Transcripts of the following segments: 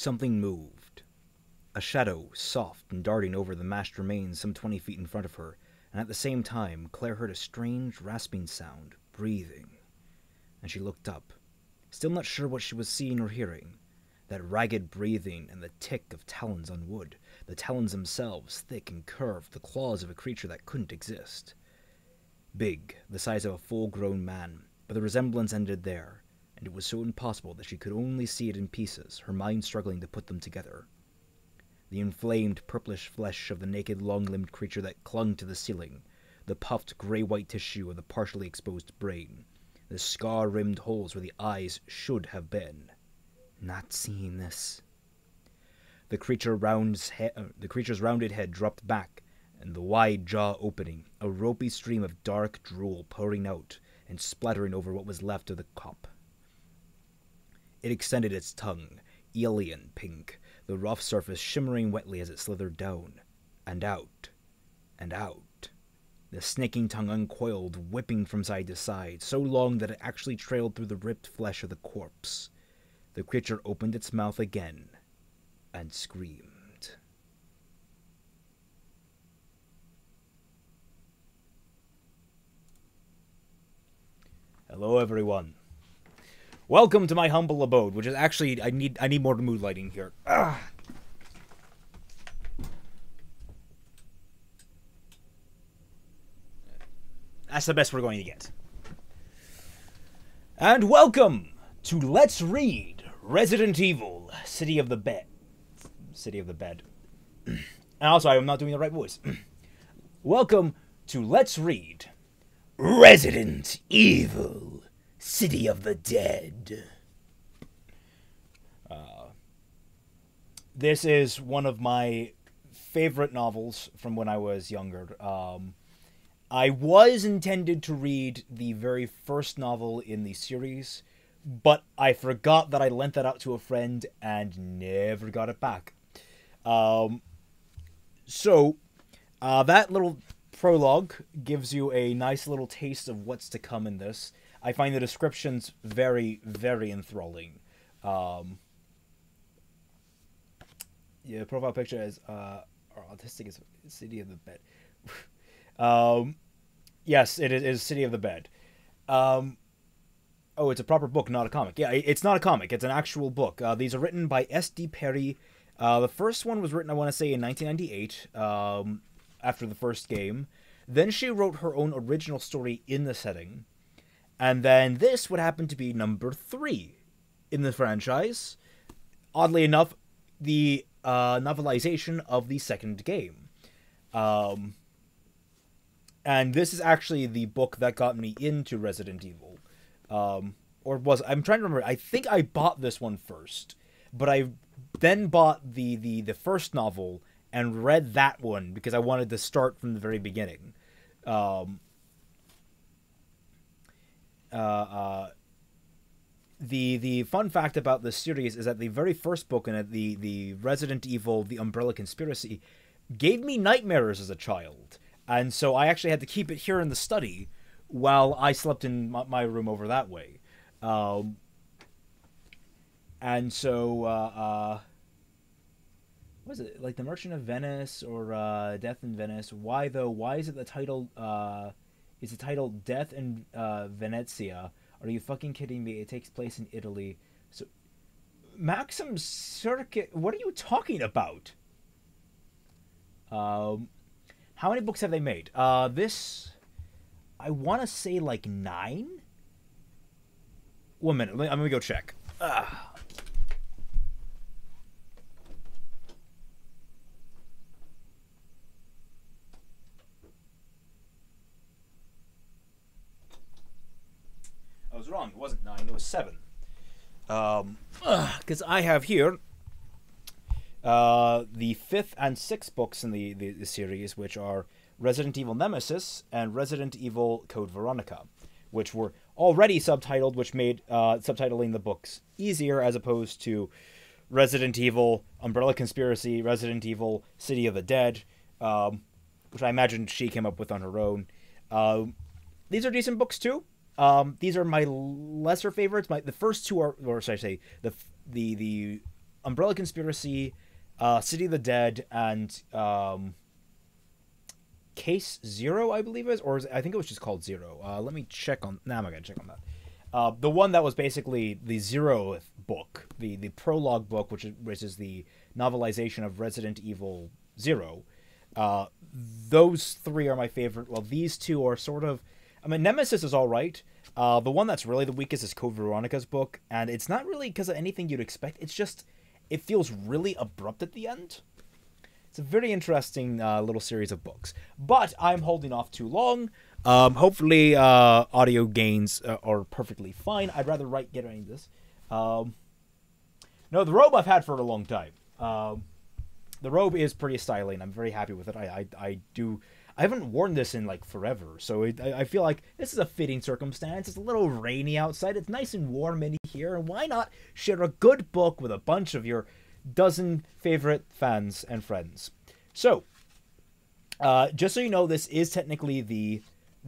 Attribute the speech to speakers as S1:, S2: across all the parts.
S1: Something moved. A shadow, soft and darting over the mashed remains some 20 feet in front of her, and at the same time, Claire heard a strange, rasping sound, breathing. And she looked up, still not sure what she was seeing or hearing. That ragged breathing and the tick of talons on wood, the talons themselves thick and curved, the claws of a creature that couldn't exist. Big, the size of a full-grown man, but the resemblance ended there, and it was so impossible that she could only see it in pieces, her mind struggling to put them together. The inflamed, purplish flesh of the naked, long-limbed creature that clung to the ceiling, the puffed, grey-white tissue of the partially exposed brain, the scar-rimmed holes where the eyes should have been. Not seeing this. The creature's rounded head dropped back, and the wide jaw opening, a ropey stream of dark drool pouring out and splattering over what was left of the cup. It extended its tongue, alien pink, the rough surface shimmering wetly as it slithered down, and out, and out. The snaking tongue uncoiled, whipping from side to side, so long that it actually trailed through the ripped flesh of the corpse. The creature opened its mouth again, and screamed. Hello, everyone. Welcome to my humble abode, which is actually, I need more mood lighting here. That's the best we're going to get. And welcome to Let's Read Resident Evil, City of the Bed. City of the Bed. And also, I'm not doing the right voice. Welcome to Let's Read Resident Evil, City of the Dead. This is one of my favorite novels from when I was younger. I was intended to read the very first novel in the series, but I forgot that I lent that out to a friend and never got it back. So, that little prologue gives you a nice little taste of what's to come in this. I find the descriptions very, very enthralling. Yeah, profile picture is, autistic is City of the Bed. Yes, it is City of the Bed. Oh, it's a proper book, not a comic. Yeah, it's not a comic. It's an actual book. These are written by S.D. Perry. The first one was written, I want to say, in 1998, after the first game. Then she wrote her own original story in the setting. And then this would happen to be number 3 in the franchise. Oddly enough, the novelization of the second game. And this is actually the book that got me into Resident Evil. I'm trying to remember, I think I bought this one first. But I then bought the first novel and read that one because I wanted to start from the very beginning. The fun fact about this series is that the very first book in it, the Resident Evil, The Umbrella Conspiracy, gave me nightmares as a child. And so I actually had to keep it here in the study while I slept in my room over that way. And so, what is it? Like The Merchant of Venice or Death in Venice? Why, though? Why is it the title, is the title Death in Venezia? Are you fucking kidding me? It takes place in Italy. So, Maxim Circuit, what are you talking about? How many books have they made? This, I want to say like 9? 1 minute, I'm gonna go check. I was wrong, it wasn't 9, it was 7. Because I have here the 5th and 6th books in the series, which are Resident Evil Nemesis and Resident Evil Code Veronica, which were already subtitled, which made subtitling the books easier, as opposed to Resident Evil Umbrella Conspiracy, Resident Evil City of the Dead, which I imagine she came up with on her own. These are decent books too. These are my lesser favorites. The first two are, or should I say, the Umbrella Conspiracy, City of the Dead, and Case Zero, I believe it is, or I think it was just called Zero. Let me check on. Nah, I'm not gonna check on that. The one that was basically the zeroth book, the prologue book, which is the novelization of Resident Evil Zero. Those three are my favorite. Well, these two are sort of. I mean, Nemesis is all right. The one that's really the weakest is Code Veronica's book, and it's not really because of anything you'd expect. It's just it feels really abrupt at the end. It's a very interesting little series of books, but I'm holding off too long. Hopefully, audio gains are perfectly fine. I'd rather get into this. No, the robe I've had for a long time. The robe is pretty styling. I'm very happy with it. I haven't worn this in like forever, so I feel like this is a fitting circumstance. It's a little rainy outside. It's nice and warm in here, and why not share a good book with a bunch of your dozen favorite fans and friends? So, just so you know, this is technically the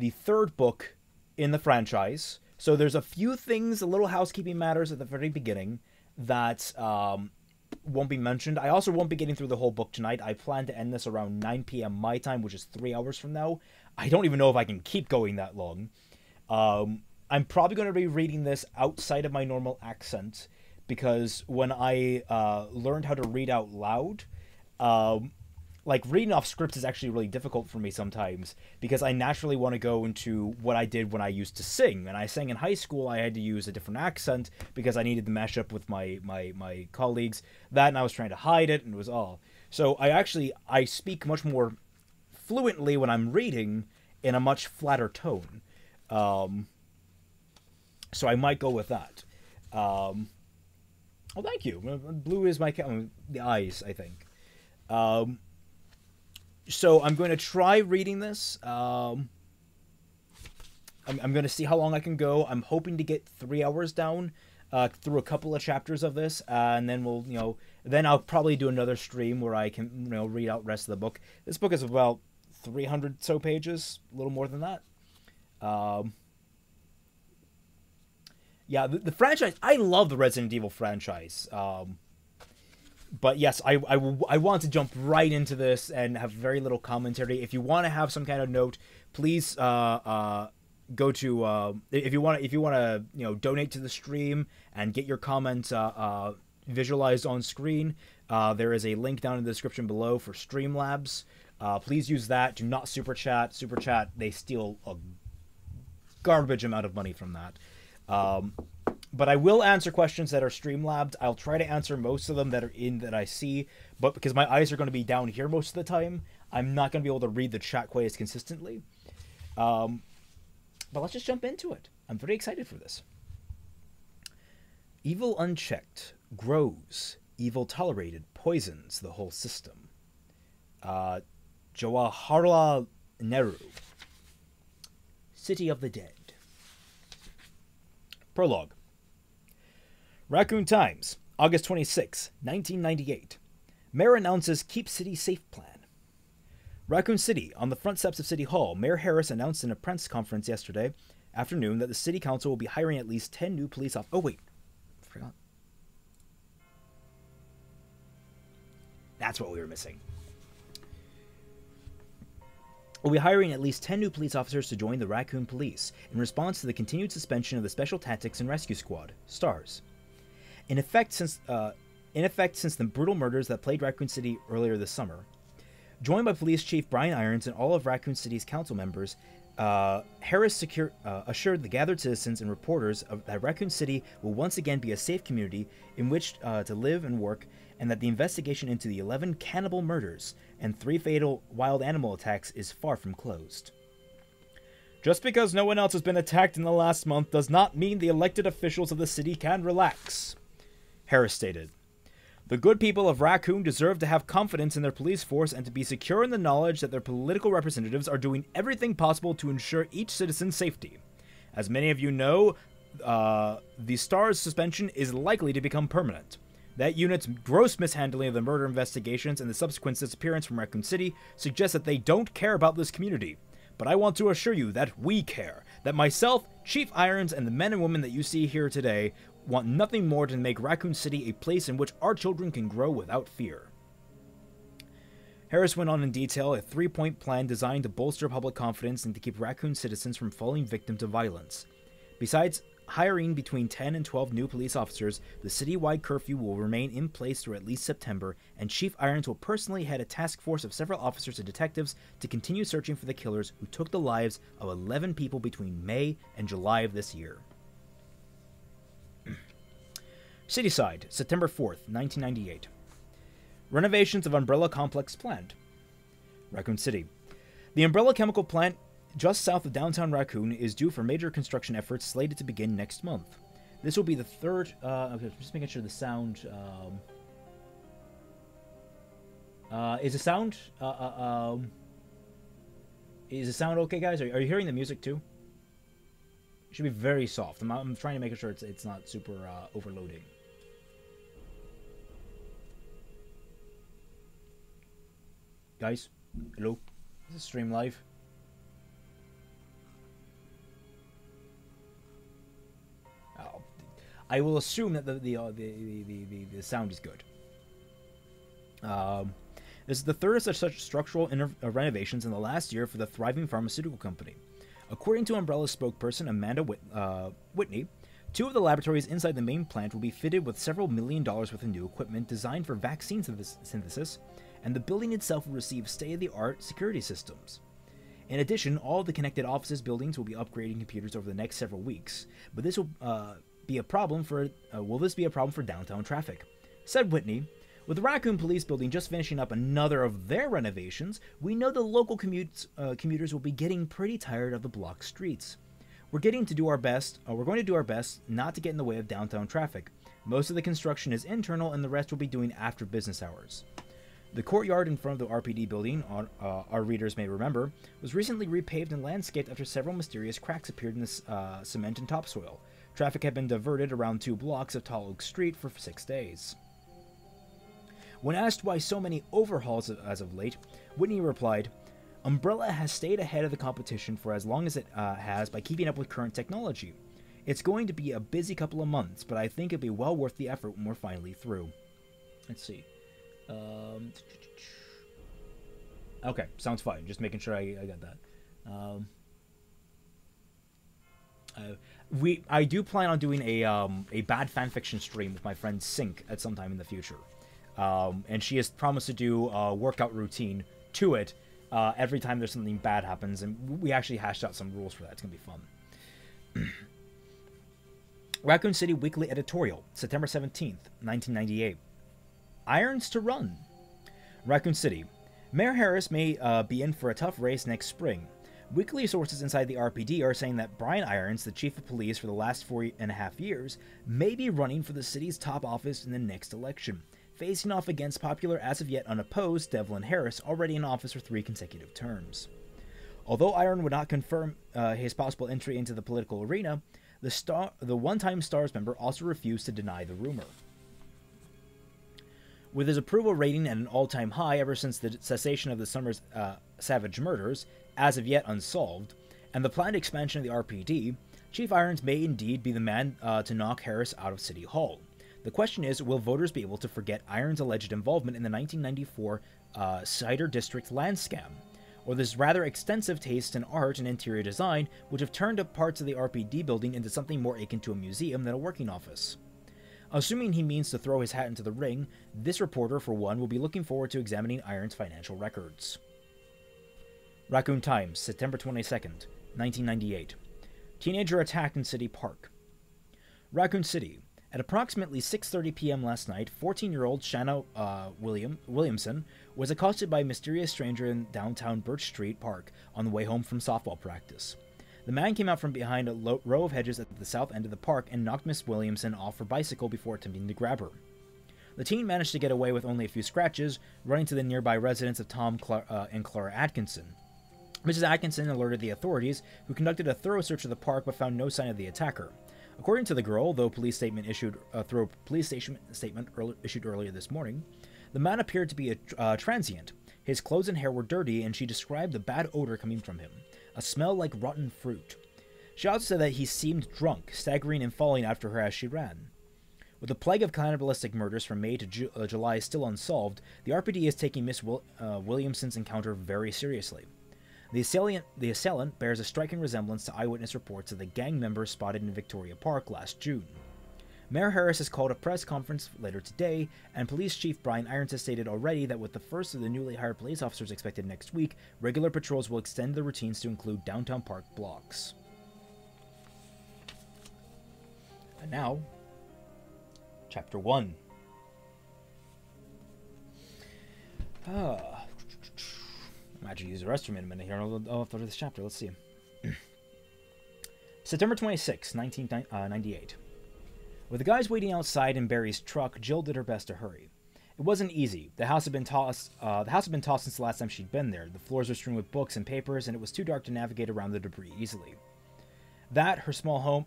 S1: third book in the franchise. So there's a few things, a little housekeeping matters at the very beginning that won't be mentioned. I also won't be getting through the whole book tonight. I plan to end this around 9 p.m. my time, which is 3 hours from now. I don't even know if I can keep going that long. I'm probably going to be reading this outside of my normal accent, because when I learned how to read out loud, like reading off scripts is actually really difficult for me sometimes, because I naturally want to go into what I did when I used to sing. And I sang in high school, I had to use a different accent because I needed to mesh up with my colleagues. That, and I was trying to hide it, and it was all. So I speak much more fluently when I'm reading in a much flatter tone. So I might go with that. Oh, thank you. Blue is the eyes, I think. So I'm going to try reading this. I'm going to see how long I can go. I'm hoping to get 3 hours down through a couple of chapters of this, and then then I'll probably do another stream where I can, read out the rest of the book. This book is about 300 so pages, a little more than that. Yeah, the franchise, I love the Resident Evil franchise. But yes, I want to jump right into this and have very little commentary. If you want to have some kind of note, please go to if you want to donate to the stream and get your comments visualized on screen. There is a link down in the description below for Streamlabs. Please use that. Do not super chat. Super chat, they steal a garbage amount of money from that. But I will answer questions that are Streamlabbed. I'll try to answer most of them that I see, but because my eyes are going to be down here most of the time, I'm not going to be able to read the chat quite as consistently. But let's just jump into it. I'm very excited for this. Evil unchecked grows. Evil tolerated poisons the whole system. Jawaharlal Nehru. City of the Dead. Prologue. Raccoon Times, August 26, 1998. Mayor announces Keep City Safe plan. Raccoon City. On the front steps of City Hall, Mayor Harris announced in a press conference yesterday afternoon that the City Council will be hiring at least 10 new police officers. Oh, wait. I forgot. That's what we were missing. We'll be hiring at least 10 new police officers to join the Raccoon Police in response to the continued suspension of the Special Tactics and Rescue Squad, STARS. In effect since the brutal murders that plagued Raccoon City earlier this summer. Joined by Police Chief Brian Irons and all of Raccoon City's council members, Harris assured the gathered citizens and reporters that Raccoon City will once again be a safe community in which to live and work, and that the investigation into the 11 cannibal murders and 3 fatal wild animal attacks is far from closed. Just because no one else has been attacked in the last month does not mean the elected officials of the city can relax, Harris stated. The good people of Raccoon deserve to have confidence in their police force and to be secure in the knowledge that their political representatives are doing everything possible to ensure each citizen's safety. As many of you know, the STARS suspension is likely to become permanent. That unit's gross mishandling of the murder investigations and the subsequent disappearance from Raccoon City suggests that they don't care about this community. But I want to assure you that we care. That myself, Chief Irons, and the men and women that you see here today want nothing more than to make Raccoon City a place in which our children can grow without fear. Harris went on in detail a 3-point plan designed to bolster public confidence and to keep Raccoon citizens from falling victim to violence. Besides hiring between 10 and 12 new police officers, the citywide curfew will remain in place through at least September, and Chief Irons will personally head a task force of several officers and detectives to continue searching for the killers who took the lives of 11 people between May and July of this year. Cityside, September 4th, 1998. Renovations of Umbrella Complex planned. Raccoon City. The Umbrella Chemical Plant just south of downtown Raccoon is due for major construction efforts slated to begin next month. This will be the third... okay, just making sure the sound... is the sound... is the sound okay, guys? Are you hearing the music, too? It should be very soft. I'm trying to make sure it's not super overloading. Guys, hello? Is this stream live? Oh, I will assume that the sound is good. This is the third of such structural renovations in the last year for the thriving pharmaceutical company. According to Umbrella's spokesperson Amanda Whitney, 2 of the laboratories inside the main plant will be fitted with several $1 million worth of new equipment designed for vaccine synthesis, and the building itself will receive state-of-the-art security systems. In addition, all of the connected offices buildings will be upgrading computers over the next several weeks, but this will be a problem for downtown traffic? Said Whitney, with the Raccoon Police Building just finishing up another of their renovations, we know the local commuters will be getting pretty tired of the blocked streets. We're going to do our best not to get in the way of downtown traffic. Most of the construction is internal, and the rest will be doing after business hours. The courtyard in front of the RPD building, our readers may remember, was recently repaved and landscaped after several mysterious cracks appeared in the cement and topsoil. Traffic had been diverted around 2 blocks of Tall Oak Street for 6 days. When asked why so many overhauls as of late, Whitney replied, "Umbrella has stayed ahead of the competition for as long as it has by keeping up with current technology. It's going to be a busy couple of months, but I think it'll be well worth the effort when we're finally through." Let's see. Okay, sounds fine. Just making sure I got that. I do plan on doing a bad fanfiction stream with my friend Sync at some time in the future. And she has promised to do a workout routine to it every time there's something bad happens, and we actually hashed out some rules for that. It's gonna be fun. Raccoon City Weekly Editorial, September 17th, 1998. Irons to run. Raccoon City. Mayor Harris may be in for a tough race next spring. Weekly sources inside the RPD are saying that Brian Irons, the chief of police for the last 4.5 years, may be running for the city's top office in the next election, facing off against popular as of yet unopposed Devlin Harris, already in office for 3 consecutive terms. Although Irons would not confirm his possible entry into the political arena, the one-time STARS member also refused to deny the rumor. With his approval rating at an all-time high ever since the cessation of the summer's savage murders, as of yet unsolved, and the planned expansion of the RPD, Chief Irons may indeed be the man to knock Harris out of City Hall. The question is, will voters be able to forget Irons' alleged involvement in the 1994 Cider District land scam, or this rather extensive taste in art and interior design, which have turned up parts of the RPD building into something more akin to a museum than a working office? Assuming he means to throw his hat into the ring, this reporter, for one, will be looking forward to examining Irons' financial records. Raccoon Times, September 22nd, 1998. Teenager attacked in City Park. Raccoon City. At approximately 6:30 p.m. last night, 14-year-old Shanna Williamson was accosted by a mysterious stranger in downtown Birch Street Park on the way home from softball practice. The man came out from behind a row of hedges at the south end of the park and knocked Miss Williamson off her bicycle before attempting to grab her. The teen managed to get away with only a few scratches, running to the nearby residence of Tom and Clara Atkinson. Mrs. Atkinson alerted the authorities, who conducted a thorough search of the park but found no sign of the attacker. According to the girl, though police statement issued earlier this morning, the man appeared to be a transient. His clothes and hair were dirty, and she described the bad odor coming from him, a smell like rotten fruit. She also said that he seemed drunk, staggering and falling after her as she ran. With the plague of cannibalistic murders from May to July still unsolved, the RPD is taking Miss Williamson's encounter very seriously. The assailant bears a striking resemblance to eyewitness reports of the gang members spotted in Victoria Park last June. Mayor Harris has called a press conference later today, and Police Chief Brian Irons has stated already that with the first of the newly hired police officers expected next week, regular patrols will extend the routines to include downtown park blocks. And now, Chapter 1. I might actually use the restroom in a minute here. I'll through this chapter. Let's see. September 26, 1998. With the guys waiting outside in Barry's truck, Jill did her best to hurry. It wasn't easy. The house had been tossed. Since the last time she'd been there. The floors were strewn with books and papers, and it was too dark to navigate around the debris easily. That her small home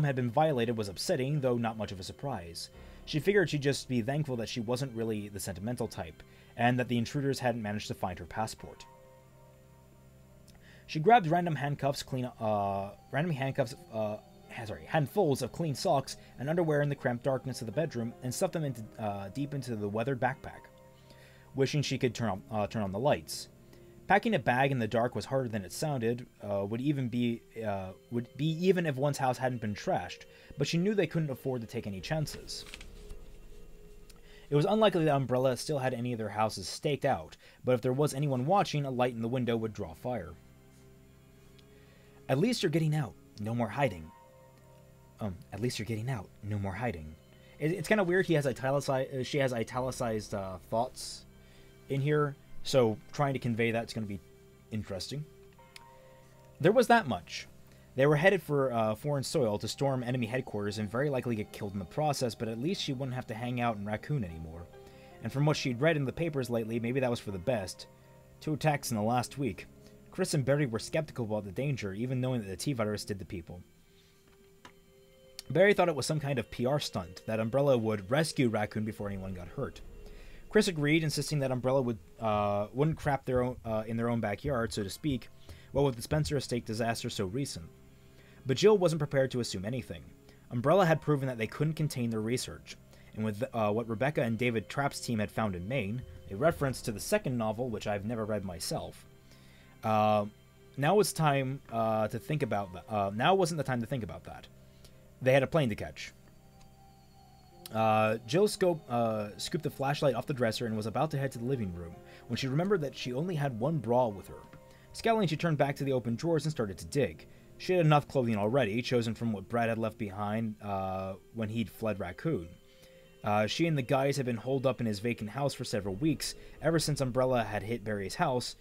S1: had been violated was upsetting, though not much of a surprise. She figured she'd just be thankful that she wasn't really the sentimental type, and that the intruders hadn't managed to find her passport. She grabbed handfuls of clean socks and underwear in the cramped darkness of the bedroom and stuffed them deep into the weathered backpack, wishing she could turn on the lights. Packing a bag in the dark was harder than it sounded, would be even if one's house hadn't been trashed, but she knew they couldn't afford to take any chances. It was unlikely that Umbrella still had any of their houses staked out, but if there was anyone watching, a light in the window would draw fire. At least you're getting out. No more hiding. At least you're getting out. No more hiding. It's kind of weird. She has italicized thoughts in here, so trying to convey that's going to be interesting. There was that much. They were headed for foreign soil to storm enemy headquarters and very likely get killed in the process, but at least she wouldn't have to hang out in Raccoon anymore. And from what she'd read in the papers lately, maybe that was for the best. 2 attacks in the last week. Chris and Barry were skeptical about the danger, even knowing that the T-virus did the people. Barry thought it was some kind of PR stunt, that Umbrella would rescue Raccoon before anyone got hurt. Chris agreed, insisting that Umbrella wouldn't crap in their own backyard, so to speak, what with the Spencer estate disaster so recent. But Jill wasn't prepared to assume anything. Umbrella had proven that they couldn't contain their research, and with what Rebecca and David Trapp's team had found in Maine, a reference to the second novel, which I've never read myself, now was time to think about that. Now wasn't the time to think about that. They had a plane to catch. Jill scooped the flashlight off the dresser and was about to head to the living room when she remembered that she only had one bra with her. Scowling, she turned back to the open drawers and started to dig. She had enough clothing already, chosen from what Brad had left behind when he'd fled Raccoon. She and the guys had been holed up in his vacant house for several weeks, ever since Umbrella had hit Barry's house.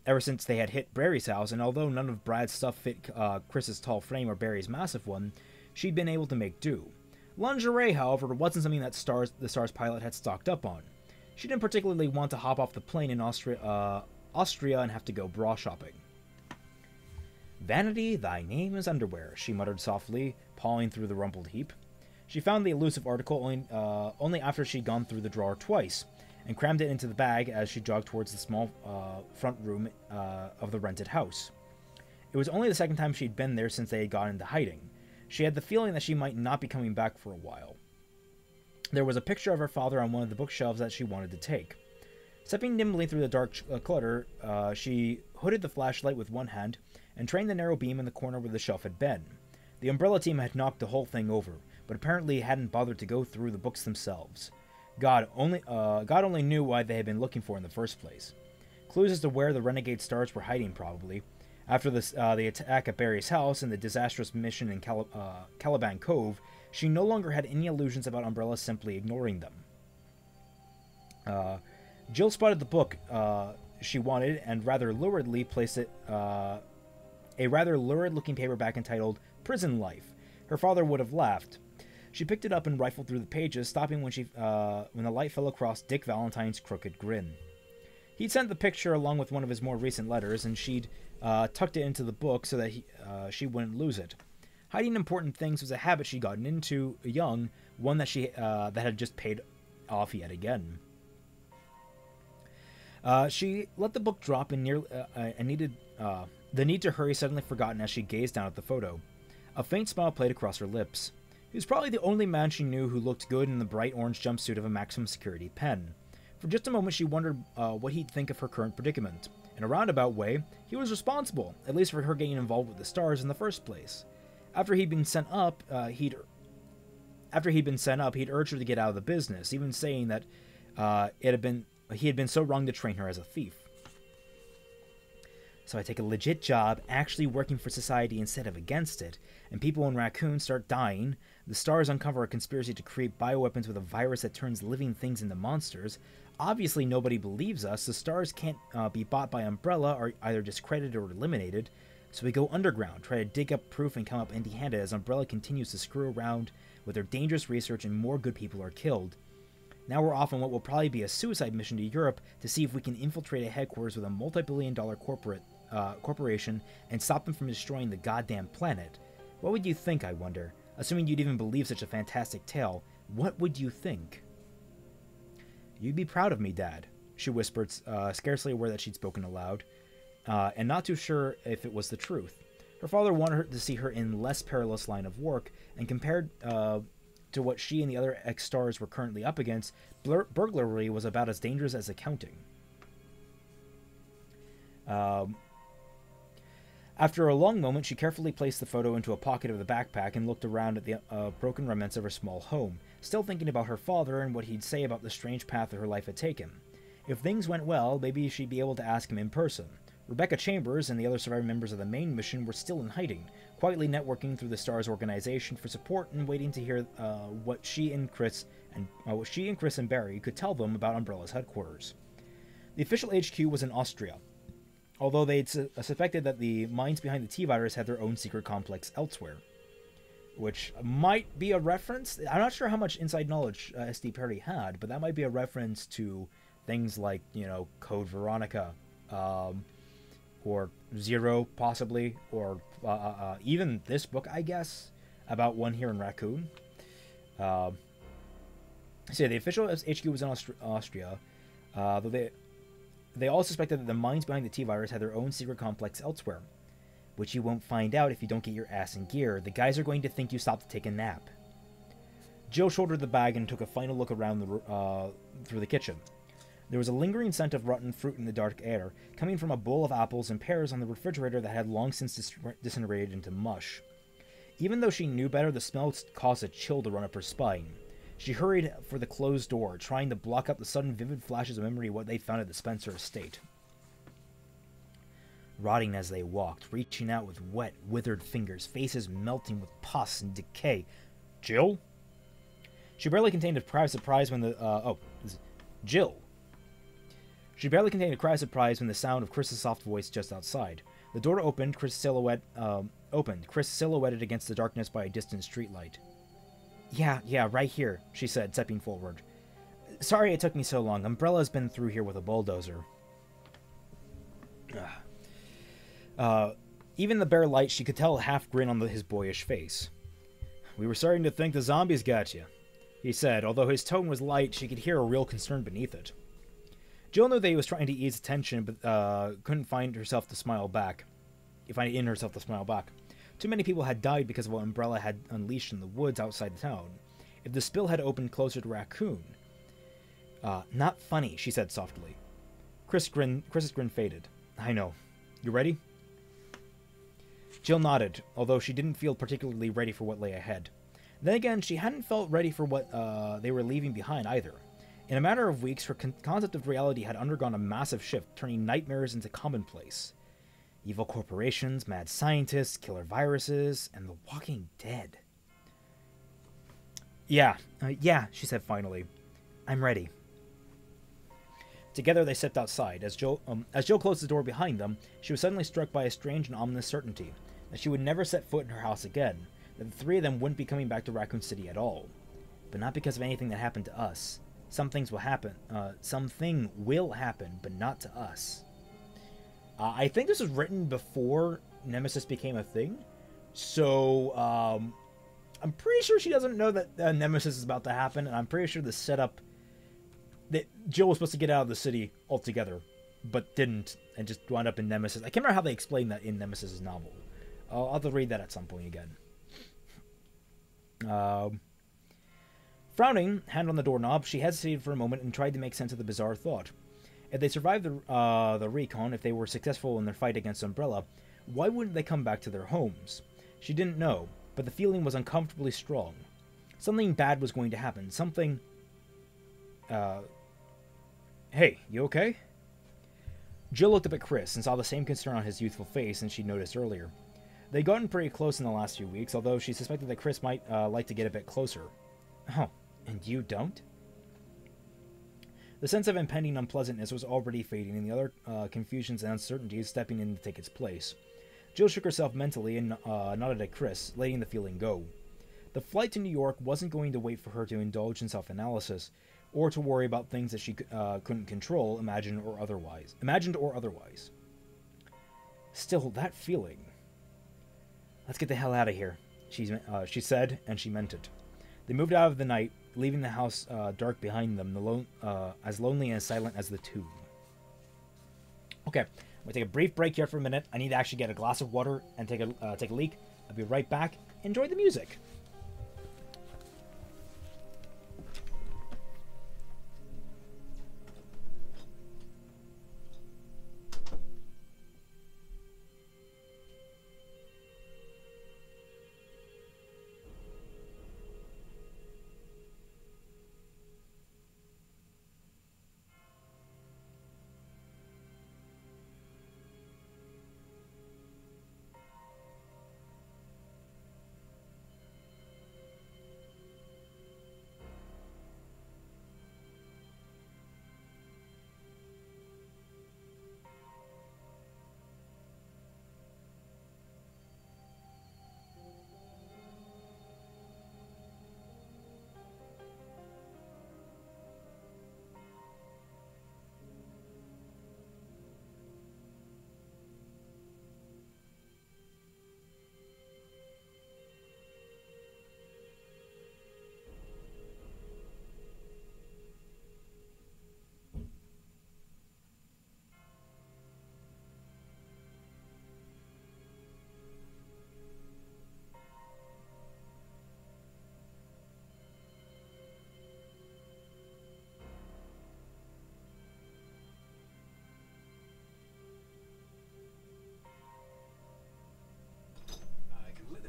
S1: Ever since they had hit Barry's house, and although none of Brad's stuff fit Chris's tall frame or Barry's massive one, she'd been able to make do. Lingerie, however, wasn't something that the Stars pilot had stocked up on. She didn't particularly want to hop off the plane in Austria and have to go bra shopping. "Vanity, thy name is underwear," she muttered softly, pawing through the rumpled heap. She found the elusive article only after she'd gone through the drawer twice, and crammed it into the bag as she jogged towards the small front room of the rented house. It was only the second time she'd been there since they had gone into hiding. She had the feeling that she might not be coming back for a while. There was a picture of her father on one of the bookshelves that she wanted to take. Stepping nimbly through the dark clutter, she hooded the flashlight with one hand and trained the narrow beam in the corner where the shelf had been. The Umbrella team had knocked the whole thing over, but apparently hadn't bothered to go through the books themselves. God only knew why they had been looking for in the first place. Clues as to where the renegade stars were hiding, probably. After the attack at Barry's house and the disastrous mission in Caliban Cove, she no longer had any illusions about Umbrella simply ignoring them. Jill spotted the book she wanted and rather luridly placed it, a rather lurid-looking paperback entitled Prison Life. Her father would have laughed. She picked it up and rifled through the pages, stopping when the light fell across Dick Valentine's crooked grin. He'd sent the picture along with one of his more recent letters, and she'd tucked it into the book so that she wouldn't lose it. Hiding important things was a habit she'd gotten into young, one that that had just paid off yet again. She let the book drop and the need to hurry suddenly forgotten as she gazed down at the photo. A faint smile played across her lips. He was probably the only man she knew who looked good in the bright orange jumpsuit of a maximum security pen. For just a moment she wondered what he'd think of her current predicament. In a roundabout way, he was responsible, at least for her getting involved with the stars in the first place. After he'd been sent up, he'd urged her to get out of the business, even saying that he had been so wrong to train her as a thief. So I take a legit job, actually working for society instead of against it, and people in Raccoon start dying. The stars uncover a conspiracy to create bioweapons with a virus that turns living things into monsters. Obviously nobody believes us. The stars can't be bought by Umbrella, or either discredited or eliminated. So we go underground, try to dig up proof and come up empty-handed as Umbrella continues to screw around with their dangerous research and more good people are killed. Now we're off on what will probably be a suicide mission to Europe to see if we can infiltrate a headquarters with a multi-billion-dollar corporation and stop them from destroying the goddamn planet. What would you think, I wonder? Assuming you'd even believe such a fantastic tale, what would you think? You'd be proud of me, Dad, she whispered, scarcely aware that she'd spoken aloud, and not too sure if it was the truth. Her father wanted her to see her in less perilous line of work, and compared to what she and the other ex-stars were currently up against, burglary was about as dangerous as accounting. After a long moment, she carefully placed the photo into a pocket of the backpack and looked around at the broken remnants of her small home, still thinking about her father and what he'd say about the strange path that her life had taken. If things went well, maybe she'd be able to ask him in person. Rebecca Chambers and the other surviving members of the main mission were still in hiding, quietly networking through the STARS organization for support and waiting to hear what she and Chris and Barry could tell them about Umbrella's headquarters. The official HQ was in Austria, although they'd suspected that the minds behind the T-Virus had their own secret complex elsewhere. Which might be a reference. I'm not sure how much inside knowledge SD Perry had, but that might be a reference to things like, you know, Code Veronica, or Zero, possibly, or even this book, I guess, about one here in Raccoon. So yeah, the official HQ was in Austria, though they all suspected that the minds behind the T-Virus had their own secret complex elsewhere, which you won't find out if you don't get your ass in gear. The guys are going to think you stopped to take a nap. Jill shouldered the bag and took a final look around through the kitchen. There was a lingering scent of rotten fruit in the dark air, coming from a bowl of apples and pears on the refrigerator that had long since disintegrated into mush. Even though she knew better, the smell caused a chill to run up her spine. She hurried for the closed door, trying to block out the sudden vivid flashes of memory of what they found at the Spencer estate. Rotting as they walked, reaching out with wet, withered fingers, faces melting with pus and decay. Jill? She barely contained a cry of surprise when the, Jill. She barely contained a cry of surprise when the sound of Chris's soft voice just outside. The door opened, Chris silhouetted against the darkness by a distant streetlight. Yeah, right here, she said, stepping forward. Sorry it took me so long. Umbrella's been through here with a bulldozer. Even the bare light, she could tell a half grin on his boyish face. We were starting to think the zombies got you, he said, although his tone was light, she could hear a real concern beneath it. Jill knew that he was trying to ease tension, but couldn't find herself to smile back. Too many people had died because of what Umbrella had unleashed in the woods outside the town. If the spill had opened closer to Raccoon... not funny, she said softly. Chris's grin faded. I know. You ready? Jill nodded, although she didn't feel particularly ready for what lay ahead. Then again, she hadn't felt ready for what they were leaving behind either. In a matter of weeks, her concept of reality had undergone a massive shift, turning nightmares into commonplace. Evil corporations, mad scientists, killer viruses, and the Walking Dead. Yeah, she said finally. I'm ready. Together they stepped outside. As Jill closed the door behind them, she was suddenly struck by a strange and ominous certainty that she would never set foot in her house again, that the three of them wouldn't be coming back to Raccoon City at all. But not because of anything that happened to us. Something will happen, but not to us. I think this was written before Nemesis became a thing, so I'm pretty sure she doesn't know that Nemesis is about to happen, and I'm pretty sure the setup that Jill was supposed to get out of the city altogether, but didn't, and just wound up in Nemesis. I can't remember how they explained that in Nemesis' novel. I'll have to read that at some point again. Frowning, hand on the doorknob, she hesitated for a moment and tried to make sense of the bizarre thought. If they survived the recon, if they were successful in their fight against Umbrella, why wouldn't they come back to their homes? She didn't know, but the feeling was uncomfortably strong. Something bad was going to happen. Something... Hey, you okay? Jill looked up at Chris and saw the same concern on his youthful face as she'd noticed earlier. They'd gotten pretty close in the last few weeks, although she suspected that Chris might like to get a bit closer. Oh, and you don't? The sense of impending unpleasantness was already fading, and the other confusions and uncertainties stepping in to take its place. Jill shook herself mentally and nodded at Chris, letting the feeling go. The flight to New York wasn't going to wait for her to indulge in self-analysis, or to worry about things that she couldn't control, imagined or otherwise. Still, that feeling... Let's get the hell out of here, she said, and she meant it. They moved out of the night, leaving the house dark behind them, as lonely and silent as the tomb. Okay, I'm going to take a brief break here for a minute. I need to actually get a glass of water and take a leak. I'll be right back. Enjoy the music.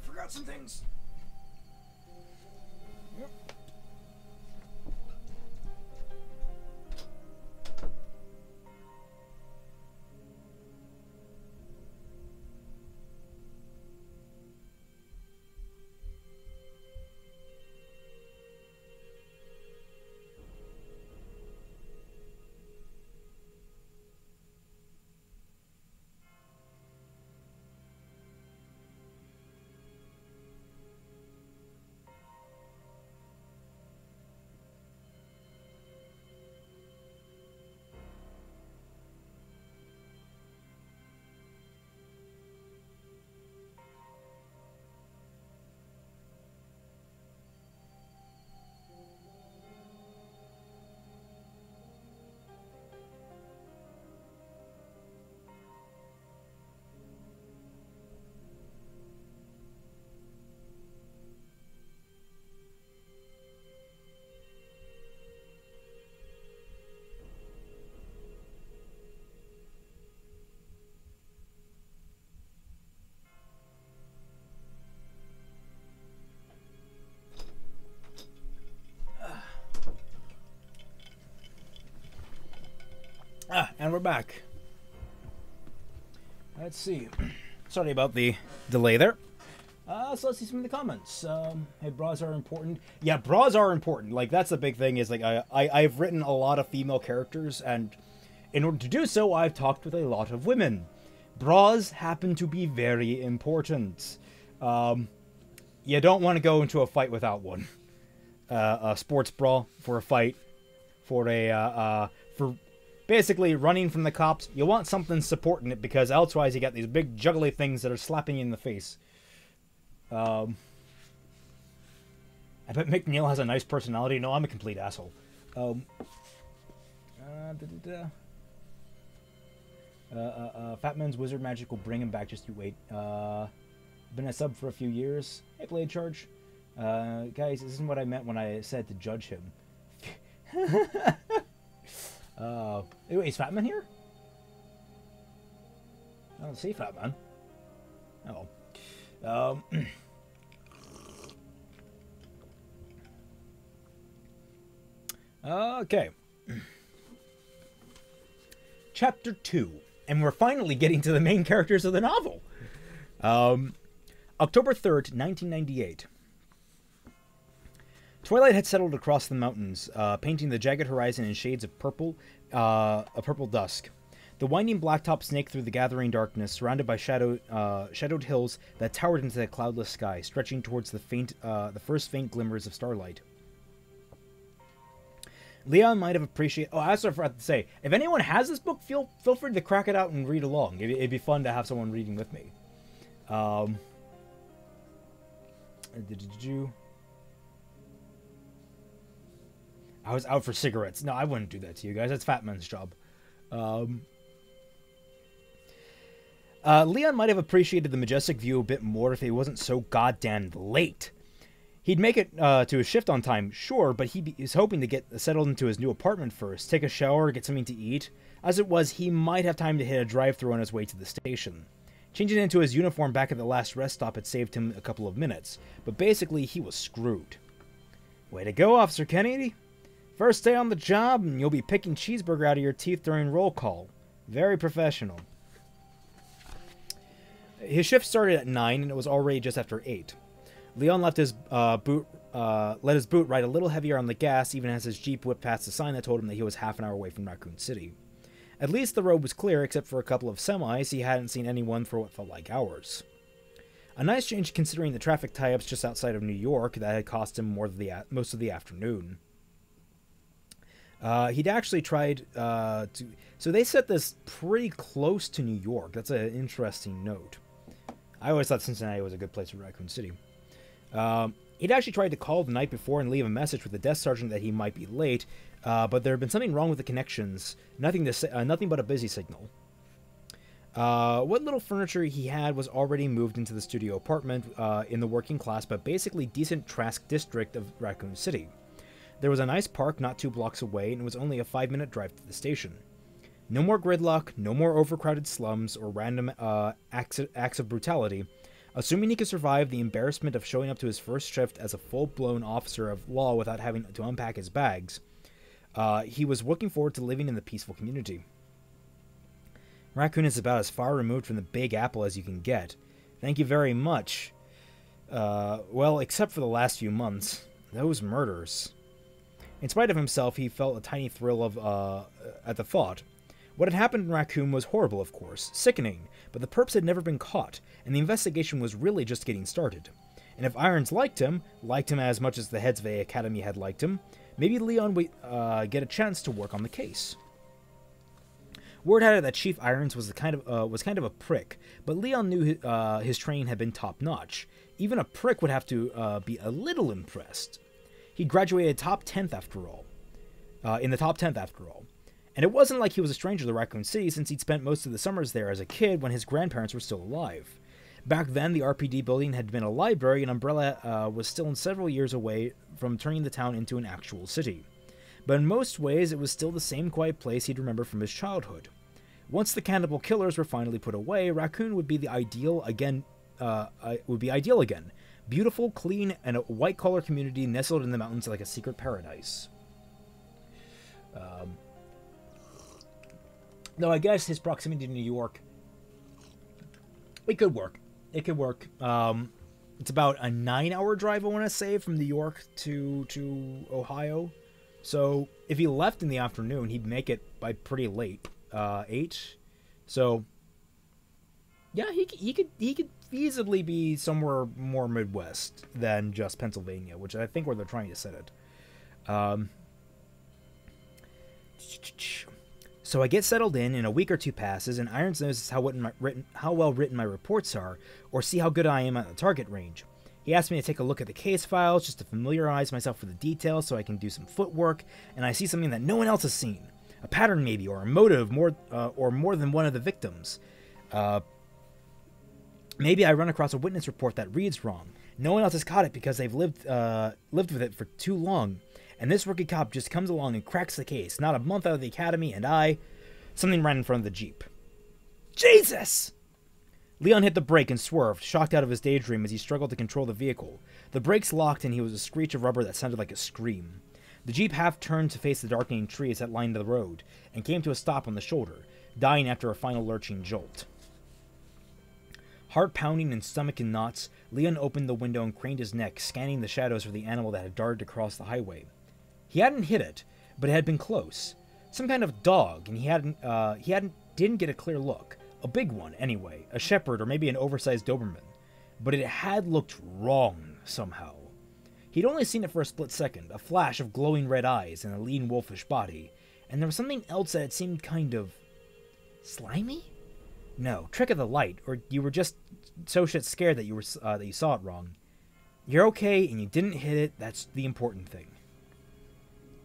S1: Forgot some things. Yep. And we're back. Let's see. Sorry about the delay there. So let's see some of the comments. Hey, bras are important. Yeah, bras are important. Like, that's the big thing is, like, I've written a lot of female characters, and in order to do so, I've talked with a lot of women. Bras happen to be very important. You don't want to go into a fight without one. A sports bra for a fight, for basically running from the cops. You want something supporting it, because elsewise you got these big juggly things that are slapping you in the face. I bet McNeil has a nice personality. No, I'm a complete asshole. Fat Man's Wizard Magic will bring him back, just you wait. Been a sub for a few years. Hey, Blade Charge. Guys, this isn't what I meant when I said to judge him. Wait, is Fatman here? I don't see Fatman. Oh. Okay. Chapter 2. And we're finally getting to the main characters of the novel. October 3rd, 1998. Twilight had settled across the mountains, painting the jagged horizon in shades of purple, a purple dusk. The winding blacktop snaked through the gathering darkness, surrounded by shadowed hills that towered into the cloudless sky, stretching towards the first faint glimmers of starlight. Leon might have appreciated... Oh, I also forgot to say, if anyone has this book, feel free to crack it out and read along. It'd be fun to have someone reading with me. I was out for cigarettes. No, I wouldn't do that to you guys. That's Fatman's job. Leon might have appreciated the majestic view a bit more if he wasn't so goddamn late. He'd make it to his shift on time, sure, but he is hoping to get settled into his new apartment first, take a shower, get something to eat. As it was, he might have time to hit a drive-thru on his way to the station. Changing into his uniform back at the last rest stop had saved him a couple of minutes, but basically he was screwed. Way to go, Officer Kennedy. First day on the job, and you'll be picking cheeseburger out of your teeth during roll call. Very professional. His shift started at 9, and it was already just after 8. Leon let his boot ride a little heavier on the gas, even as his Jeep whipped past a sign that told him that he was half an hour away from Raccoon City. At least the road was clear, except for a couple of semis. He hadn't seen anyone for what felt like hours. A nice change considering the traffic tie-ups just outside of New York that had cost him most of the afternoon. He'd actually tried to... So they set this pretty close to New York. That's an interesting note. I always thought Cincinnati was a good place for Raccoon City. He'd actually tried to call the night before and leave a message with the desk sergeant that he might be late, but there had been something wrong with the connections. Nothing but a busy signal. What little furniture he had was already moved into the studio apartment in the working class but basically decent Trask district of Raccoon City. There was a nice park not 2 blocks away, and it was only a 5-minute drive to the station. No more gridlock, no more overcrowded slums or random acts of brutality. Assuming he could survive the embarrassment of showing up to his first shift as a full-blown officer of law without having to unpack his bags, he was looking forward to living in the peaceful community. Raccoon is about as far removed from the Big Apple as you can get. Thank you very much. Well, except for the last few months. Those murders. In spite of himself, he felt a tiny thrill at the thought. What had happened in Raccoon was horrible, of course, sickening, but the perps had never been caught, and the investigation was really just getting started. And if Irons liked him as much as the heads of the Academy had liked him, maybe Leon would get a chance to work on the case. Word had it that Chief Irons was kind of a prick, but Leon knew his training had been top-notch. Even a prick would have to be a little impressed. He graduated top 10th after all. In the top 10th after all. And it wasn't like he was a stranger to Raccoon City, since he'd spent most of the summers there as a kid when his grandparents were still alive. Back then, the RPD building had been a library, and Umbrella was still several years away from turning the town into an actual city. But in most ways, it was still the same quiet place he'd remember from his childhood. Once the cannibal killers were finally put away, Raccoon would be ideal again. Beautiful, clean, and a white-collar community nestled in the mountains like a secret paradise. Though I guess his proximity to New York, it could work. It could work. It's about a 9-hour drive, I want to say, from New York to Ohio. So if he left in the afternoon, he'd make it by pretty late, 8. So yeah, he could feasibly be somewhere more Midwest than just Pennsylvania, which I think where they're trying to set it. So I get settled in a week or 2 passes, and Irons notices how well written my reports are, or see how good I am at the target range. He asked me to take a look at the case files, just to familiarize myself with the details so I can do some footwork, and I see something that no one else has seen. A pattern maybe, or a motive, or more than one of the victims. Maybe I run across a witness report that reads wrong. No one else has caught it because they've lived with it for too long. And this rookie cop just comes along and cracks the case. Not a month out of the academy, and something ran in front of the Jeep. Jesus! Leon hit the brake and swerved, shocked out of his daydream as he struggled to control the vehicle. The brakes locked and he was a screech of rubber that sounded like a scream. The Jeep half turned to face the darkening trees that lined the road, and came to a stop on the shoulder, dying after a final lurching jolt. Heart pounding and stomach in knots, Leon opened the window and craned his neck, scanning the shadows for the animal that had darted across the highway. He hadn't hit it, but it had been close. Some kind of dog, and he didn't get a clear look. A big one, anyway. A shepherd or maybe an oversized Doberman. But it had looked wrong, somehow. He'd only seen it for a split second, a flash of glowing red eyes and a lean wolfish body. And there was something else that had seemed kind of... slimy? No, trick of the light, or you were just so shit scared that you saw it wrong. You're okay, and you didn't hit it, that's the important thing.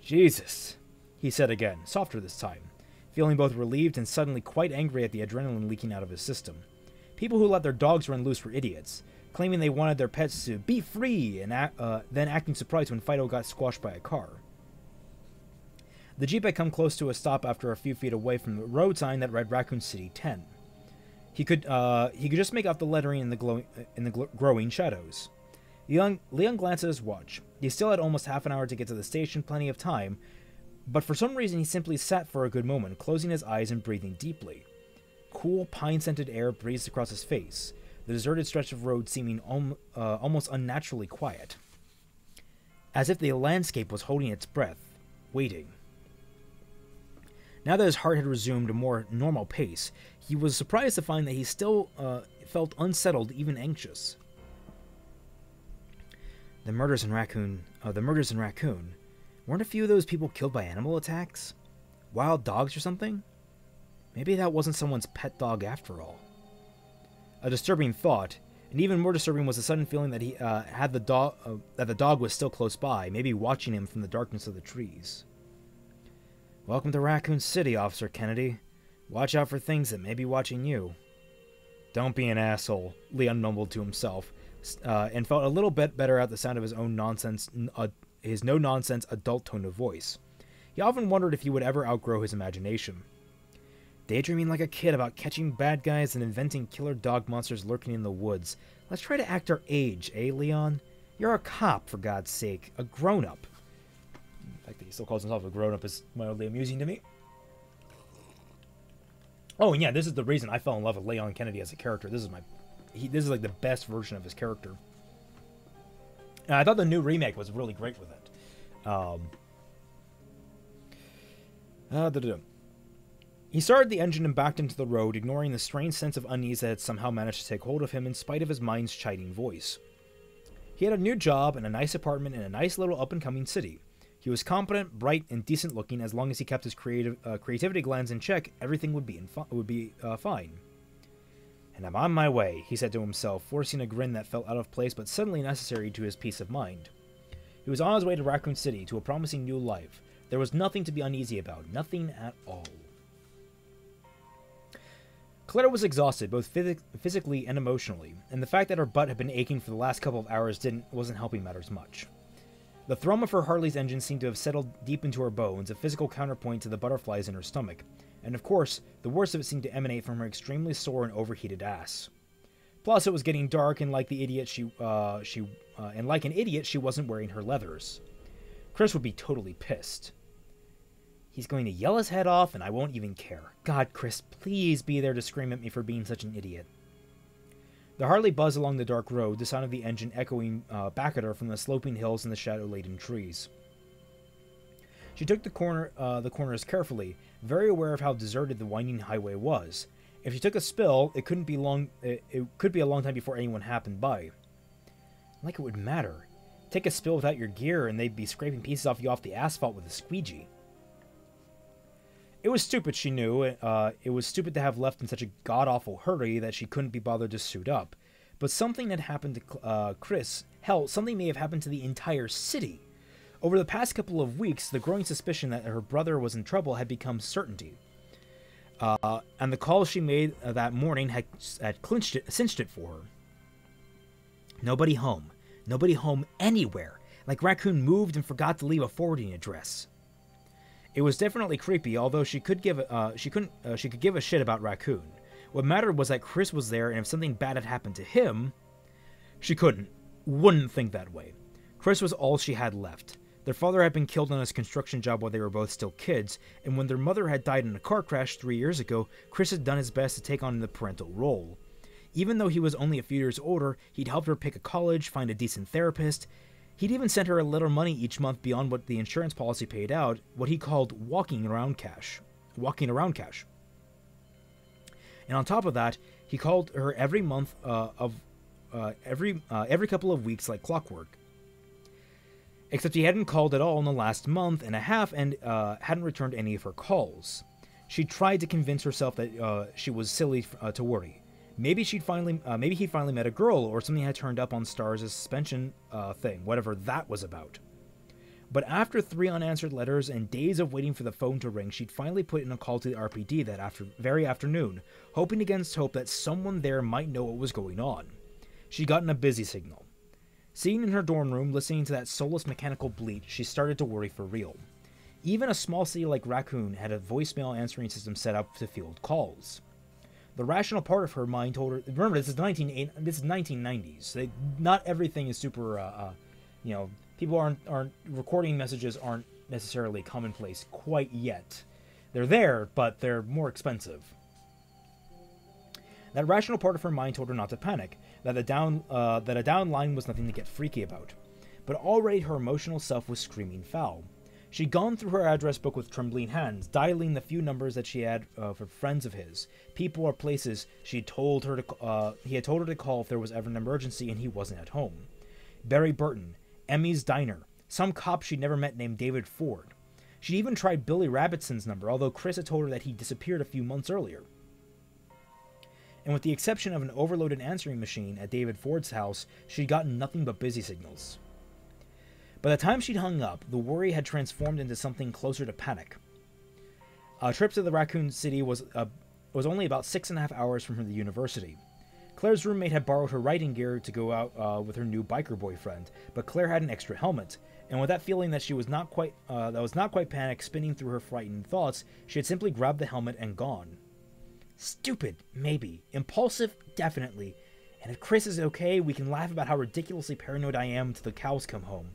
S1: Jesus, he said again, softer this time, feeling both relieved and suddenly quite angry at the adrenaline leaking out of his system. People who let their dogs run loose were idiots, claiming they wanted their pets to be free, and then acting surprised when Fido got squashed by a car. The Jeep had come close to a stop after a few feet away from the road sign that read Raccoon City 10. He could just make out the lettering in the growing shadows. Leon glanced at his watch. He still had almost half an hour to get to the station, plenty of time, but for some reason he simply sat for a good moment, closing his eyes and breathing deeply. Cool, pine-scented air breezed across his face, the deserted stretch of road seeming almost unnaturally quiet. As if the landscape was holding its breath, waiting. Now that his heart had resumed a more normal pace, he was surprised to find that he still felt unsettled, even anxious. The murders in Raccoon. Weren't a few of those people killed by animal attacks? Wild dogs or something? Maybe that wasn't someone's pet dog after all. A disturbing thought, and even more disturbing was the sudden feeling that that the dog was still close by, maybe watching him from the darkness of the trees. Welcome to Raccoon City, Officer Kennedy. Watch out for things that may be watching you. Don't be an asshole, Leon mumbled to himself, and felt a little bit better at the sound of his own nonsense, his no-nonsense adult tone of voice. He often wondered if he would ever outgrow his imagination. Daydreaming like a kid about catching bad guys and inventing killer dog monsters lurking in the woods. Let's try to act our age, eh, Leon? You're a cop, for God's sake. A grown-up. The fact that he still calls himself a grown-up is mildly amusing to me. Oh, and yeah, this is the reason I fell in love with Leon Kennedy as a character. This is like the best version of his character. And I thought the new remake was really great with it. He started the engine and backed into the road, ignoring the strange sense of unease that had somehow managed to take hold of him in spite of his mind's chiding voice. He had a new job and a nice apartment in a nice little up-and-coming city. He was competent, bright, and decent-looking. As long as he kept his creativity glands in check, everything would be fine. And I'm on my way, he said to himself, forcing a grin that felt out of place but suddenly necessary to his peace of mind. He was on his way to Raccoon City, to a promising new life. There was nothing to be uneasy about, nothing at all. Clara was exhausted, both physically and emotionally, and the fact that her butt had been aching for the last couple of hours wasn't helping matters much. The thrum of her Harley's engine seemed to have settled deep into her bones, a physical counterpoint to the butterflies in her stomach, and of course, the worst of it seemed to emanate from her extremely sore and overheated ass. Plus, it was getting dark, and like an idiot, she wasn't wearing her leathers. Chris would be totally pissed. He's going to yell his head off, and I won't even care. God, Chris, please be there to scream at me for being such an idiot. The Harley buzzed along the dark road, the sound of the engine echoing back at her from the sloping hills and the shadow-laden trees. She took the corners carefully, very aware of how deserted the winding highway was. If she took a spill, it could be a long time before anyone happened by. Like it would matter. Take a spill without your gear, and they'd be scraping pieces off the asphalt with a squeegee. It was stupid, she knew. It was stupid to have left in such a god-awful hurry that she couldn't be bothered to suit up. But something had happened to Chris. Hell, something may have happened to the entire city. Over the past couple of weeks, the growing suspicion that her brother was in trouble had become certainty. And the calls she made that morning had cinched it for her. Nobody home. Nobody home anywhere, like Raccoon moved and forgot to leave a forwarding address. It was definitely creepy, although she could give a shit about Raccoon. What mattered was that Chris was there, and if something bad had happened to him, she wouldn't think that way. Chris was all she had left. Their father had been killed on his construction job while they were both still kids, and when their mother had died in a car crash 3 years ago, Chris had done his best to take on the parental role. Even though he was only a few years older, he'd helped her pick a college, find a decent therapist. He'd even sent her a little money each month beyond what the insurance policy paid out, what he called walking around cash. And on top of that, he called her every month every couple of weeks like clockwork. Except he hadn't called at all in the last month and a half and hadn't returned any of her calls. She tried to convince herself that she was silly to worry. Maybe he'd finally met a girl, or something had turned up on Star's suspension thing, whatever that was about. But after 3 unanswered letters and days of waiting for the phone to ring, she'd finally put in a call to the RPD that very afternoon, hoping against hope that someone there might know what was going on. She'd gotten a busy signal. Sitting in her dorm room, listening to that soulless mechanical bleat, she started to worry for real. Even a small city like Raccoon had a voicemail answering system set up to field calls. The rational part of her mind told her, remember, this is 1990s. Not everything is super, people aren't recording messages aren't necessarily commonplace quite yet. They're there, but they're more expensive. That rational part of her mind told her not to panic, that a down line was nothing to get freaky about. But already her emotional self was screaming foul. She'd gone through her address book with trembling hands, dialing the few numbers that she had for friends of his, people or places he had told her to call if there was ever an emergency and he wasn't at home. Barry Burton, Emmy's Diner, some cop she'd never met named David Ford. She'd even tried Billy Rabbitson's number, although Chris had told her that he disappeared a few months earlier. And with the exception of an overloaded answering machine at David Ford's house, she'd gotten nothing but busy signals. By the time she'd hung up, the worry had transformed into something closer to panic. A trip to the Raccoon City was only about 6.5 hours from the university. Claire's roommate had borrowed her riding gear to go out with her new biker boyfriend, but Claire had an extra helmet, and with that feeling that was not quite panic spinning through her frightened thoughts, she had simply grabbed the helmet and gone. Stupid, maybe. Impulsive, definitely. And if Chris is okay, we can laugh about how ridiculously paranoid I am till the cows come home.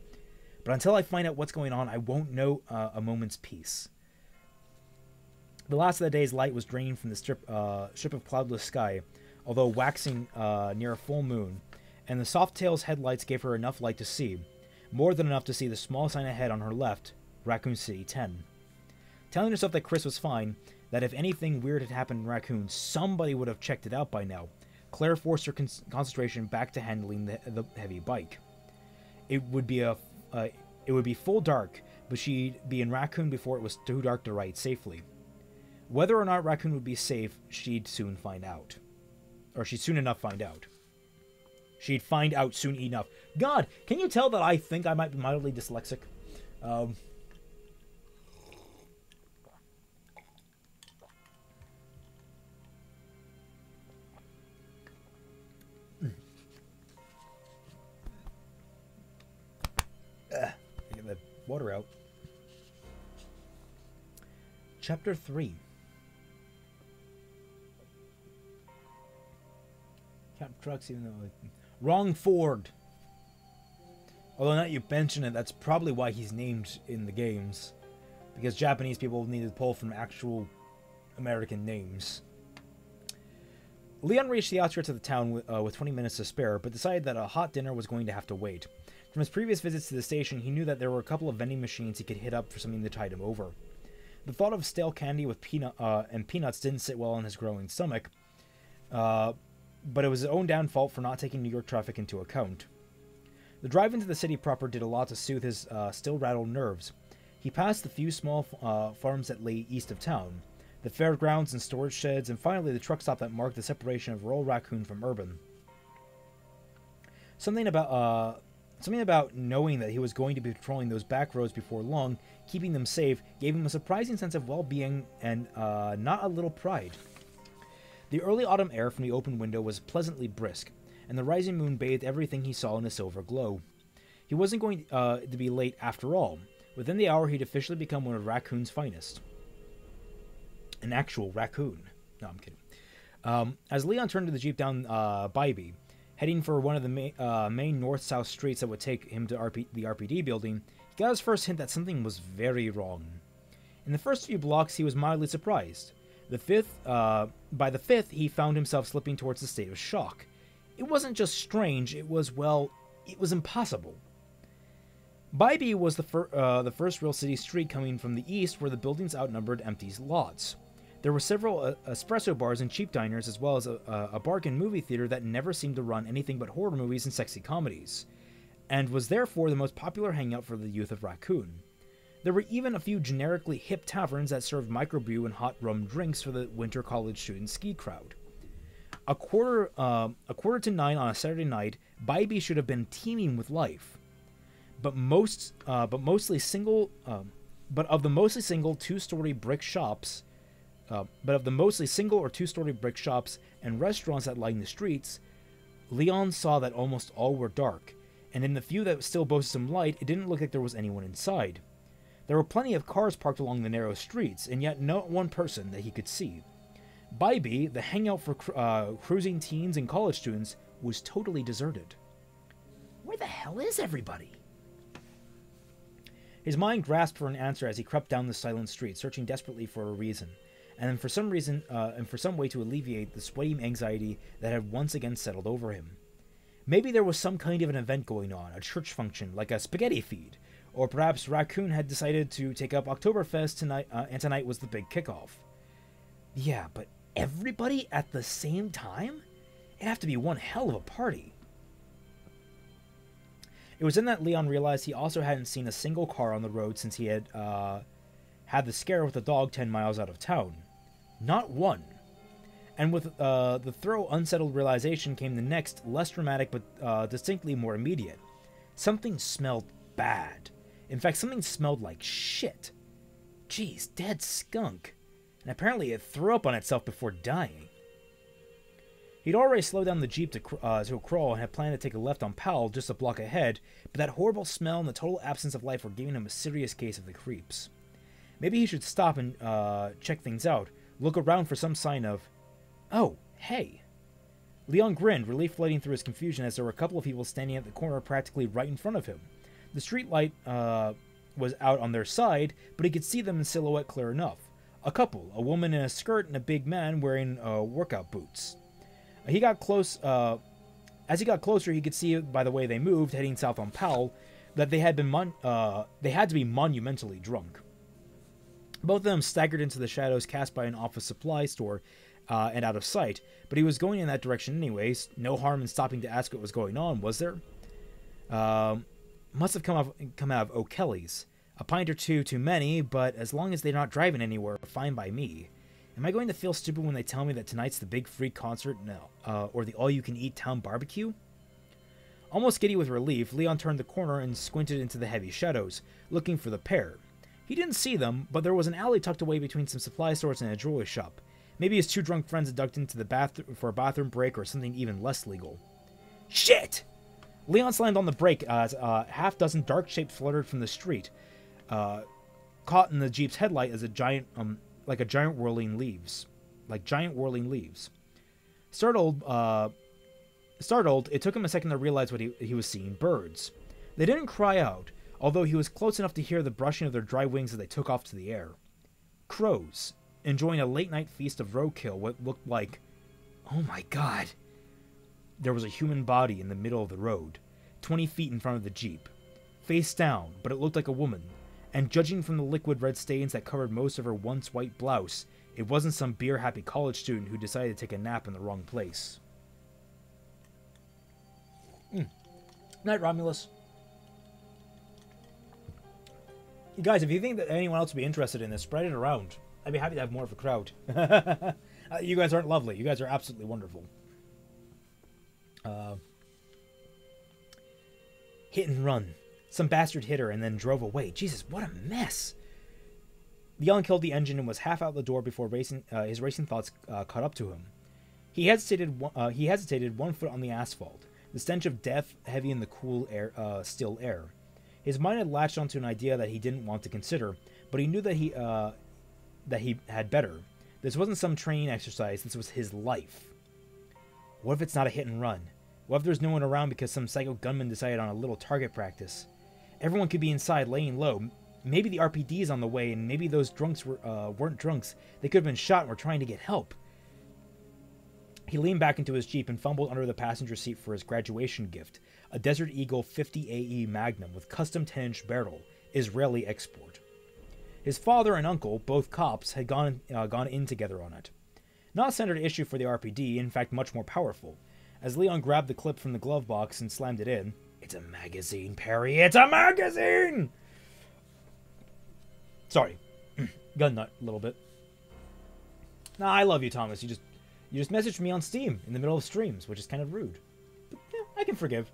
S1: But until I find out what's going on, I won't know a moment's peace. The last of the day's light was draining from the strip of cloudless sky, although waxing near a full moon, and the Softail's headlights gave her enough light to see, more than enough to see the small sign ahead on her left, Raccoon City 10. Telling herself that Chris was fine, that if anything weird had happened in Raccoon, somebody would have checked it out by now, Claire forced her concentration back to handling the heavy bike. It would be full dark, but she'd be in Raccoon before it was too dark to ride safely. Whether or not Raccoon would be safe, she'd soon find out. Or she'd soon enough find out. She'd find out soon enough. God, can you tell that I think I might be mildly dyslexic? Get the water out. Chapter 3. Count trucks, even though... Wrong Ford! Although now you mention it, that's probably why he's named in the games. Because Japanese people need to pull from actual American names. Leon reached the outskirts of the town with 20 minutes to spare, but decided that a hot dinner was going to have to wait. From his previous visits to the station, he knew that there were a couple of vending machines he could hit up for something to tide him over. The thought of stale candy with peanuts didn't sit well in his growing stomach, but it was his own damn fault for not taking New York traffic into account. The drive into the city proper did a lot to soothe his still rattled nerves. He passed the few small farms that lay east of town, the fairgrounds and storage sheds, and finally the truck stop that marked the separation of rural Raccoon from urban. Something about knowing that he was going to be patrolling those back roads before long, keeping them safe, gave him a surprising sense of well-being and not a little pride. The early autumn air from the open window was pleasantly brisk, and the rising moon bathed everything he saw in a silver glow. He wasn't going to be late after all. Within the hour, he'd officially become one of Raccoon's finest. An actual raccoon. No, I'm kidding. As Leon turned to the jeep down RWBY, heading for one of the main north-south streets that would take him to the RPD building, he got his first hint that something was very wrong. In the first few blocks, he was mildly surprised. By the fifth, he found himself slipping towards a state of shock. It wasn't just strange, it was impossible. RWBY was the first real city street coming from the east where the buildings outnumbered empty lots. There were several espresso bars and cheap diners, as well as a bargain movie theater that never seemed to run anything but horror movies and sexy comedies, and was therefore the most popular hangout for the youth of Raccoon. There were even a few generically hip taverns that served microbrew and hot rum drinks for the winter college student ski crowd. A quarter to 9 on a Saturday night, RWBY should have been teeming with life. But of the mostly single two-story brick shops, and restaurants that lined the streets, Leon saw that almost all were dark, and in the few that still boasted some light, it didn't look like there was anyone inside. There were plenty of cars parked along the narrow streets, and yet not one person that he could see. RWBY, the hangout for cruising teens and college students, was totally deserted. Where the hell is everybody? His mind grasped for an answer as he crept down the silent street, searching desperately for a reason, and for some way to alleviate the sweating anxiety that had once again settled over him. Maybe there was some kind of an event going on, a church function, like a spaghetti feed, or perhaps Raccoon had decided to take up Oktoberfest tonight, and tonight was the big kickoff. Yeah, but everybody at the same time? It'd have to be one hell of a party. It was then that Leon realized he also hadn't seen a single car on the road since he had had the scare with the dog 10 miles out of town. Not one. And with the thorough, unsettled realization came the next, less dramatic but distinctly more immediate. Something smelled bad. In fact, something smelled like shit. Geez, dead skunk. And apparently it threw up on itself before dying. He'd already slowed down the jeep to a crawl and had planned to take a left on Powell just a block ahead, but that horrible smell and the total absence of life were giving him a serious case of the creeps. Maybe he should stop and check things out, look around for some sign of... Oh, hey. Leon grinned, relief flooding through his confusion as there were a couple of people standing at the corner practically right in front of him. The street light was out on their side, but he could see them in silhouette clear enough. A couple, a woman in a skirt and a big man wearing workout boots. As he got closer, he could see by the way they moved, heading south on Powell, that they had to be monumentally drunk. Both of them staggered into the shadows cast by an office supply store and out of sight, but he was going in that direction anyways. No harm in stopping to ask what was going on, was there? Must have come out of O'Kelly's. A pint or two too many, but as long as they're not driving anywhere, fine by me. Am I going to feel stupid when they tell me that tonight's the big free concert? No. Or the all-you-can-eat town barbecue? Almost giddy with relief, Leon turned the corner and squinted into the heavy shadows, looking for the pair. He didn't see them, but there was an alley tucked away between some supply stores and a jewelry shop. Maybe his two drunk friends had ducked into the bathroom for a bathroom break or something even less legal. Shit! Leon slammed on the brake as a half-dozen dark shapes fluttered from the street, caught in the Jeep's headlight as a giant whirling leaves. Startled, it took him a second to realize what he was seeing. Birds. They didn't cry out, although he was close enough to hear the brushing of their dry wings as they took off to the air. Crows, enjoying a late-night feast of roadkill, what looked like... Oh my god! There was a human body in the middle of the road, 20 feet in front of the Jeep. Face down, but it looked like a woman, and judging from the liquid red stains that covered most of her once white blouse, it wasn't some beer-happy college student who decided to take a nap in the wrong place. Night, Romulus. You guys, if you think that anyone else would be interested in this, spread it around. I'd be happy to have more of a crowd. You guys aren't lovely. You guys are absolutely wonderful. Hit and run. Some bastard hit her and then drove away. Jesus, what a mess. Leon killed the engine and was half out the door before his racing thoughts caught up to him. He hesitated 1 foot on the asphalt, the stench of death heavy in the cool air, still air. His mind had latched onto an idea that he didn't want to consider, but he knew that he had better. This wasn't some training exercise, this was his life. What if it's not a hit and run? What if there's no one around because some psycho gunman decided on a little target practice? Everyone could be inside, laying low. Maybe the RPD's on the way, and maybe those drunks weren't drunks. They could have been shot and were trying to get help. He leaned back into his Jeep and fumbled under the passenger seat for his graduation gift, a Desert Eagle 50 AE Magnum with custom 10-inch barrel, Israeli export. His father and uncle, both cops, had gone in together on it. Not a standard issue for the RPD, in fact much more powerful. As Leon grabbed the clip from the glove box and slammed it in, "It's a magazine, Perry, it's a magazine!" Sorry, gun nut a little bit. Nah, I love you, Thomas. You just messaged me on Steam in the middle of streams, which is kind of rude. But, yeah, I can forgive.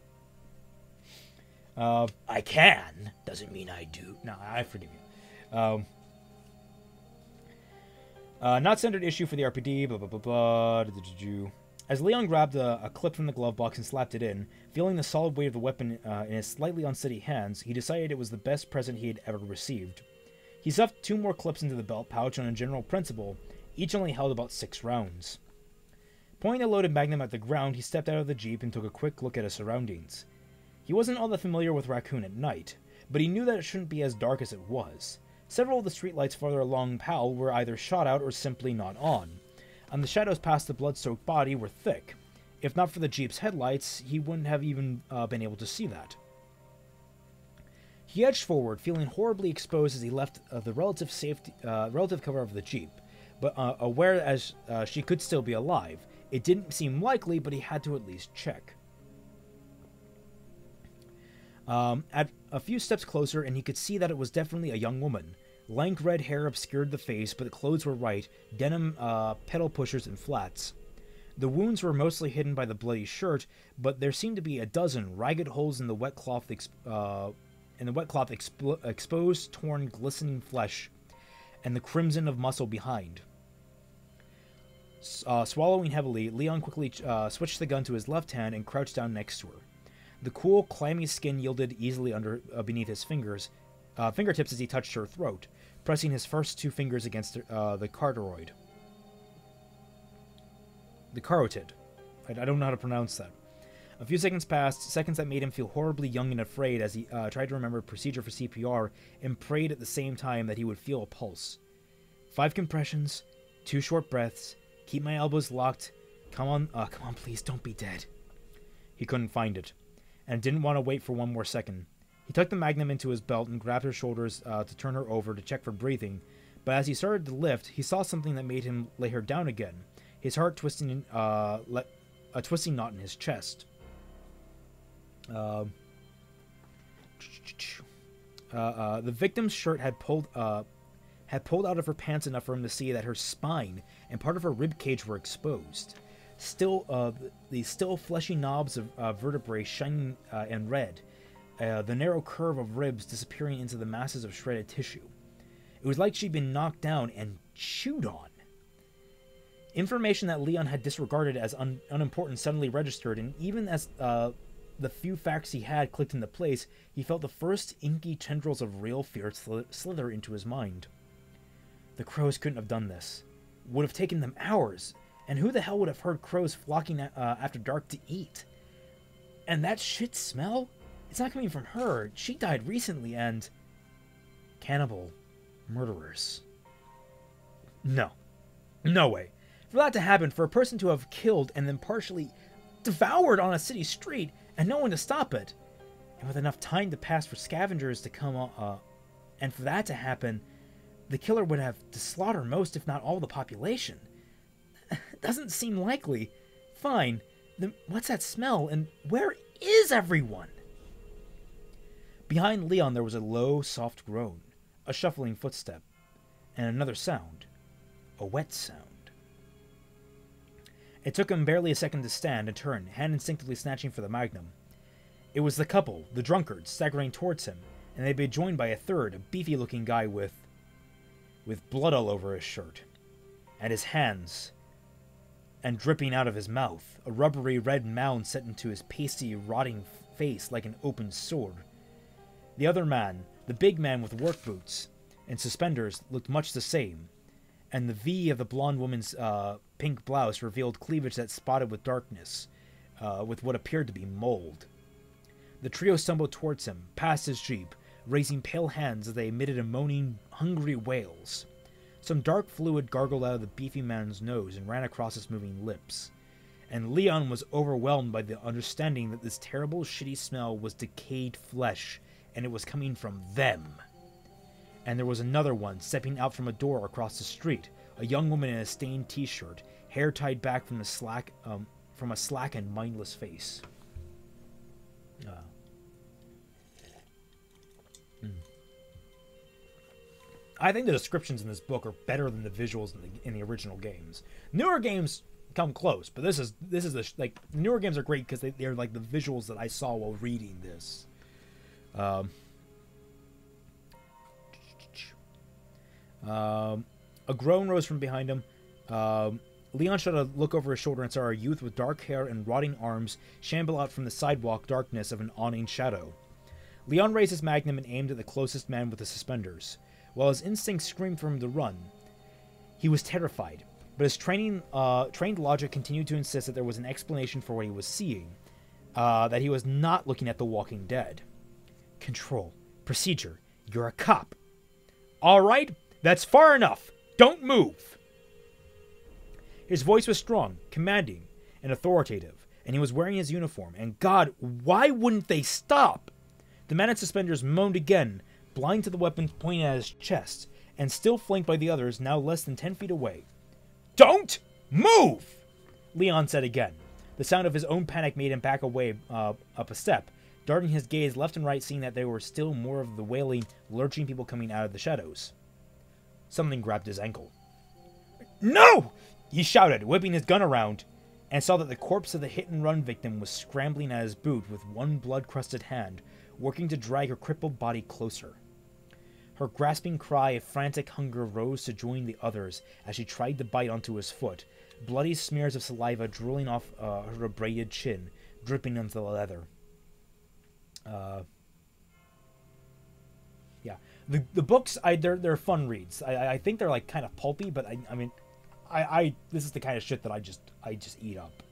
S1: I can. Doesn't mean I do. No, I forgive you. Not standard issue for the RPD, blah, blah, blah, blah. As Leon grabbed a clip from the glove box and slapped it in, feeling the solid weight of the weapon in his slightly unsteady hands, he decided it was the best present he had ever received. He stuffed 2 more clips into the belt pouch on a general principle. Each only held about 6 rounds. Pointing the loaded magnum at the ground, he stepped out of the Jeep and took a quick look at his surroundings. He wasn't all that familiar with Raccoon at night, but he knew that it shouldn't be as dark as it was. Several of the streetlights farther along Powell were either shot out or simply not on, and the shadows past the blood-soaked body were thick. If not for the Jeep's headlights, he wouldn't have even been able to see that. He edged forward, feeling horribly exposed as he left the relative cover of the Jeep, but aware as she could still be alive. It didn't seem likely, but he had to at least check. At a few steps closer, and he could see that it was definitely a young woman. Lank red hair obscured the face, but the clothes were right, denim pedal pushers and flats. The wounds were mostly hidden by the bloody shirt, but there seemed to be a dozen ragged holes in the wet cloth, exposed, torn, glistening flesh, and the crimson of muscle behind. Swallowing heavily, Leon quickly switched the gun to his left hand and crouched down next to her. The cool, clammy skin yielded easily beneath his fingertips as he touched her throat, pressing his first 2 fingers against the carotid. The carotid. I don't know how to pronounce that. A few seconds passed, seconds that made him feel horribly young and afraid as he tried to remember procedure for CPR and prayed at the same time that he would feel a pulse. 5 compressions, 2 short breaths, keep my elbows locked, come on, please, don't be dead. He couldn't find it, and didn't want to wait for 1 more second. He tucked the magnum into his belt and grabbed her shoulders to turn her over to check for breathing, but as he started to lift, he saw something that made him lay her down again, his heart twisting, a twisting knot in his chest. The victim's shirt had pulled out of her pants enough for him to see that her spine and part of her rib cage were exposed. The still fleshy knobs of vertebrae shining and red, the narrow curve of ribs disappearing into the masses of shredded tissue. It was like she'd been knocked down and chewed on. Information that Leon had disregarded as unimportant suddenly registered, and even as the few facts he had clicked into place, he felt the first inky tendrils of real fear slither into his mind. The crows couldn't have done this. It would have taken them hours. And who the hell would have heard crows flocking after dark to eat? And that shit smell? It's not coming from her. She died recently, and... Cannibal murderers. No. No way. For that to happen, for a person to have killed and then partially devoured on a city street, and no one to stop it, and with enough time to pass for scavengers to come and for that to happen, the killer would have to slaughter most, if not all, the population. Doesn't seem likely. Fine. Then what's that smell, and where is everyone? Behind Leon there was a low, soft groan, a shuffling footstep, and another sound. A wet sound. It took him barely a second to stand and turn, hand instinctively snatching for the magnum. It was the couple, the drunkards, staggering towards him, and they'd been joined by a third, a beefy-looking guy with blood all over his shirt, and his hands and dripping out of his mouth, a rubbery red mound set into his pasty, rotting face like an open sword. The other man, the big man with work boots and suspenders, looked much the same, and the V of the blonde woman's pink blouse revealed cleavage that spotted with darkness, with what appeared to be mold. The trio stumbled towards him, past his jeep, raising pale hands as they emitted moaning, hungry wails. Some dark fluid gargled out of the beefy man's nose and ran across his moving lips. And Leon was overwhelmed by the understanding that this terrible, shitty smell was decayed flesh, and it was coming from them. And there was another one, stepping out from a door across the street, a young woman in a stained t-shirt, hair tied back from a slack and mindless face. I think the descriptions in this book are better than the visuals in the original games. Newer games come close, but this is like newer games are great because they're like the visuals that I saw while reading this. A groan rose from behind him. Leon shot a look over his shoulder and saw a youth with dark hair and rotting arms shamble out from the sidewalk darkness of an awning shadow. Leon raised his magnum and aimed at the closest man with the suspenders. While his instincts screamed for him to run, he was terrified, but his trained logic continued to insist that there was an explanation for what he was seeing, that he was not looking at the Walking Dead. Control. Procedure. You're a cop. All right, that's far enough. Don't move. His voice was strong, commanding, and authoritative, and he was wearing his uniform, and God, why wouldn't they stop? The man in suspenders moaned again, blind to the weapon pointing at his chest, and still flanked by the others, now less than 10 feet away. Don't move! Leon said again. The sound of his own panic made him back away up a step, darting his gaze left and right, seeing that there were still more of the wailing, lurching people coming out of the shadows. Something grabbed his ankle. No! He shouted, whipping his gun around, and saw that the corpse of the hit-and-run victim was scrambling at his boot with one blood-crusted hand, working to drag her crippled body closer. Her grasping cry of frantic hunger rose to join the others as she tried to bite onto his foot, bloody smears of saliva drooling off her abraded chin, dripping onto the leather. Yeah, the books, they're fun reads. I think they're like kind of pulpy, but I mean, this is the kind of shit that I just eat up.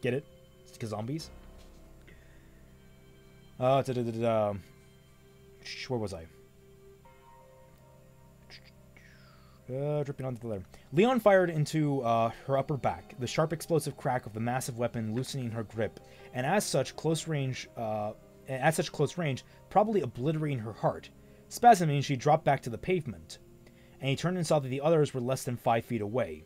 S1: Get it? It's because zombies. Where was I? Dripping onto the leather. Leon fired into her upper back, the sharp explosive crack of the massive weapon loosening her grip, and as such close range, probably obliterating her heart. Spasming, she dropped back to the pavement, and he turned and saw that the others were less than 5 feet away.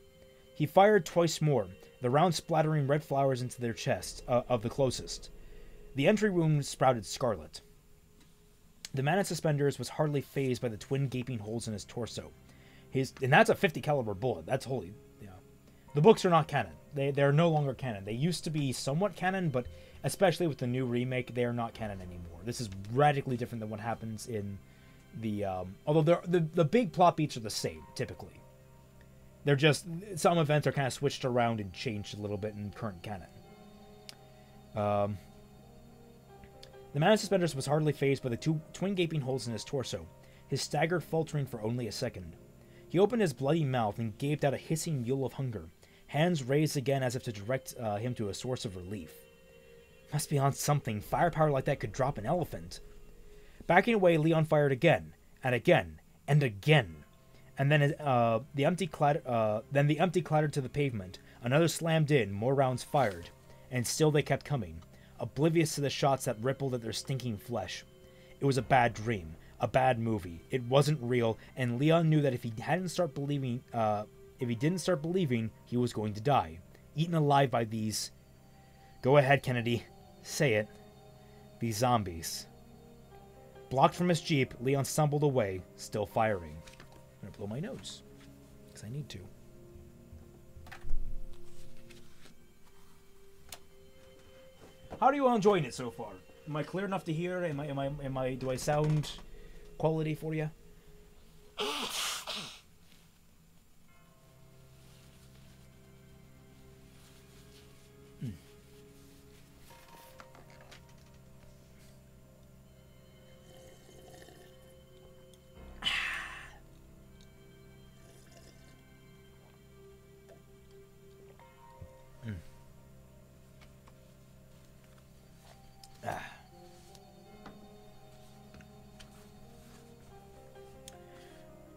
S1: He fired twice more, the round splattering red flowers into their chests of the closest. The entry wound sprouted scarlet. The man in suspenders was hardly fazed by the twin gaping holes in his torso. And that's a 50 caliber bullet. That's holy. Yeah. The books are not canon. They're no longer canon. They used to be somewhat canon, but especially with the new remake, they are not canon anymore. This is radically different than what happens in the although the big plot beats are the same typically. They're just some events are kind of switched around and changed a little bit in current canon. The man in suspenders was hardly fazed by the twin gaping holes in his torso, his stagger faltering for only a second. He opened his bloody mouth and gaped out a hissing yell of hunger, hands raised again as if to direct him to a source of relief. Must be on something. Firepower like that could drop an elephant. Backing away, Leon fired again, and again, and again. And then the empty clattered to the pavement. Another slammed in, more rounds fired, and still they kept coming, oblivious to the shots that rippled at their stinking flesh. It was a bad dream, a bad movie. It wasn't real, and Leon knew that if he didn't start believing, he was going to die, eaten alive by these. Go ahead, Kennedy, say it. These zombies. Blocked from his jeep, Leon stumbled away, still firing. I'm gonna blow my nose, because I need to. How are you all enjoying it so far? Am I clear enough to hear? Do I sound quality for you?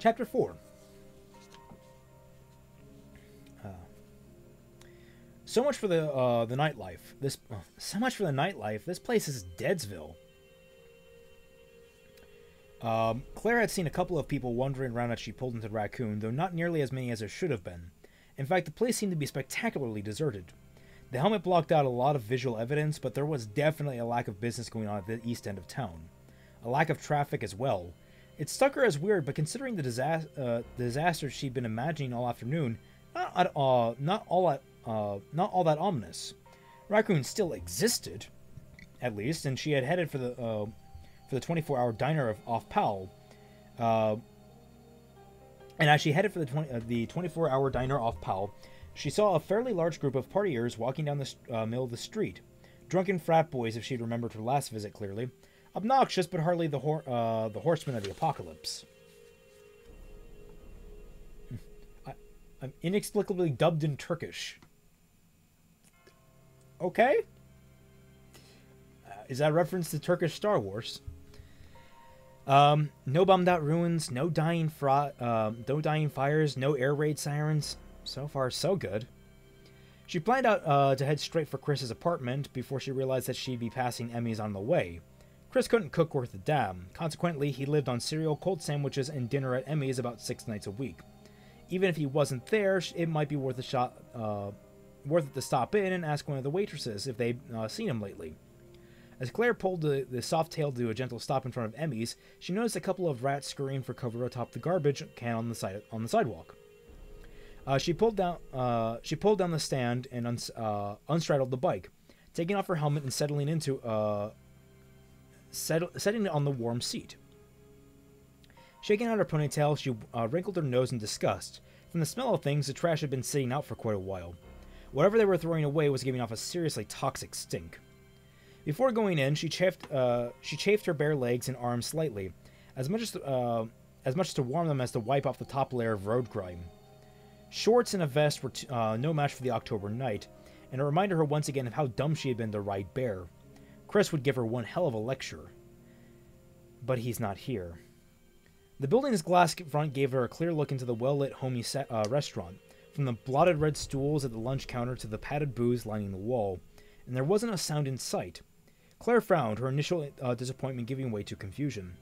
S1: Chapter 4. So much for the nightlife. So much for the nightlife. This place is Deadsville. Claire had seen a couple of people wandering around as she pulled into Raccoon, though not nearly as many as there should have been. In fact, the place seemed to be spectacularly deserted. The helmet blocked out a lot of visual evidence, but there was definitely a lack of business going on at the east end of town. A lack of traffic as well. It struck her as weird, but considering the disaster she'd been imagining all afternoon, not all that ominous. Raccoon still existed, at least, and she had headed for the 24-hour diner off Powell. And as she headed for the 24-hour diner off Powell, she saw a fairly large group of partiers walking down the middle of the street. Drunken frat boys, if she'd remembered her last visit clearly. Obnoxious, but hardly the horsemen of the apocalypse. I'm inexplicably dubbed in Turkish. Okay. Is that a reference to Turkish Star Wars? No bombed out ruins, no dying fires, no air raid sirens. So far, so good. She planned out to head straight for Chris's apartment before she realized that she'd be passing Emmy's on the way. Chris couldn't cook worth a damn. Consequently, he lived on cereal, cold sandwiches, and dinner at Emmy's about 6 nights a week. Even if he wasn't there, it might be worth it to stop in and ask one of the waitresses if they'd seen him lately. As Claire pulled the soft tail to a gentle stop in front of Emmy's, she noticed a couple of rats scurrying for cover atop the garbage can on the sidewalk. She pulled down the stand and unstraddled the bike, taking off her helmet and setting it on the warm seat. Shaking out her ponytail, she wrinkled her nose in disgust. From the smell of things, the trash had been sitting out for quite a while. Whatever they were throwing away was giving off a seriously toxic stink. Before going in, she chafed her bare legs and arms slightly, as much to warm them as to wipe off the top layer of road grime. Shorts and a vest were no match for the October night, and it reminded her once again of how dumb she had been to ride Bear. Chris would give her one hell of a lecture. But he's not here. The building's glass front gave her a clear look into the well-lit, homey restaurant, from the blotted red stools at the lunch counter to the padded booths lining the wall, and there wasn't a sound in sight. Claire frowned, her initial disappointment giving way to confusion.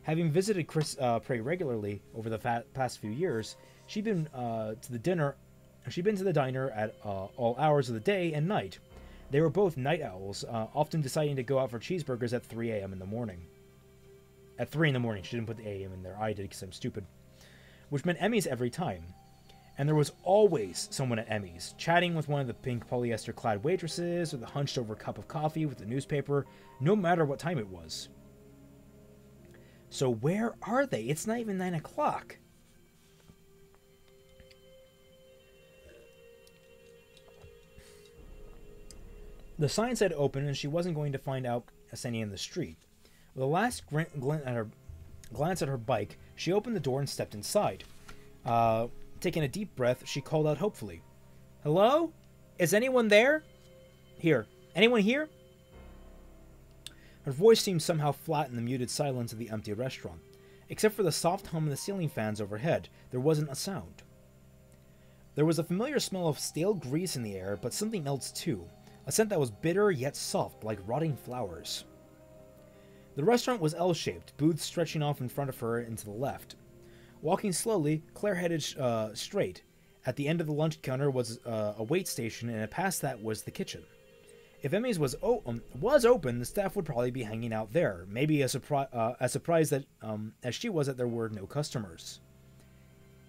S1: Having visited Chris Prey regularly over the past few years, she'd been to the diner at all hours of the day and night. They were both night owls, often deciding to go out for cheeseburgers at 3 a.m. in the morning. At 3 in the morning. She didn't put the a.m. in there. I did because I'm stupid. Which meant Emmy's every time. And there was always someone at Emmy's, chatting with one of the pink polyester-clad waitresses or the hunched-over cup of coffee with the newspaper, no matter what time it was. So where are they? It's not even 9 o'clock. The sign said open, and she wasn't going to find out standing in the street. With a last glance at her bike, she opened the door and stepped inside. Taking a deep breath, she called out hopefully. "Hello? Is anyone there? Here. Anyone here?" Her voice seemed somehow flat in the muted silence of the empty restaurant. Except for the soft hum of the ceiling fans overhead, there wasn't a sound. There was a familiar smell of stale grease in the air, but something else too. A scent that was bitter yet soft, like rotting flowers. The restaurant was L-shaped, booths stretching off in front of her and to the left. Walking slowly, Claire headed straight. At the end of the lunch counter was a wait station, and past that was the kitchen. If Emmy's was open, the staff would probably be hanging out there, maybe as surprised as she was that there were no customers.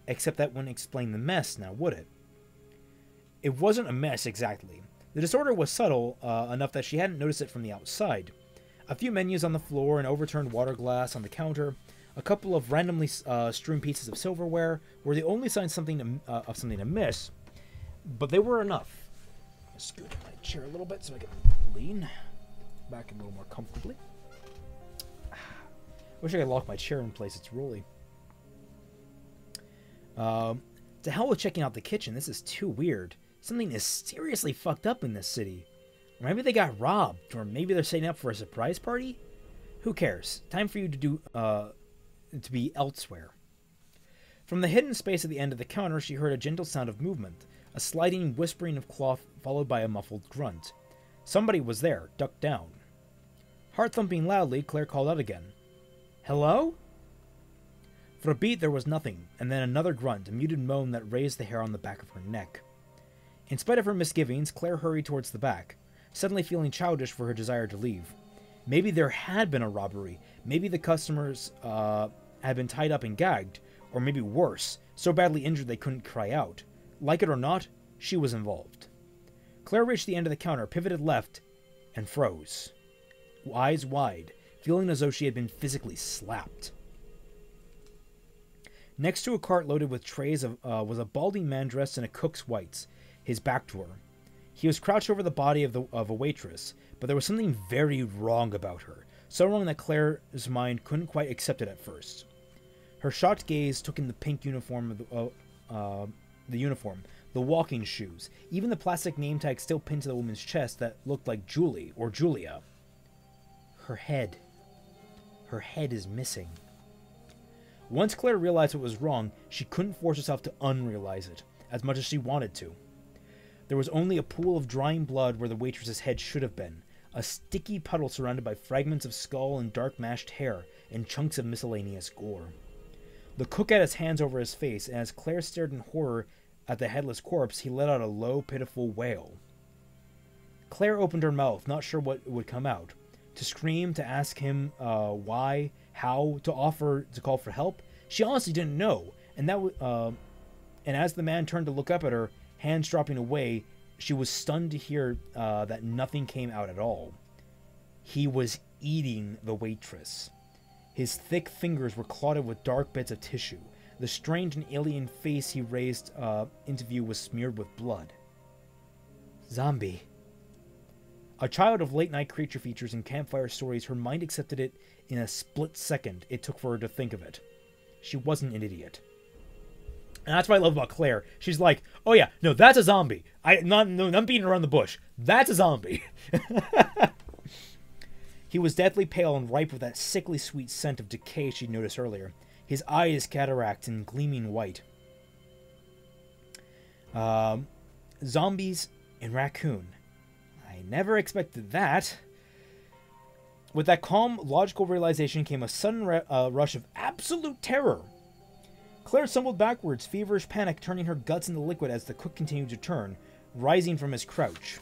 S1: Except that wouldn't explain the mess, now would it? It wasn't a mess exactly. The disorder was subtle enough that she hadn't noticed it from the outside. A few menus on the floor, an overturned water glass on the counter, a couple of randomly strewn pieces of silverware were the only signs of something amiss, but they were enough. Scoot my chair a little bit so I can lean back a little more comfortably. Wish I could lock my chair in place. It's rolly. To hell with checking out the kitchen. This is too weird. Something is seriously fucked up in this city. Or maybe they got robbed, or maybe they're setting up for a surprise party. Who cares? Time for you to be elsewhere. From the hidden space at the end of the counter, she heard a gentle sound of movement, a sliding whispering of cloth followed by a muffled grunt. Somebody was there, ducked down. Heart thumping loudly, Claire called out again. Hello? For a beat there was nothing, and then another grunt, a muted moan that raised the hair on the back of her neck. In spite of her misgivings, Claire hurried towards the back, suddenly feeling childish for her desire to leave. Maybe there had been a robbery. Maybe the customers had been tied up and gagged, or maybe worse, so badly injured they couldn't cry out. Like it or not, she was involved. Claire reached the end of the counter, pivoted left, and froze. Eyes wide, feeling as though she had been physically slapped. Next to a cart loaded with trays was a balding man dressed in a cook's whites, his back to her. He was crouched over the body of a waitress, but there was something very wrong about her, so wrong that Claire's mind couldn't quite accept it at first. Her shocked gaze took in the pink uniform of the walking shoes, even the plastic name tag still pinned to the woman's chest that looked like Julie or Julia. Her head. Her head is missing. Once Claire realized what was wrong, she couldn't force herself to unrealize it, as much as she wanted to. There was only a pool of drying blood where the waitress's head should have been, a sticky puddle surrounded by fragments of skull and dark mashed hair and chunks of miscellaneous gore. The cook had his hands over his face, and as Claire stared in horror at the headless corpse, he let out a low, pitiful wail. Claire opened her mouth, not sure what would come out. To scream, to ask him why, how, to offer to call for help. She honestly didn't know, and as the man turned to look up at her, hands dropping away, she was stunned to hear that nothing came out at all. He was eating the waitress. His thick fingers were clotted with dark bits of tissue. The strange and alien face he raised into view was smeared with blood. Zombie. A child of late-night creature features and campfire stories, her mind accepted it in a split second it took for her to think of it. She wasn't an idiot. And that's what I love about Claire. She's like, oh yeah, no, that's a zombie. I'm not beating around the bush. That's a zombie. He was deathly pale and ripe with that sickly sweet scent of decay she'd noticed earlier. His eyes cataracts and gleaming white. Zombies and Raccoon. I never expected that. With that calm, logical realization came a sudden rush of absolute terror. Claire stumbled backwards, feverish panic turning her guts into liquid as the cook continued to turn, rising from his crouch.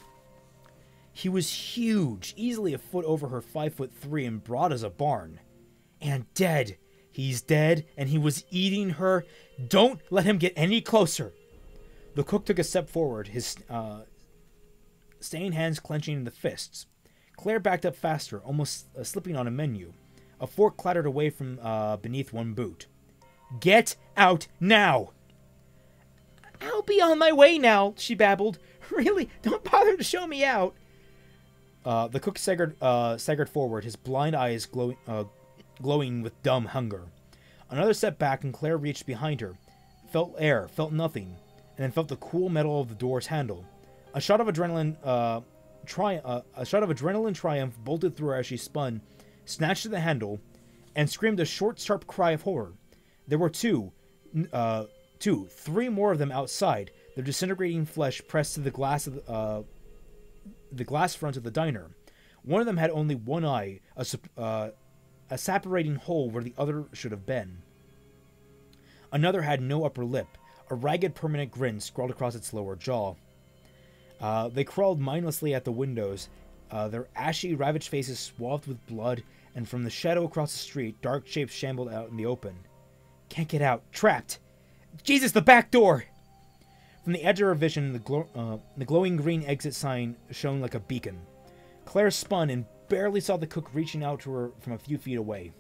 S1: He was huge, easily a foot over her 5'3" and broad as a barn. And dead. He's dead, and he was eating her. Don't let him get any closer. The cook took a step forward, his stained hands clenching into fists. Claire backed up faster, almost slipping on a menu. A fork clattered away from beneath one boot. Get out now! I'll be on my way now, she babbled. Really, don't bother to show me out. The cook staggered forward, his blind eyes glowing with dumb hunger. Another step back, and Claire reached behind her, felt air, felt nothing, and then felt the cool metal of the door's handle. A shot of adrenaline triumph bolted through her as she spun, snatched at the handle, and screamed a short, sharp cry of horror. There were three more of them outside, their disintegrating flesh pressed to the glass of the glass front of the diner. One of them had only one eye, a separating hole where the other should have been. Another had no upper lip, a ragged permanent grin scrawled across its lower jaw. They crawled mindlessly at the windows, their ashy, ravaged faces swathed with blood, and from the shadow across the street, dark shapes shambled out in the open. Can't get out. Trapped. Jesus, the back door! From the edge of her vision, the glowing green exit sign shone like a beacon. Claire spun and barely saw the cook reaching out to her from a few feet away.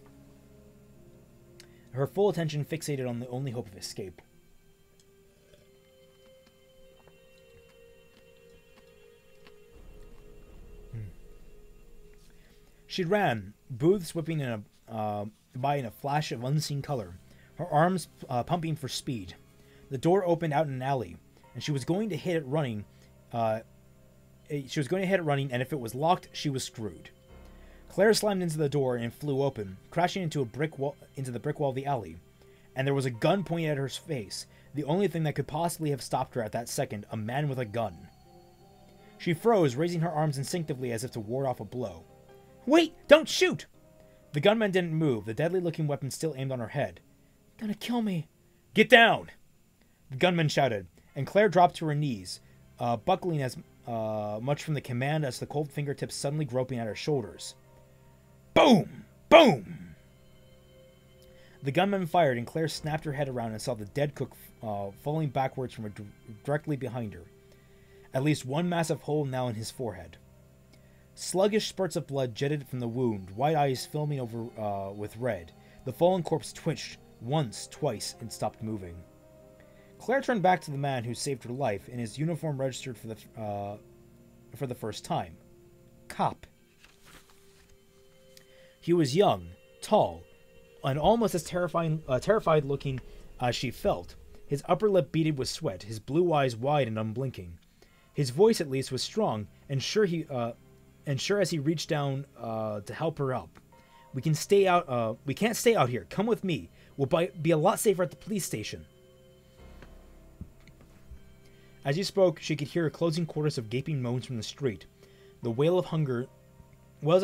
S1: Her full attention fixated on the only hope of escape. She ran, booths whipping by in a flash of unseen color, her arms pumping for speed. The door opened out in an alley, and she was going to hit it running. And if it was locked, she was screwed. Claire slammed into the door and it flew open, crashing into the brick wall of the alley. and there was a gun pointed at her face, the only thing that could possibly have stopped her at that second, a man with a gun. She froze, raising her arms instinctively as if to ward off a blow. "Wait! Don't shoot!" The gunman didn't move, the deadly-looking weapon still aimed on her head. "Gonna kill me." "Get down!" The gunman shouted, and Claire dropped to her knees, buckling as much from the command as the cold fingertips suddenly groping at her shoulders. Boom! Boom! The gunman fired, and Claire snapped her head around and saw the dead cook falling backwards from directly behind her. At least one massive hole now in his forehead. Sluggish spurts of blood jetted from the wound, white eyes filming over with red. The fallen corpse twitched once, twice, and stopped moving. Claire turned back to the man who saved her life, and his uniform registered for the first time. Cop. He was young, tall, and almost as terrified looking as she felt. His upper lip beaded with sweat, his blue eyes wide and unblinking. His voice, at least, was strong, and sure as he reached down to help her up. We can't stay out here. Come with me. We'll be a lot safer at the police station. As he spoke, she could hear a closing chorus of gaping moans from the street, the wails of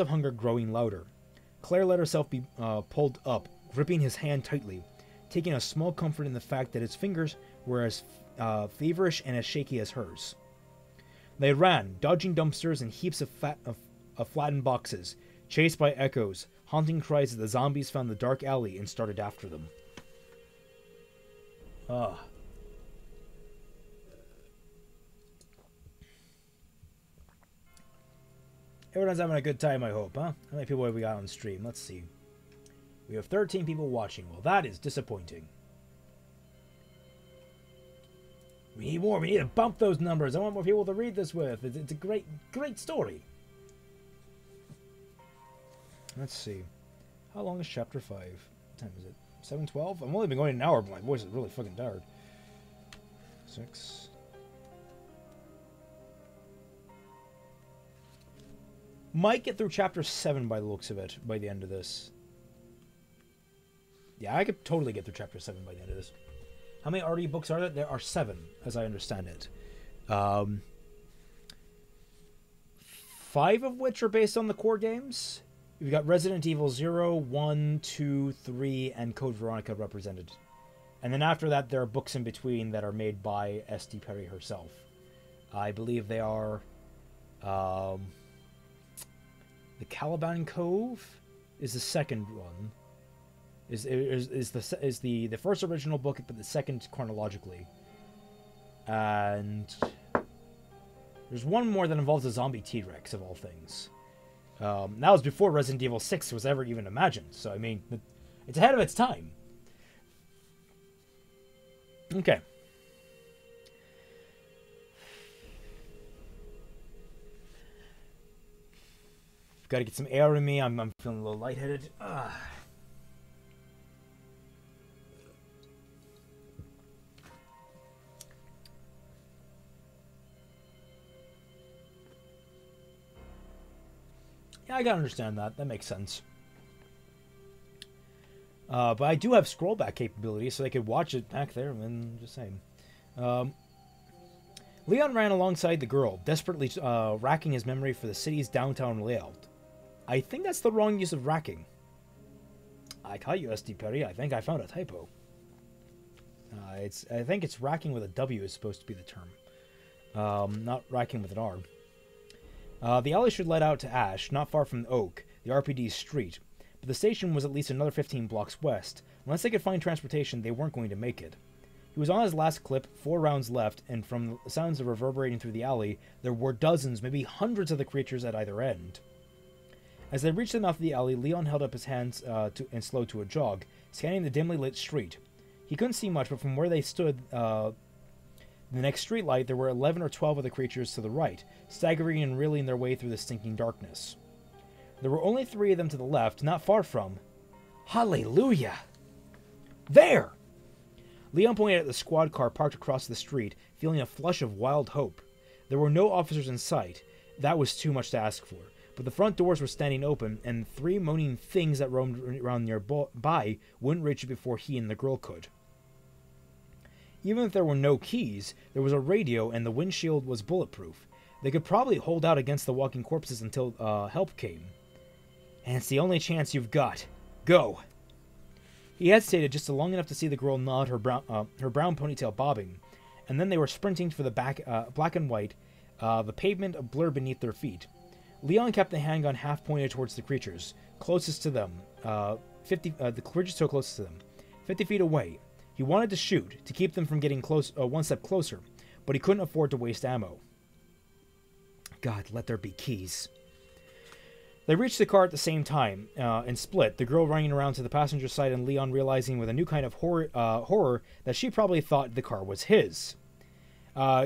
S1: hunger growing louder. Claire let herself be pulled up, gripping his hand tightly, taking a small comfort in the fact that his fingers were as feverish and as shaky as hers. They ran, dodging dumpsters and heaps of flattened boxes, chased by echoes, haunting cries as the zombies found the dark alley and started after them. Everyone's having a good time, I hope, huh? How many people have we got on stream? Let's see. We have 13 people watching. Well, that is disappointing. We need more. We need to bump those numbers. I want more people to read this with. It's a great story. Let's see. How long is chapter 5? What time is it? 7:12? I've only been going an hour, but my voice is really fucking tired. 6. Might get through chapter 7 by the looks of it by the end of this. Yeah, I could totally get through chapter 7 by the end of this. How many RWBY books are there? There are 7, as I understand it. 5 of which are based on the core games. We've got Resident Evil 0, 1, 2, 3, and Code Veronica represented. And then after that, there are books in between that are made by S.D. Perry herself. I believe they are... The Caliban Cove is the second one. Is the first original book, but the second chronologically. And there's one more that involves a zombie T-Rex, of all things. That was before Resident Evil 6 was ever even imagined. So, I mean, it's ahead of its time. Okay. Got to get some air in me. I'm feeling a little lightheaded. Yeah, I gotta understand that. That makes sense. But I do have scrollback capability, so I could watch it back there. And just saying. Leon ran alongside the girl, desperately racking his memory for the city's downtown layout. I think that's the wrong use of racking. I tell you, S.D. Perry, I think I found a typo. I think it's racking with a W is supposed to be the term. Not racking with an R. The alley should lead out to Ash, not far from Oak, the RPD's street. But the station was at least another 15 blocks west. Unless they could find transportation, they weren't going to make it. He was on his last clip, 4 rounds left, and from the sounds of reverberating through the alley, there were dozens, maybe hundreds of the creatures at either end. As they reached the mouth of the alley, Leon held up his hands and slowed to a jog, scanning the dimly lit street. He couldn't see much, but from where they stood, the next streetlight, there were 11 or 12 of the creatures to the right, staggering and reeling their way through the stinking darkness. There were only 3 of them to the left, not far from... Hallelujah! There! Leon pointed at the squad car parked across the street, feeling a flush of wild hope. There were no officers in sight. That was too much to ask for. but the front doors were standing open, and 3 moaning things that roamed around nearby wouldn't reach it before he and the girl could. Even if there were no keys, there was a radio and the windshield was bulletproof. They could probably hold out against the walking corpses until help came. And it's the only chance you've got. Go! He hesitated just long enough to see the girl nod, her brown ponytail bobbing, and then they were sprinting for the black and white, the pavement a blur beneath their feet. Leon kept the handgun half pointed towards the creatures, closest to them, the creatures so closest to them, 50 feet away. He wanted to shoot, to keep them from getting close, one step closer, but he couldn't afford to waste ammo. God, let there be keys. They reached the car at the same time, and split, the girl running around to the passenger side and Leon realizing with a new kind of horror that she probably thought the car was his.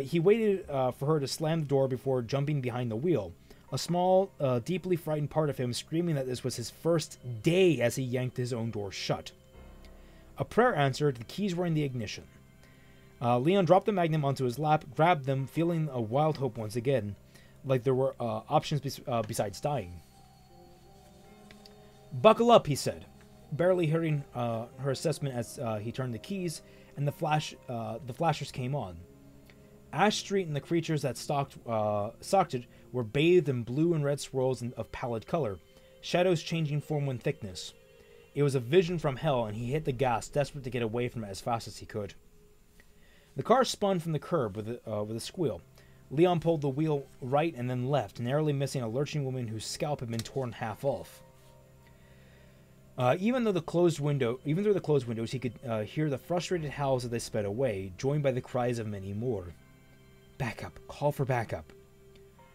S1: He waited for her to slam the door before jumping behind the wheel, a small, deeply frightened part of him screaming that this was his first day as he yanked his own door shut. A prayer answered, the keys were in the ignition. Leon dropped the Magnum onto his lap, grabbed them, feeling a wild hope once again, like there were options besides dying. Buckle up, he said, barely hearing her assessment as he turned the keys, and the flashers came on. Ash Street and the creatures that stalked it were bathed in blue and red swirls of pallid color, shadows changing form and thickness. It was a vision from hell, and he hit the gas, desperate to get away from it as fast as he could. The car spun from the curb with a squeal. Leon pulled the wheel right and then left, narrowly missing a lurching woman whose scalp had been torn half off. Even through the closed windows, he could hear the frustrated howls as they sped away, joined by the cries of many more. Backup. Call for backup.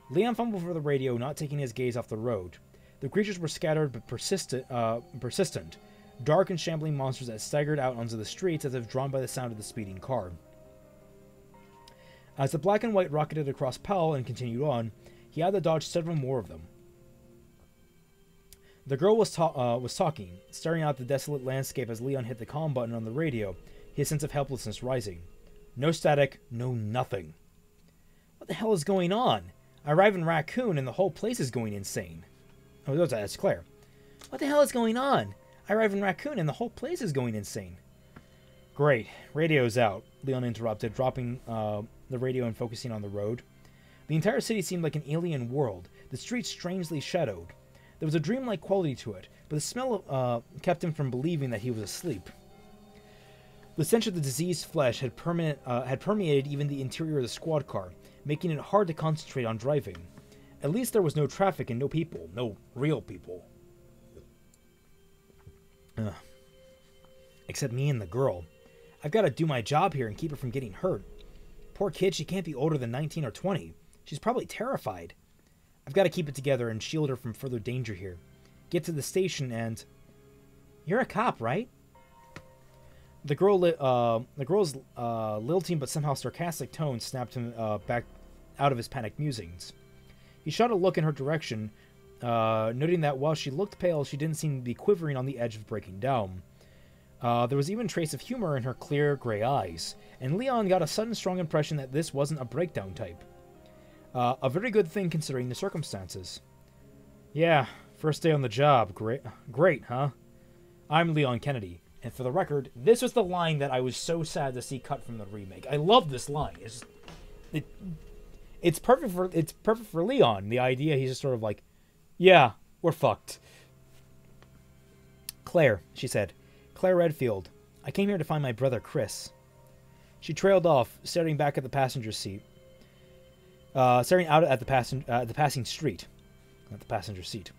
S1: Leon fumbled for the radio, not taking his gaze off the road. The creatures were scattered but persistent, dark and shambling monsters that staggered out onto the streets as if drawn by the sound of the speeding car. As the black and white rocketed across Powell and continued on, he had to dodge several more of them. The girl was talking, staring out the desolate landscape as Leon hit the comm button on the radio, his sense of helplessness rising. No static, no nothing. What the hell is going on? I arrive in Raccoon and the whole place is going insane. Oh, that's Claire. What the hell is going on? I arrive in Raccoon and the whole place is going insane. Great. Radio's out, Leon interrupted, dropping the radio and focusing on the road. The entire city seemed like an alien world, the streets strangely shadowed. There was a dreamlike quality to it, but the smell kept him from believing that he was asleep. The stench of the diseased flesh had permeated even the interior of the squad car, making it hard to concentrate on driving. At least there was no traffic and no people. No real people. Except me and the girl. I've got to do my job here and keep her from getting hurt. Poor kid, she can't be older than 19 or 20. She's probably terrified. I've got to keep it together and shield her from further danger here. Get to the station and... You're a cop, right? The girl's lilting but somehow sarcastic tone snapped him back out of his panicked musings. He shot a look in her direction, noting that while she looked pale, she didn't seem to be quivering on the edge of breaking down. There was even a trace of humor in her clear, gray eyes, and Leon got a sudden strong impression that this wasn't a breakdown type. A very good thing considering the circumstances. Yeah, first day on the job. Great, huh? I'm Leon Kennedy. And for the record, this was the line that I was so sad to see cut from the remake. I love this line. It's perfect for Leon. The idea, he's just sort of like, yeah, we're fucked. Claire, she said. Claire Redfield. I came here to find my brother Chris. She trailed off, staring back at the passenger seat. Staring out at the passing street. At the passenger seat.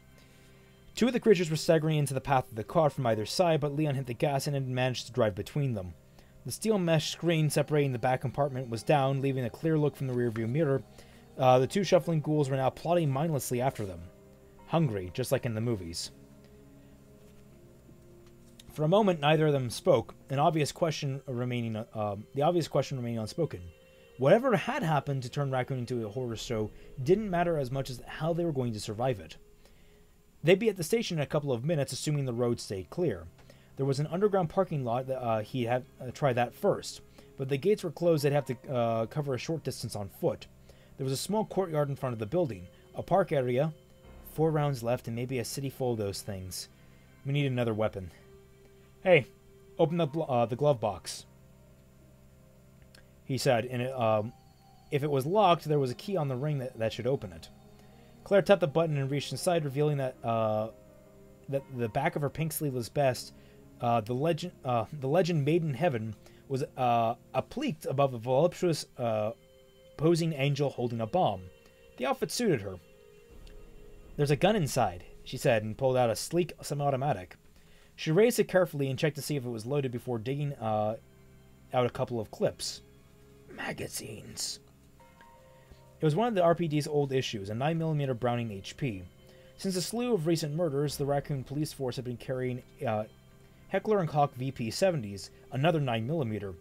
S1: Two of the creatures were staggering into the path of the car from either side, but Leon hit the gas and had managed to drive between them. The steel mesh screen separating the back compartment was down, leaving a clear look from the rearview mirror. The two shuffling ghouls were now plodding mindlessly after them. Hungry, just like in the movies. For a moment, neither of them spoke, the obvious question remaining unspoken. Whatever had happened to turn Raccoon into a horror show didn't matter as much as how they were going to survive it. They'd be at the station in a couple of minutes, assuming the road stayed clear. There was an underground parking lot that he'd have try that first, but the gates were closed. They'd have to cover a short distance on foot. There was a small courtyard in front of the building, a park area,
S2: 4 rounds left and maybe a city full of those things. We need another weapon. Hey, open the glove box, he said, and if it was locked, there was a key on the ring that should open it. Claire tapped the button and reached inside, revealing that that the back of her pink sleeveless vest, the legend "Made in Heaven," was appliqued above a voluptuous posing angel holding a bomb. The outfit suited her. "There's a gun inside," she said, and pulled out a sleek semi-automatic. She raised it carefully and checked to see if it was loaded before digging out a couple of clips. Magazines. It was one of the RPD's old issues, a 9mm Browning HP. Since a slew of recent murders, the Raccoon police force had been carrying Heckler & Koch VP-70s, another 9mm.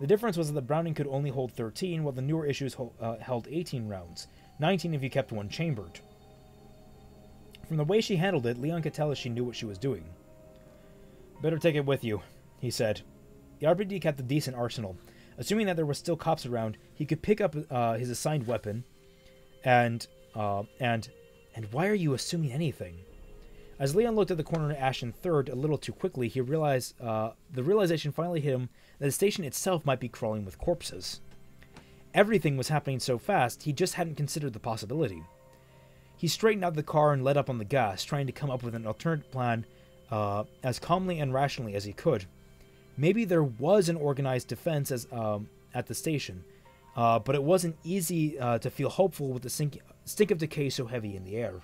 S2: The difference was that the Browning could only hold 13, while the newer issues held 18 rounds, 19 if you kept one chambered. From the way she handled it, Leon could tell that she knew what she was doing. "Better take it with you," he said. The RPD kept a decent arsenal. Assuming that there were still cops around, he could pick up his assigned weapon, and why are you assuming anything? As Leon looked at the corner of Ash and 3rd a little too quickly, he realized the realization finally hit him that the station itself might be crawling with corpses. Everything was happening so fast, he just hadn't considered the possibility. He straightened out the car and let up on the gas, trying to come up with an alternate plan as calmly and rationally as he could. Maybe there was an organized defense at the station, but it wasn't easy to feel hopeful with the stink of decay so heavy in the air.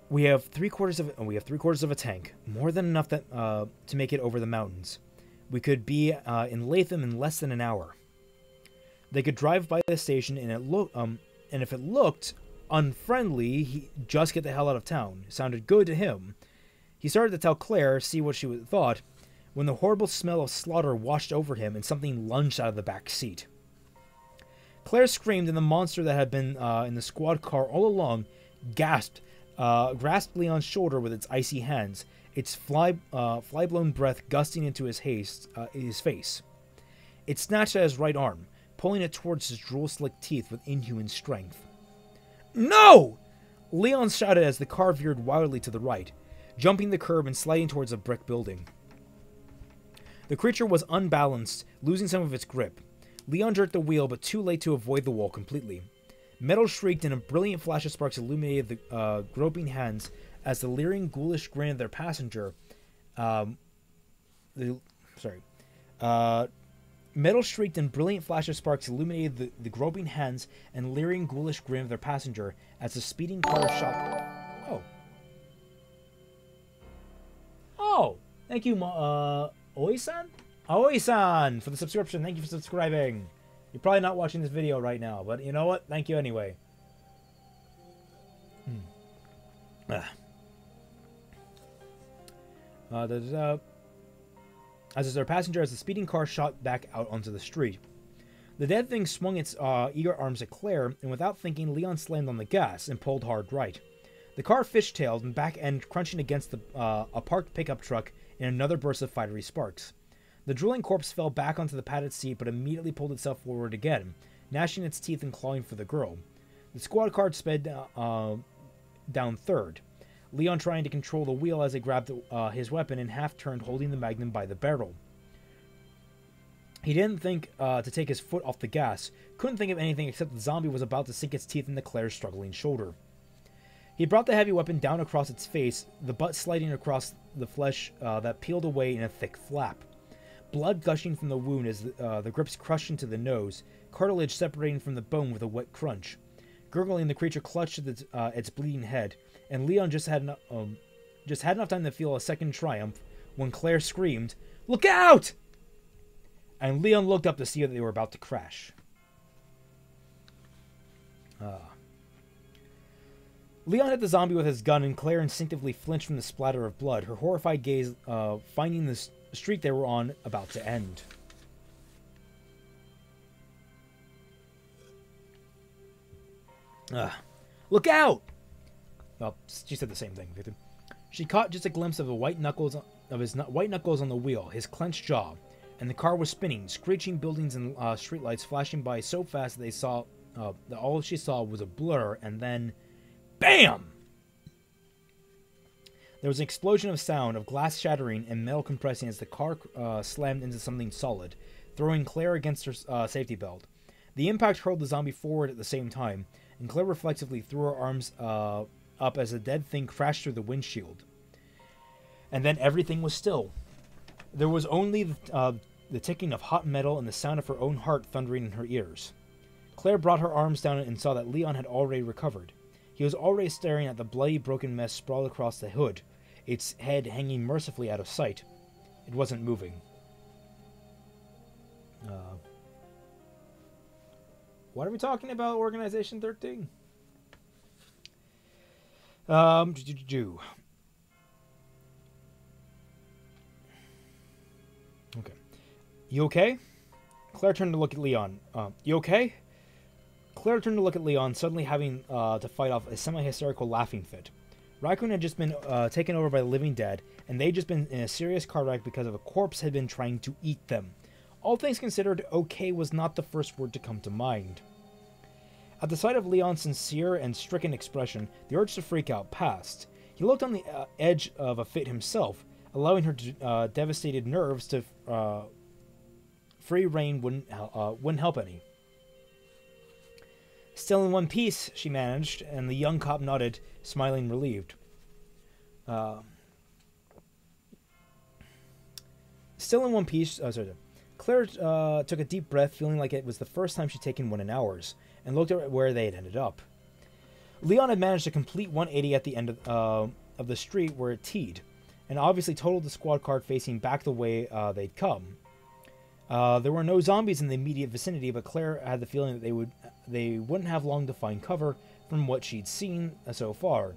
S2: We have three quarters of a tank, more than enough to make it over the mountains. We could be in Latham in less than an hour. They could drive by the station, and if it looked unfriendly, he'd just get the hell out of town. It sounded good to him. He started to tell Claire, see what she thought, when the horrible smell of slaughter washed over him and something lunged out of the back seat. Claire screamed, and the monster that had been in the squad car all along grasped Leon's shoulder with its icy hands, its fly-blown breath gusting into his face. It snatched at his right arm, pulling it towards his drool-slicked teeth with inhuman strength. "No!" Leon shouted as the car veered wildly to the right, jumping the curb and sliding towards a brick building. The creature was unbalanced, losing some of its grip. Leon jerked the wheel, but too late to avoid the wall completely. Metal shrieked, and a brilliant flash of sparks illuminated the groping hands as the leering, ghoulish grin of their passenger. Metal shrieked, and brilliant flash of sparks illuminated the groping hands and leering, ghoulish grin of their passenger as the speeding car shot. Oh, thank you, Oi-san? Aoi-san, for the subscription. Thank you for subscribing. You're probably not watching this video right now, but you know what? Thank you anyway. As their passenger, as the speeding car shot back out onto the street. The dead thing swung its eager arms at Claire, and without thinking, Leon slammed on the gas and pulled hard right. The car fishtailed and back end crunching against a parked pickup truck in another burst of fiery sparks. The drooling corpse fell back onto the padded seat, but immediately pulled itself forward again, gnashing its teeth and clawing for the girl. The squad car sped down third, Leon trying to control the wheel as he grabbed his weapon and half-turned, holding the Magnum by the barrel. He didn't think to take his foot off the gas, couldn't think of anything except the zombie was about to sink its teeth into Claire's struggling shoulder. He brought the heavy weapon down across its face, the butt sliding across the flesh that peeled away in a thick flap. Blood gushing from the wound as the grips crushed into the nose, cartilage separating from the bone with a wet crunch. Gurgling, the creature clutched at its bleeding head, and Leon just had enough time to feel a second triumph when Claire screamed, "Look out!" And Leon looked up to see that they were about to crash. Leon hit the zombie with his gun, and Claire instinctively flinched from the splatter of blood, her horrified gaze finding the street they were on about to end. "Look out!" Well, she said the same thing, Victor. She caught just a glimpse of his white knuckles on the wheel, his clenched jaw, and the car was spinning, screeching buildings and streetlights flashing by so fast that they saw that all she saw was a blur, and then, BAM! There was an explosion of sound, of glass shattering and metal compressing as the car slammed into something solid, throwing Claire against her safety belt. The impact hurled the zombie forward at the same time, and Claire reflexively threw her arms up as the dead thing crashed through the windshield. And then everything was still. There was only the ticking of hot metal and the sound of her own heart thundering in her ears. Claire brought her arms down and saw that Leon had already recovered. He was already staring at the bloody, broken mess sprawled across the hood, its head hanging mercifully out of sight. It wasn't moving. What are we talking about, Organization 13? Okay. You okay? Claire turned to look at Leon. You okay? Claire turned to look at Leon, suddenly having to fight off a semi-hysterical laughing fit. Raccoon had just been taken over by the living dead, and they'd just been in a serious car wreck because of a corpse had been trying to eat them. All things considered, okay was not the first word to come to mind. At the sight of Leon's sincere and stricken expression, the urge to freak out passed. He looked on the edge of a fit himself, allowing her devastated nerves to free rein wouldn't help any. Still in one piece, she managed, and the young cop nodded, smiling relieved. Still in one piece, Claire took a deep breath, feeling like it was the first time she'd taken one in hours, and looked at where they had ended up. Leon had managed to complete 180 at the end of the street where it teed, and obviously totaled the squad car facing back the way they'd come. There were no zombies in the immediate vicinity, but Claire had the feeling that they wouldn't have long to find cover from what she'd seen so far.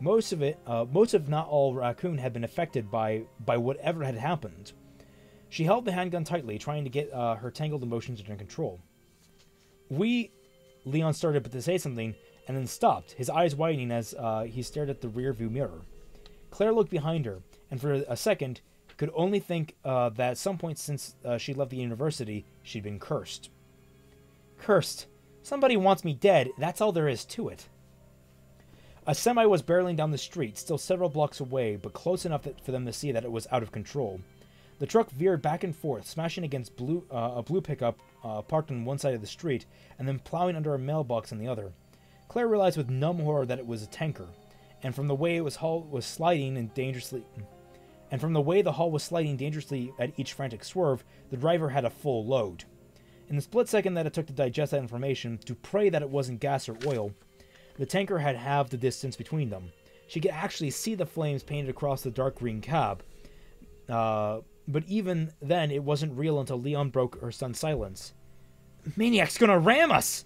S2: Most if not all Raccoon had been affected by whatever had happened. She held the handgun tightly, trying to get her tangled emotions under control. Leon started to say something, and then stopped, his eyes widening as he stared at the rear-view mirror. Claire looked behind her, and for a second could only think that at some point since she left the university, she'd been cursed. Cursed. Somebody wants me dead, that's all there is to it. A semi was barreling down the street, still several blocks away, but close enough for them to see that it was out of control. The truck veered back and forth, smashing against a blue pickup parked on one side of the street, and then plowing under a mailbox on the other. Claire realized with numb horror that it was a tanker, and from the way the hull was sliding dangerously at each frantic swerve, the driver had a full load. In the split second that it took to digest that information, to pray that it wasn't gas or oil, the tanker had halved the distance between them. She could actually see the flames painted across the dark green cab. But even then, it wasn't real until Leon broke her stunned silence. "Maniac's gonna ram us!"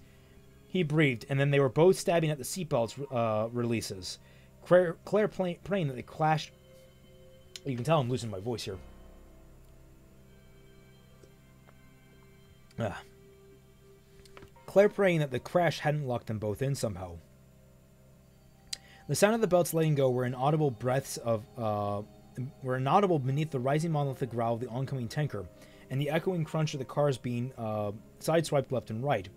S2: he breathed, and then they were both stabbing at the seatbelts releases. Claire praying that they clashed. You can tell I'm losing my voice here. Claire praying that the crash hadn't locked them both in somehow. The sound of the belts letting go were inaudible beneath the rising monolithic growl of the oncoming tanker, and the echoing crunch of the cars being sideswiped left and right.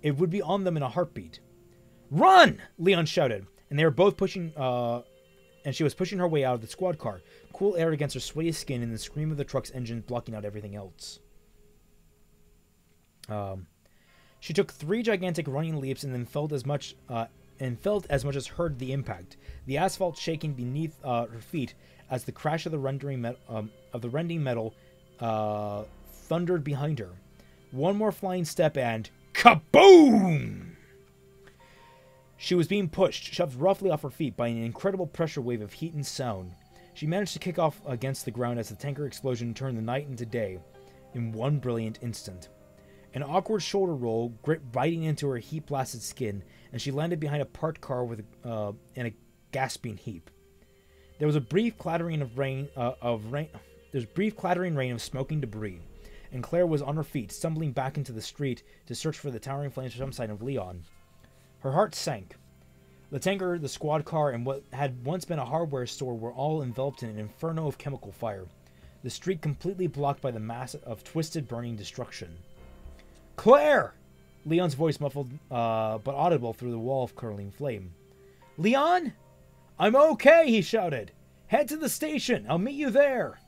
S2: It would be on them in a heartbeat. "Run!" Leon shouted, and they were both pushing, and she was pushing her way out of the squad car, cool air against her sweaty skin and the scream of the truck's engine blocking out everything else. She took 3 gigantic running leaps and then felt as much as heard the impact, the asphalt shaking beneath her feet as the crash of the rending metal thundered behind her. One more flying step and kaboom! She was being pushed, shoved roughly off her feet by an incredible pressure wave of heat and sound. She managed to kick off against the ground as the tanker explosion turned the night into day in one brilliant instant. An awkward shoulder roll, grit biting into her heat-blasted skin, and she landed behind a parked car in a gasping heap. There was a brief clattering rain of smoking debris, and Claire was on her feet, stumbling back into the street to search for the towering flames of some sign of Leon. Her heart sank. The tanker, the squad car, and what had once been a hardware store were all enveloped in an inferno of chemical fire. the street completely blocked by the mass of twisted, burning destruction. Claire! Leon's voice muffled, but audible through the wall of curling flame. Leon? I'm okay, he shouted. Head to the station. I'll meet you there.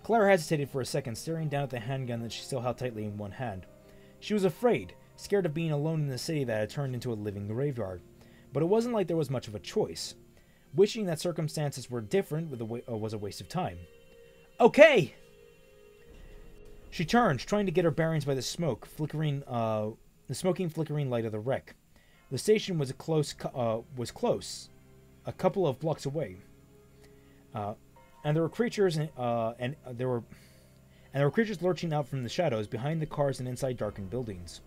S2: Claire hesitated for a second, staring down at the handgun that she still held tightly in one hand. She was afraid, scared of being alone in the city that had turned into a living graveyard. But it wasn't like there was much of a choice. Wishing that circumstances were different was a waste of time. Okay! She turned, trying to get her bearings by the smoking, flickering light of the wreck. The station was close, a couple of blocks away, and there were creatures, there were creatures lurching out from the shadows behind the cars and inside darkened buildings.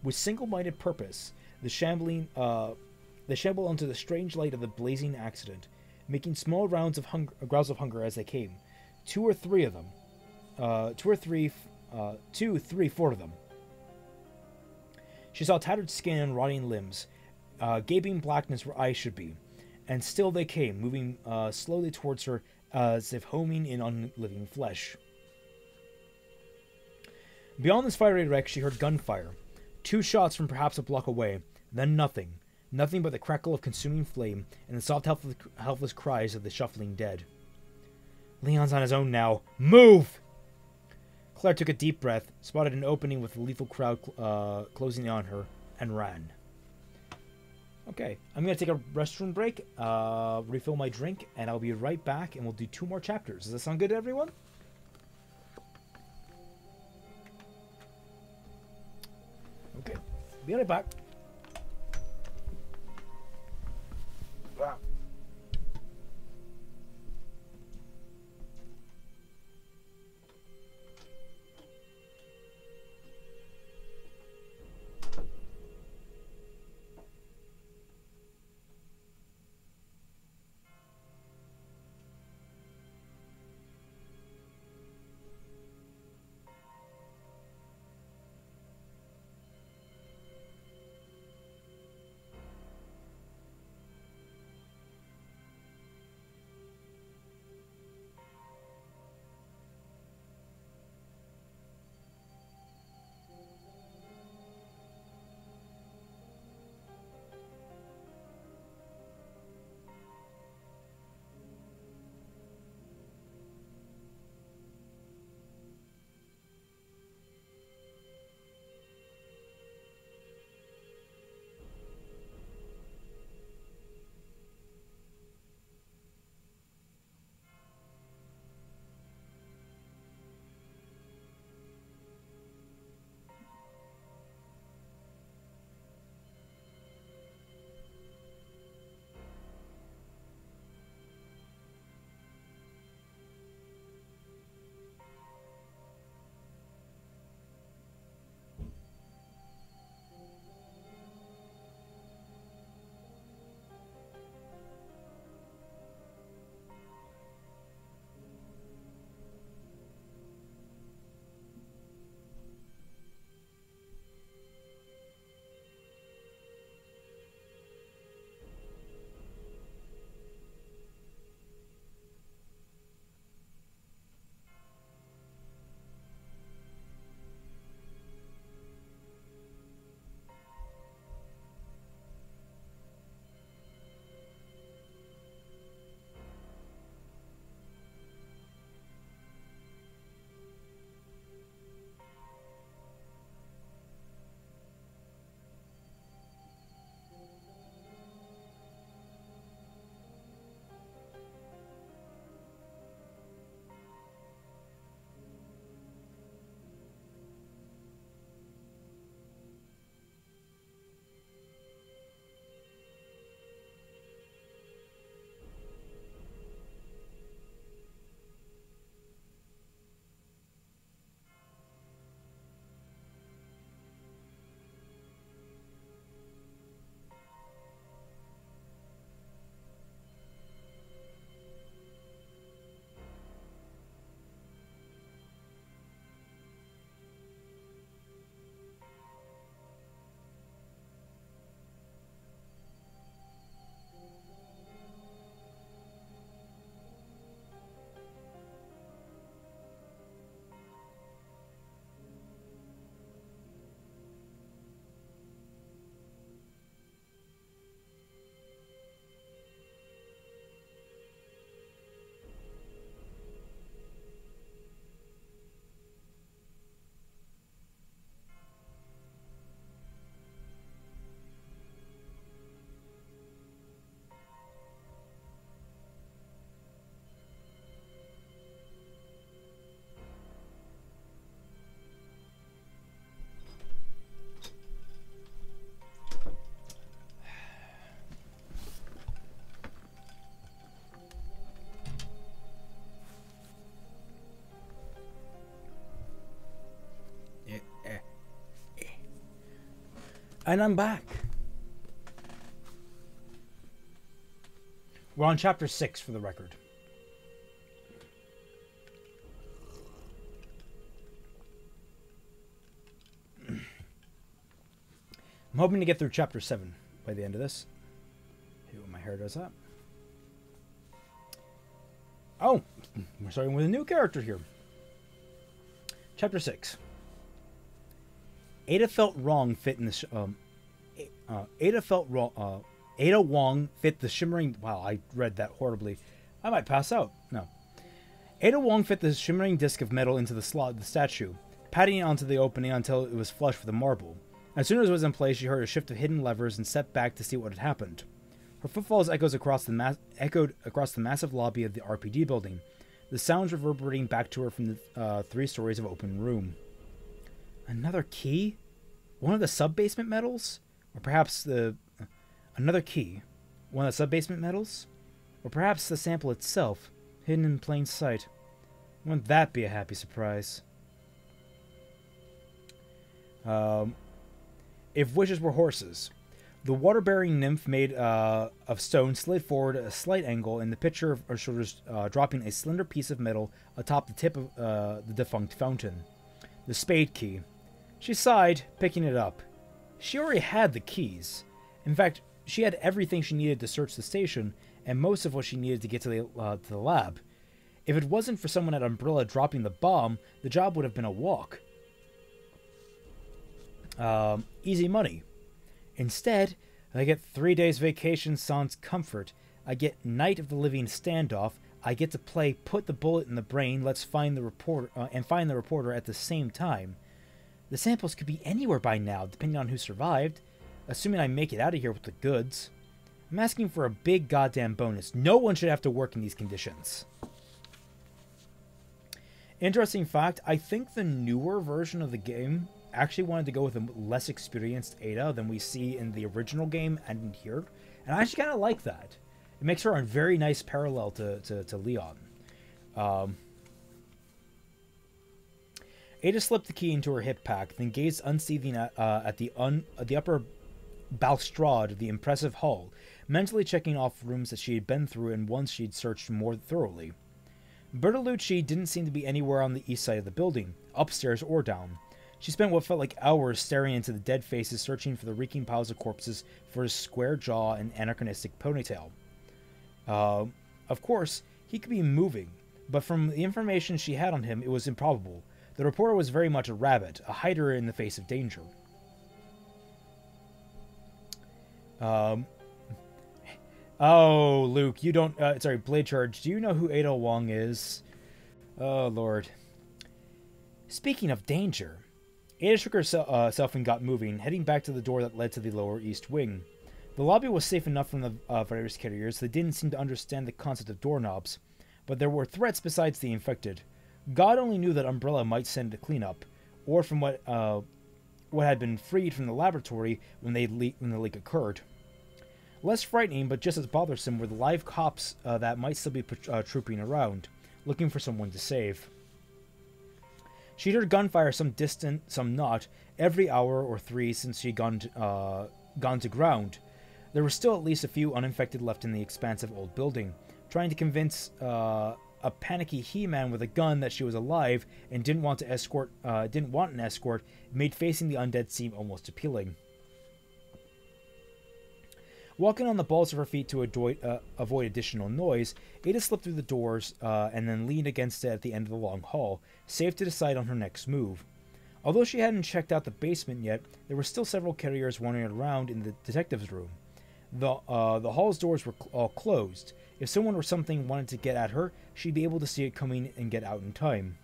S2: With single-minded purpose, they shambled onto the strange light of the blazing accident, making small rounds of growls of hunger as they came. Four of them. She saw tattered skin and rotting limbs, gaping blackness where eyes should be, and still they came, moving slowly towards her as if homing in on living flesh. Beyond this fiery wreck, she heard gunfire. 2 shots from perhaps a block away, then nothing. Nothing but the crackle of consuming flame and the soft, helpless cries of the shuffling dead. Leon's on his own now. Move! Claire took a deep breath, spotted an opening with the lethal crowd closing on her, and ran. Okay, I'm going to take a restroom break, refill my drink, and I'll be right back, and we'll do 2 more chapters. Does that sound good to everyone? Okay, be right back. And I'm back. We're on chapter 6 for the record. I'm hoping to get through chapter 7 by the end of this. See what my hair does that. Oh, we're starting with a new character here. Chapter 6. Ada felt wrong fit in the Ada Wong fit the shimmering... Wow, I read that horribly. I might pass out. No. Ada Wong fit the shimmering disc of metal into the slot of the statue, patting it onto the opening until it was flush with the marble. As soon as it was in place, she heard a shift of hidden levers and stepped back to see what had happened. Her footfalls echoed across the massive lobby of the RPD building, the sounds reverberating back to her from the 3 stories of open room. Another key? One of the sub-basement metals? Or perhaps another key? One of the sub-basement metals? Or perhaps the sample itself, hidden in plain sight? Wouldn't that be a happy surprise? If wishes were horses. The water-bearing nymph made of stone slid forward at a slight angle, and the picture of her shoulders dropping a slender piece of metal atop the tip of the defunct fountain. The Spade Key. She sighed, picking it up. She already had the keys. In fact, she had everything she needed to search the station, and most of what she needed to get to the lab. If it wasn't for someone at Umbrella dropping the bomb, the job would have been a walk. Easy money. Instead, I get 3 days vacation sans comfort. I get Night of the Living standoff. I get to play Put the Bullet in the Brain, Let's Find the Reporter, and find the reporter at the same time. The samples could be anywhere by now, depending on who survived, assuming I make it out of here with the goods. I'm asking for a big goddamn bonus. No one should have to work in these conditions. Interesting fact, I think the newer version of the game actually wanted to go with a less experienced Ada than we see in the original game and in here. And I actually kind of like that. It makes her a very nice parallel to Leon. Ada slipped the key into her hip pack, then gazed unseething at the upper balustrade of the impressive hall, mentally checking off rooms that she had been through and ones she'd searched more thoroughly. Bertolucci didn't seem to be anywhere on the east side of the building, upstairs or down. She spent what felt like hours staring into the dead faces, searching for the reeking piles of corpses for his square jaw and anachronistic ponytail. Of course, he could be moving, but from the information she had on him, it was improbable. The reporter was very much a rabbit, a hider in the face of danger. Oh, Luke, you don't... sorry, Blade Charge, do you know who Ada Wong is? Oh, Lord. Speaking of danger... Ada shook herself and got moving, heading back to the door that led to the lower east wing. The lobby was safe enough from the virus carriers. They didn't seem to understand the concept of doorknobs, but there were threats besides the infected. God only knew that Umbrella might send a cleanup, or from what had been freed from the laboratory when the leak occurred. Less frightening, but just as bothersome, were the live cops that might still be trooping around, looking for someone to save. She'd heard gunfire some distant, some not, every hour or 3 since she'd gone to ground. There were still at least a few uninfected left in the expansive old building, trying to convince a panicky He-Man with a gun that she was alive and didn't want an escort, made facing the undead seem almost appealing. Walking on the balls of her feet to avoid additional noise, Ada slipped through the doors and then leaned against it at the end of the long hall, safe to decide on her next move. Although she hadn't checked out the basement yet, there were still several carriers wandering around in the detective's room. The hall's doors were all closed. If someone or something wanted to get at her, she'd be able to see it coming and get out in time.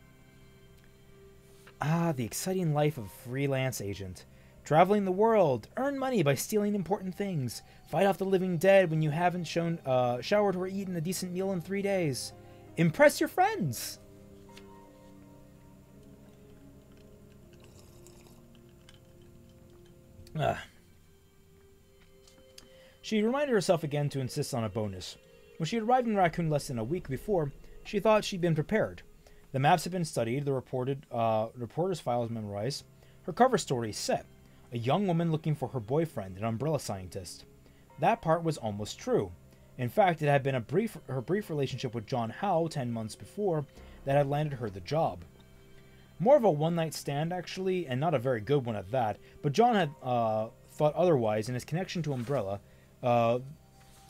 S2: Ah, the exciting life of a freelance agent. Traveling the world, earn money by stealing important things, fight off the living dead when you haven't showered or eaten a decent meal in 3 days. Impress your friends! She reminded herself again to insist on a bonus. When she had arrived in Raccoon less than a week before, she thought she'd been prepared. The maps had been studied, the reporter's files memorized, her cover story set. A young woman looking for her boyfriend, an umbrella scientist. That part was almost true. In fact, it had been her brief relationship with John Howe 10 months before that had landed her the job. More of a one-night stand, actually, and not a very good one at that, but John had thought otherwise, and his connection to Umbrella, though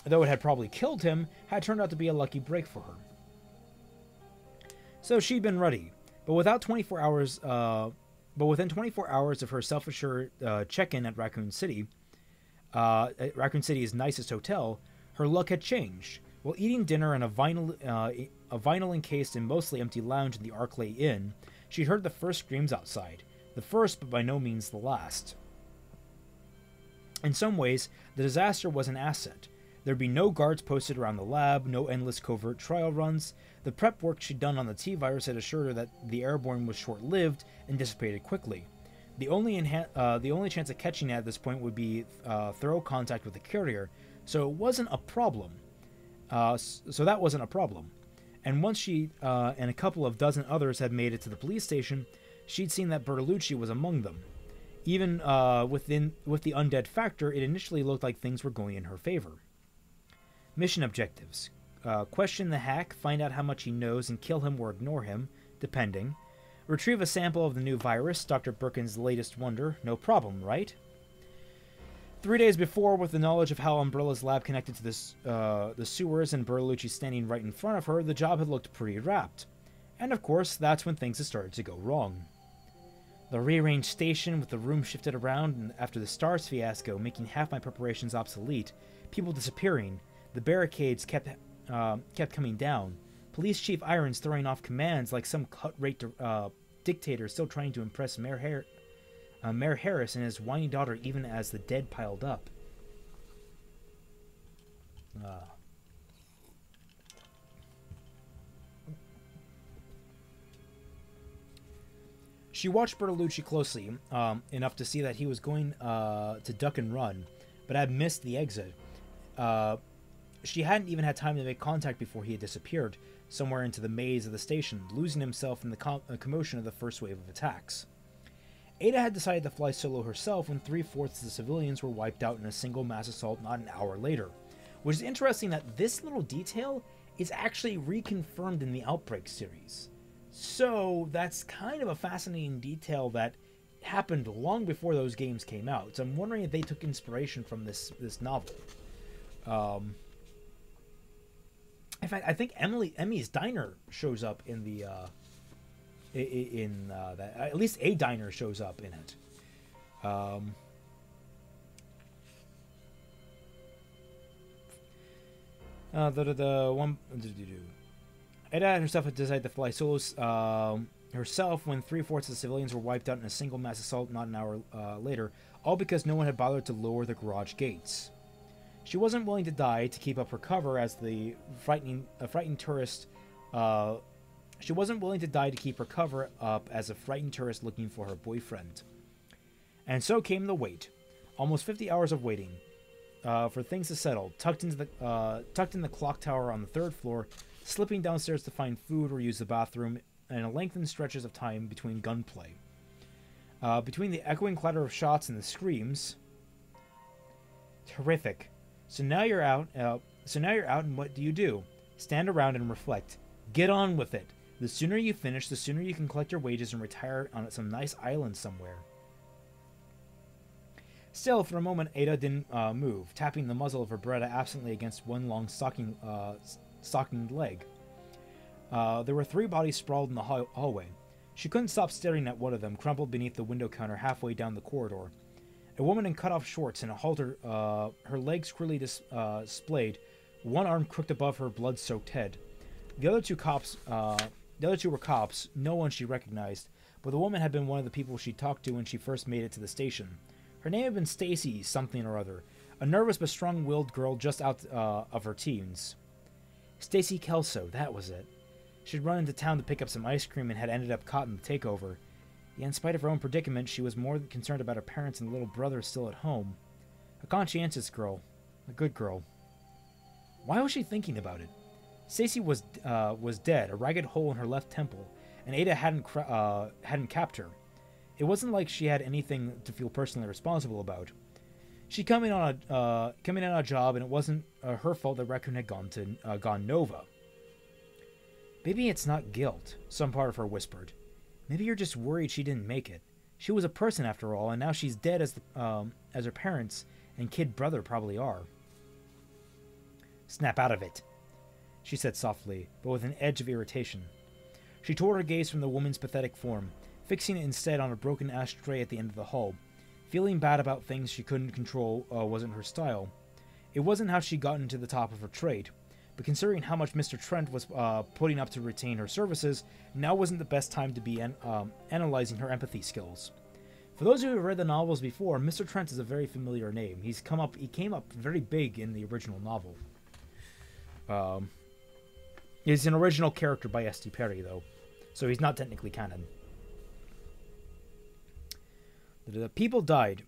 S2: it had probably killed him, had turned out to be a lucky break for her. So she'd been ready, but within 24 hours of her self-assured check-in at Raccoon City's nicest hotel, her luck had changed. While eating dinner in a vinyl-encased and mostly empty lounge in the Arclay Inn, she heard the first screams outside. The first, but by no means the last. In some ways, the disaster was an asset. There'd be no guards posted around the lab, no endless covert trial runs. The prep work she'd done on the T-virus had assured her that the airborne was short-lived and dissipated quickly. The only chance of catching it at this point would be thorough contact with the carrier, so it wasn't a problem. So that wasn't a problem. And once she and a couple of dozen others had made it to the police station, she'd seen that Bertolucci was among them. Even with the undead factor, it initially looked like things were going in her favor. Mission objectives. Question the hack, find out how much he knows, and kill him or ignore him, depending. Retrieve a sample of the new virus, Dr. Birkin's latest wonder. No problem, right? 3 days before, with the knowledge of how Umbrella's lab connected to the sewers and Bertolucci standing right in front of her, the job had looked pretty wrapped. And of course, that's when things had started to go wrong. The rearranged station with the room shifted around, and after the STARS fiasco, making half my preparations obsolete, people disappearing, the barricades kept coming down, Police Chief Irons throwing off commands like some cut-rate dictator still trying to impress Mayor Harris and his whiny daughter even as the dead piled up. She watched Bertolucci closely, enough to see that he was going to duck and run, but had missed the exit. She hadn't even had time to make contact before he had disappeared, somewhere into the maze of the station, losing himself in the commotion of the first wave of attacks. Ada had decided to fly solo herself when 3/4 of the civilians were wiped out in a single mass assault not an hour later, which is interesting that this little detail is actually reconfirmed in the Outbreak series. So that's kind of a fascinating detail that happened long before those games came out. So I'm wondering if they took inspiration from this novel. In fact, I think Emmy's Diner shows up in the that, at least a diner shows up in it. Ada herself had decided to fly solos herself when 3/4 of the civilians were wiped out in a single mass assault not an hour later, all because no one had bothered to lower the garage gates. She wasn't willing to die to keep up her cover as the frightened tourist. She wasn't willing to die to keep her cover up as a frightened tourist looking for her boyfriend. And so came the wait. Almost 50 hours of waiting for things to settle, tucked in the clock tower on the 3rd floor, slipping downstairs to find food or use the bathroom, and lengthened stretches of time between gunplay. Between the echoing clatter of shots and the screams. Terrific. So now you're out, and what do? Stand around and reflect. Get on with it. The sooner you finish, the sooner you can collect your wages and retire on some nice island somewhere. Still, for a moment, Ada didn't move, tapping the muzzle of her Beretta absently against one long stockinged leg. There were 3 bodies sprawled in the hallway. She couldn't stop staring at one of them, crumpled beneath the window counter halfway down the corridor. A woman in cut-off shorts and a halter, her legs cruelly displayed, one arm crooked above her blood-soaked head. The other two were cops, no one she recognized, but the woman had been one of the people she talked to when she first made it to the station. Her name had been Stacy something or other, a nervous but strong-willed girl just out of her teens. Stacy Kelso, that was it. She'd run into town to pick up some ice cream and had ended up caught in the takeover. Yet in spite of her own predicament, she was more concerned about her parents and little brother still at home. A conscientious girl. A good girl. Why was she thinking about it? Stacy was dead, a ragged hole in her left temple, and Ada hadn't capped her. It wasn't like she had anything to feel personally responsible about. She'd come in on a job, and it wasn't her fault that Raccoon had gone Nova. Maybe it's not guilt, some part of her whispered. Maybe you're just worried she didn't make it. She was a person after all, and now she's dead as her parents and kid brother probably are. Snap out of it, she said softly, but with an edge of irritation. She tore her gaze from the woman's pathetic form, fixing it instead on a broken ashtray at the end of the hall. Feeling bad about things she couldn't control wasn't her style. It wasn't how she got into the top of her trade, but considering how much Mr. Trent was putting up to retain her services, now wasn't the best time to be analyzing her empathy skills. For those who have read the novels before, Mr. Trent is a very familiar name. He came up very big in the original novel. He's an original character by S.T. Perry, though, so he's not technically canon. The people died.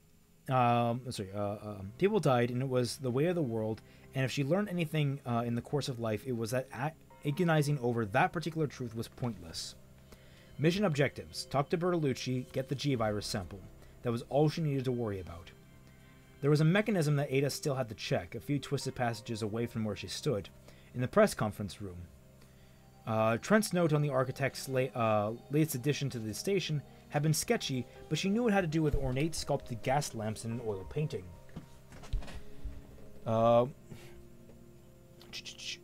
S2: People died, and it was the way of the world. And if she learned anything in the course of life, it was that agonizing over that particular truth was pointless. Mission objectives: talk to Bertolucci, get the G-Virus sample. That was all she needed to worry about. There was a mechanism that Ada still had to check, a few twisted passages away from where she stood, in the press conference room. Trent's note on the architect's latest addition to the station had been sketchy, but she knew it had to do with ornate sculpted gas lamps in an oil painting.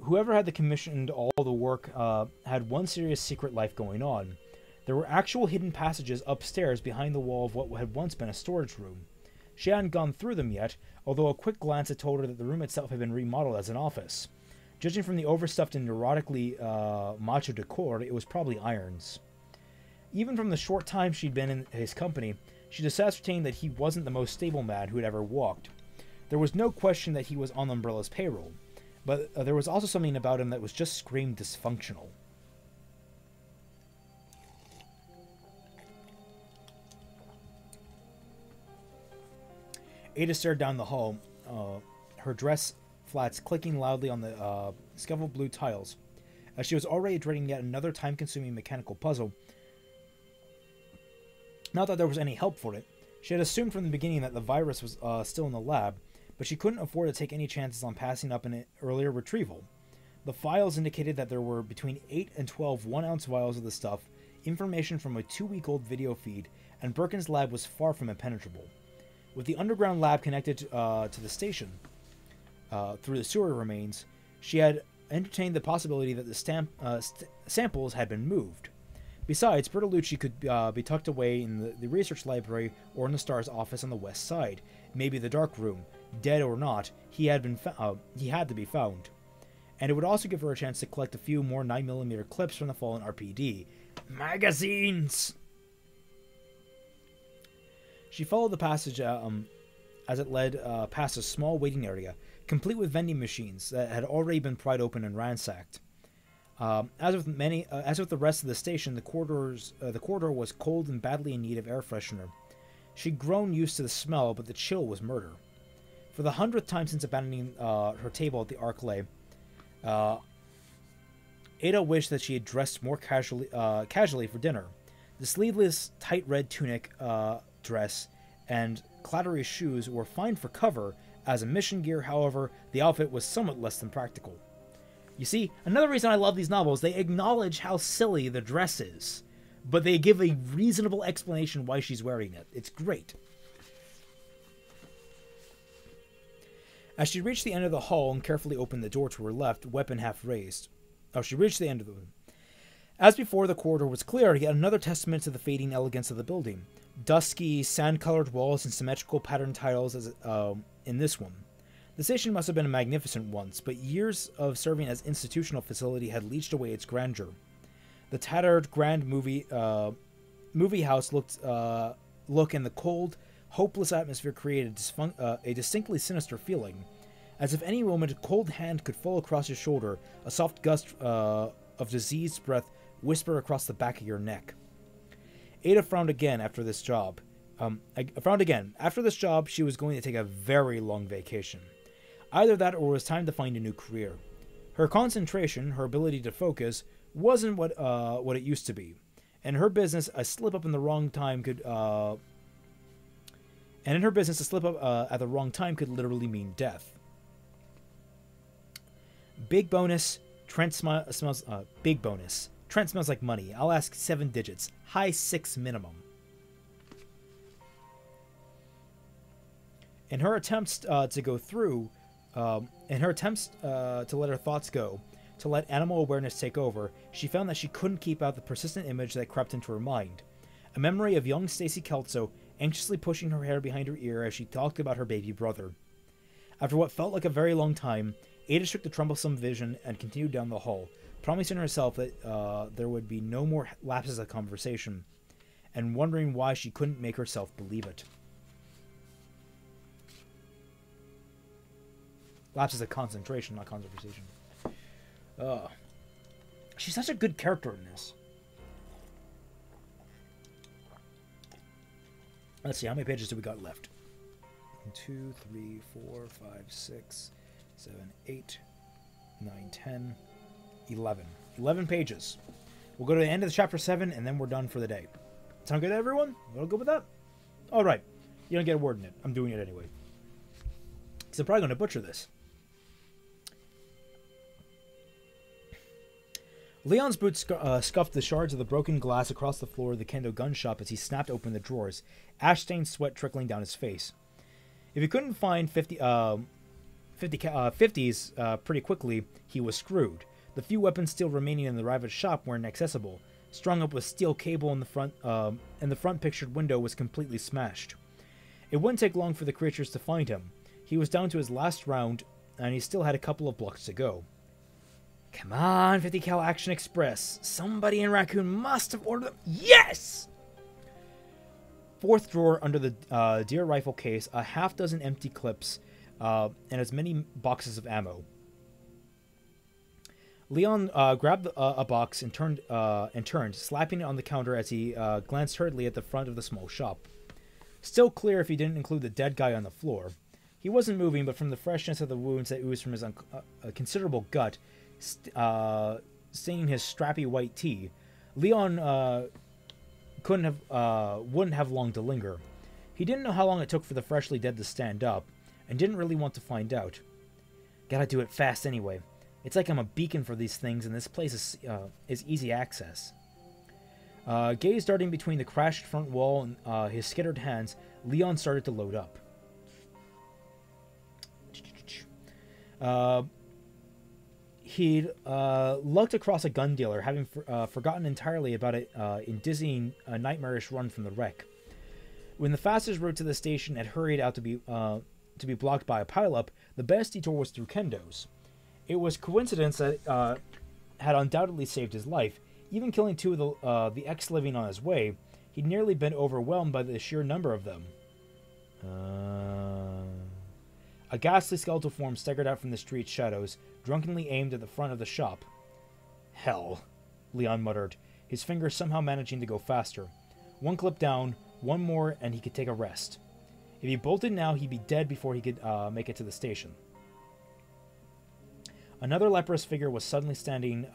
S2: Whoever had commissioned all the work had one serious secret life going on. There were actual hidden passages upstairs behind the wall of what had once been a storage room. She hadn't gone through them yet, although a quick glance had told her that the room itself had been remodeled as an office. Judging from the overstuffed and neurotically macho decor, it was probably Irons. Even from the short time she'd been in his company, she'd ascertained that he wasn't the most stable man who had ever walked. There was no question that he was on Umbrella's payroll, but there was also something about him that was just screamed dysfunctional. Ada stared down the hall, her dress flats clicking loudly on the scuffled blue tiles. As she was already dreading yet another time-consuming mechanical puzzle, not that there was any help for it. She had assumed from the beginning that the virus was still in the lab, but she couldn't afford to take any chances on passing up an earlier retrieval. The files indicated that there were between 8 and 12 one-ounce vials of the stuff, information from a 2-week-old video feed, and Birkin's lab was far from impenetrable. With the underground lab connected to the station through the sewer remains, she had entertained the possibility that the samples had been moved. Besides, Bertolucci could be tucked away in the research library or in the STAR's office on the west side, maybe the dark room. Dead or not, he had to be found. And it would also give her a chance to collect a few more 9mm clips from the fallen RPD. Magazines! She followed the passage as it led past a small waiting area, complete with vending machines that had already been pried open and ransacked. As with the rest of the station, the corridor was cold and badly in need of air freshener. She'd grown used to the smell, but the chill was murder. For the 100th time since abandoning her table at the Arclay, Ada wished that she had dressed more casually for dinner. The sleeveless, tight red tunic dress and clattery shoes were fine for cover. As a mission gear, however, the outfit was somewhat less than practical. You see, another reason I love these novels, they acknowledge how silly the dress is, but they give a reasonable explanation why she's wearing it. It's great. As she reached the end of the hall and carefully opened the door to her left, weapon half raised. She reached the end of the room. As before, the corridor was clear, yet another testament to the fading elegance of the building. Dusky, sand-colored walls and symmetrical patterned tiles as in this one. The station must have been magnificent once, but years of serving as institutional facility had leached away its grandeur. The tattered grand movie house look in the cold, hopeless atmosphere created a distinctly sinister feeling, as if any moment a cold hand could fall across your shoulder, a soft gust of diseased breath whisper across the back of your neck. Ada frowned again after this job. After this job, she was going to take a very long vacation. Either that or it was time to find a new career. Her concentration, her ability to focus, wasn't what it used to be. In her business, a slip up in the wrong time could at the wrong time could literally mean death. Big bonus. Trent smells big bonus. Trent smells like money. I'll ask 7 digits. High 6 minimum. In her attempts to go through, to let her thoughts go, to let animal awareness take over, she found that she couldn't keep out the persistent image that crept into her mind. A memory of young Stacy Kelso anxiously pushing her hair behind her ear as she talked about her baby brother. After what felt like a very long time, Ada shook the troublesome vision and continued down the hall, promising herself that there would be no more lapses of conversation, and wondering why she couldn't make herself believe it. Lapses of concentration, not conversation. She's such a good character in this. Let's see, how many pages do we got left? 1, 2, 3, 4, 5, 6, 7, 8, 9, 10, 11. 11 pages. We'll go to the end of chapter 7, and then we're done for the day. Sound good to everyone? We'll go with that? Alright. You don't get a word in it. I'm doing it anyway. Because I'm probably going to butcher this. Leon's boots scuffed the shards of the broken glass across the floor of the Kendo gun shop as he snapped open the drawers, ash-stained sweat trickling down his face. If he couldn't find 50s pretty quickly, he was screwed. The few weapons still remaining in the riot's shop were inaccessible. Strung up with steel cable in the front pictured window was completely smashed. It wouldn't take long for the creatures to find him. He was down to his last round, and he still had a couple of blocks to go. Come on, 50 cal Action Express. Somebody in Raccoon must have ordered them. Yes! Fourth drawer under the deer rifle case, a half dozen empty clips, and as many boxes of ammo. Leon grabbed a box and turned, slapping it on the counter as he glanced hurriedly at the front of the small shop. Still clear if he didn't include the dead guy on the floor. He wasn't moving, but from the freshness of the wounds that oozed from his considerable gut, staining his strappy white tee, Leon wouldn't have long to linger. He didn't know how long it took for the freshly dead to stand up, and didn't really want to find out. Gotta do it fast anyway. It's like I'm a beacon for these things, and this place is easy access. Gaze darting between the crashed front wall and his skittered hands, Leon started to load up. He'd lugged across a gun dealer, having forgotten entirely about it in dizzying, nightmarish run from the wreck. When the fastest route to the station had hurried out to be blocked by a pileup, the best detour was through Kendo's. It was coincidence that had undoubtedly saved his life. Even killing 2 of the ex-living on his way, he'd nearly been overwhelmed by the sheer number of them. A ghastly skeletal form staggered out from the street's shadows, drunkenly aimed at the front of the shop. Hell, Leon muttered, his fingers somehow managing to go faster. 1 clip down, 1 more, and he could take a rest. If he bolted now, he'd be dead before he could make it to the station. Another leprous figure was suddenly standing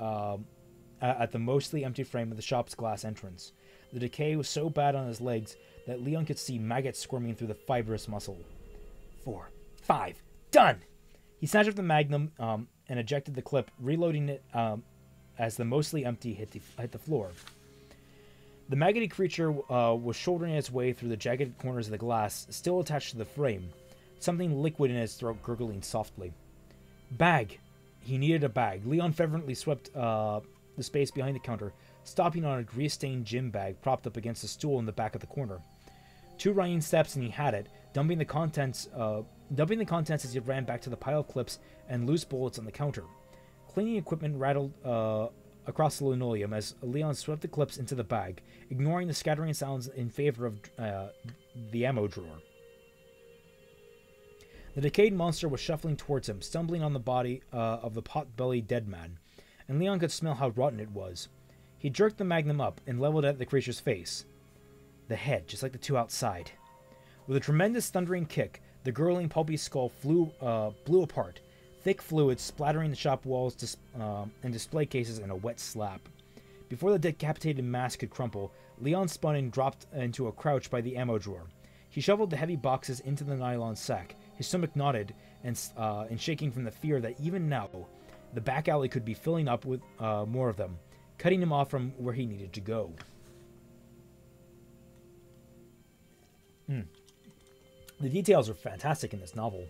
S2: at the mostly empty frame of the shop's glass entrance. The decay was so bad on his legs that Leon could see maggots squirming through the fibrous muscle. 4, 5, done! He snatched up the magnum and ejected the clip, reloading it as the mostly empty hit the floor. The maggoty creature was shouldering its way through the jagged corners of the glass, still attached to the frame, something liquid in his throat gurgling softly. Bag! He needed a bag. Leon fervently swept the space behind the counter, stopping on a grease-stained gym bag propped up against a stool in the back of the corner. 2 running steps and he had it, dumping the contents as he ran back to the pile of clips and loose bullets on the counter. Cleaning equipment rattled across the linoleum as Leon swept the clips into the bag, ignoring the scattering sounds in favor of the ammo drawer. The decayed monster was shuffling towards him, stumbling on the body of the pot-bellied dead man, and Leon could smell how rotten it was. He jerked the magnum up and leveled it at the creature's face. The head, just like the 2 outside. With a tremendous thundering kick, the gurgling pulpy skull blew apart, thick fluid splattering the shop walls and display cases in a wet slap. Before the decapitated mass could crumple, Leon spun and dropped into a crouch by the ammo drawer. He shoveled the heavy boxes into the nylon sack. His stomach knotted and shaking from the fear that even now, the back alley could be filling up with more of them, cutting him off from where he needed to go. The details are fantastic in this novel.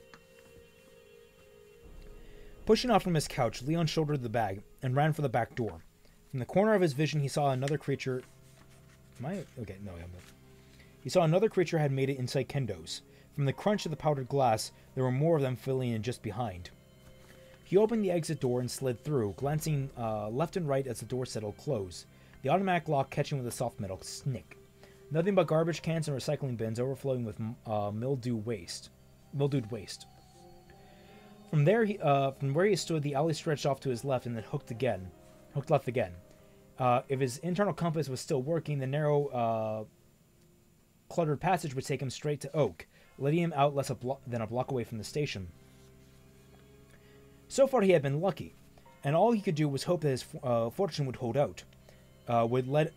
S2: Pushing off from his couch, Leon shouldered the bag and ran for the back door. From the corner of his vision, he saw another creature... Okay, no, I'm not. He saw another creature had made it inside Kendo's. From the crunch of the powdered glass, there were more of them filling in just behind. He opened the exit door and slid through, glancing left and right as the door settled close, the automatic lock catching with a soft metal snick. Nothing but garbage cans and recycling bins overflowing with mildewed waste. From where he stood, the alley stretched off to his left and then hooked left again. If his internal compass was still working, the narrow, cluttered passage would take him straight to Oak, letting him out less than a block away from the station. So far, he had been lucky, and all he could do was hope that his fortune would hold out. Would let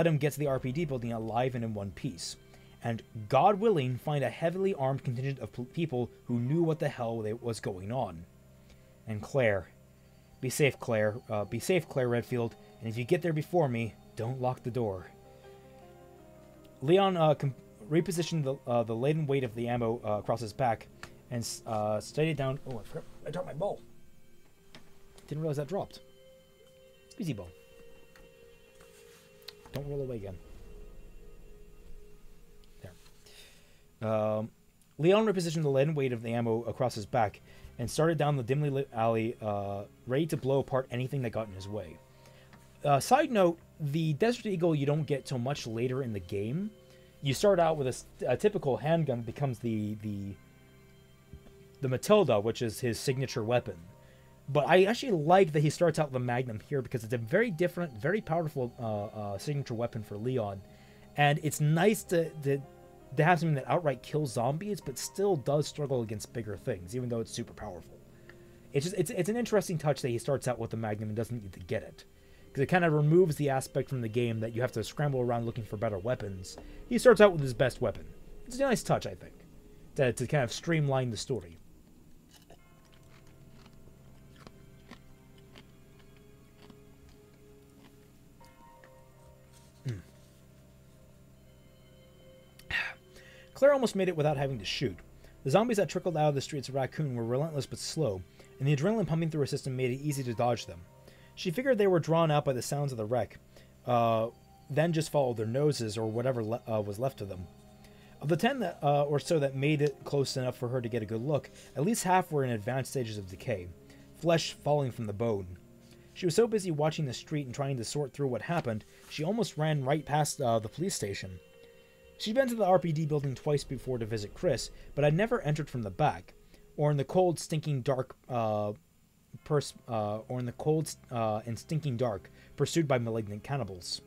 S2: him get to the RPD building alive and in one piece, and, God willing, find a heavily armed contingent of people who knew what the hell was going on. And Claire. Be safe, Claire. Be safe, Claire Redfield, and if you get there before me, don't lock the door. Leon repositioned the laden weight of the ammo across his back and steadied down... Oh, I dropped my bow. Didn't realize that dropped. Easy bow. Don't roll away again. There. Leon repositioned the leaden weight of the ammo across his back and started down the dimly lit alley, ready to blow apart anything that got in his way. Side note, the Desert Eagle you don't get till much later in the game. You start out with a typical handgun that becomes the Matilda, which is his signature weapon. But I actually like that he starts out with the Magnum here because it's a very different, very powerful signature weapon for Leon. And it's nice to have something that outright kills zombies, but still does struggle against bigger things, even though it's super powerful. It's an interesting touch that he starts out with the Magnum and doesn't need to get it. Because it kind of removes the aspect from the game that you have to scramble around looking for better weapons. He starts out with his best weapon. It's a nice touch, I think, to kind of streamline the story. Claire almost made it without having to shoot. The zombies that trickled out of the streets of Raccoon were relentless but slow, and the adrenaline pumping through her system made it easy to dodge them. She figured they were drawn out by the sounds of the wreck, then just followed their noses or whatever was left of them. Of the 10 or so that made it close enough for her to get a good look, at least half were in advanced stages of decay, flesh falling from the bone. She was so busy watching the street and trying to sort through what happened, she almost ran right past the police station. She'd been to the RPD building twice before to visit Chris, but had never entered from the back, or in the cold, stinking dark, pursued by malignant cannibals.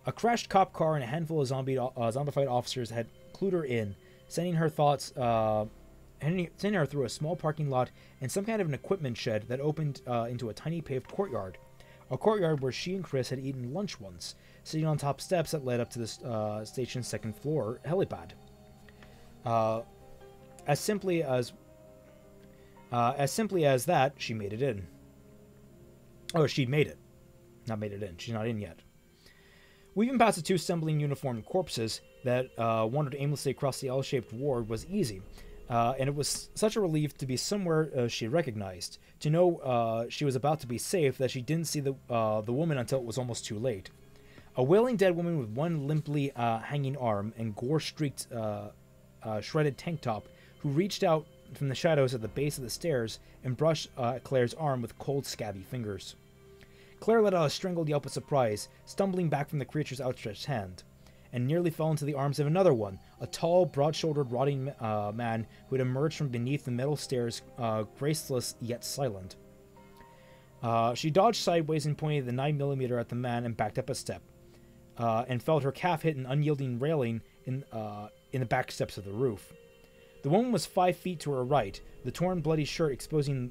S2: A crashed cop car and a handful of zombified officers had clued her in, sending her through a small parking lot and some kind of an equipment shed that opened into a tiny paved courtyard. A courtyard where she and Chris had eaten lunch once, sitting on top steps that led up to the station's second floor helipad. As simply as that, she made it in. Oh, she'd made it. Not made it in. She's not in yet. Weaving past the two stumbling uniformed corpses that wandered aimlessly across the L-shaped ward was easy, and it was such a relief to be somewhere she recognized, to know she was about to be safe that she didn't see the woman until it was almost too late. A wailing dead woman with one limply hanging arm and gore-streaked shredded tank top, who reached out from the shadows at the base of the stairs and brushed Claire's arm with cold, scabby fingers. Claire let out a strangled yelp of surprise, stumbling back from the creature's outstretched hand, and nearly fell into the arms of another one, a tall, broad-shouldered, rotting man who had emerged from beneath the metal stairs, graceless yet silent. She dodged sideways and pointed the 9mm at the man and backed up a step, and felt her calf hit an unyielding railing in the back steps of the roof. The woman was 5 feet to her right, the torn, bloody shirt exposing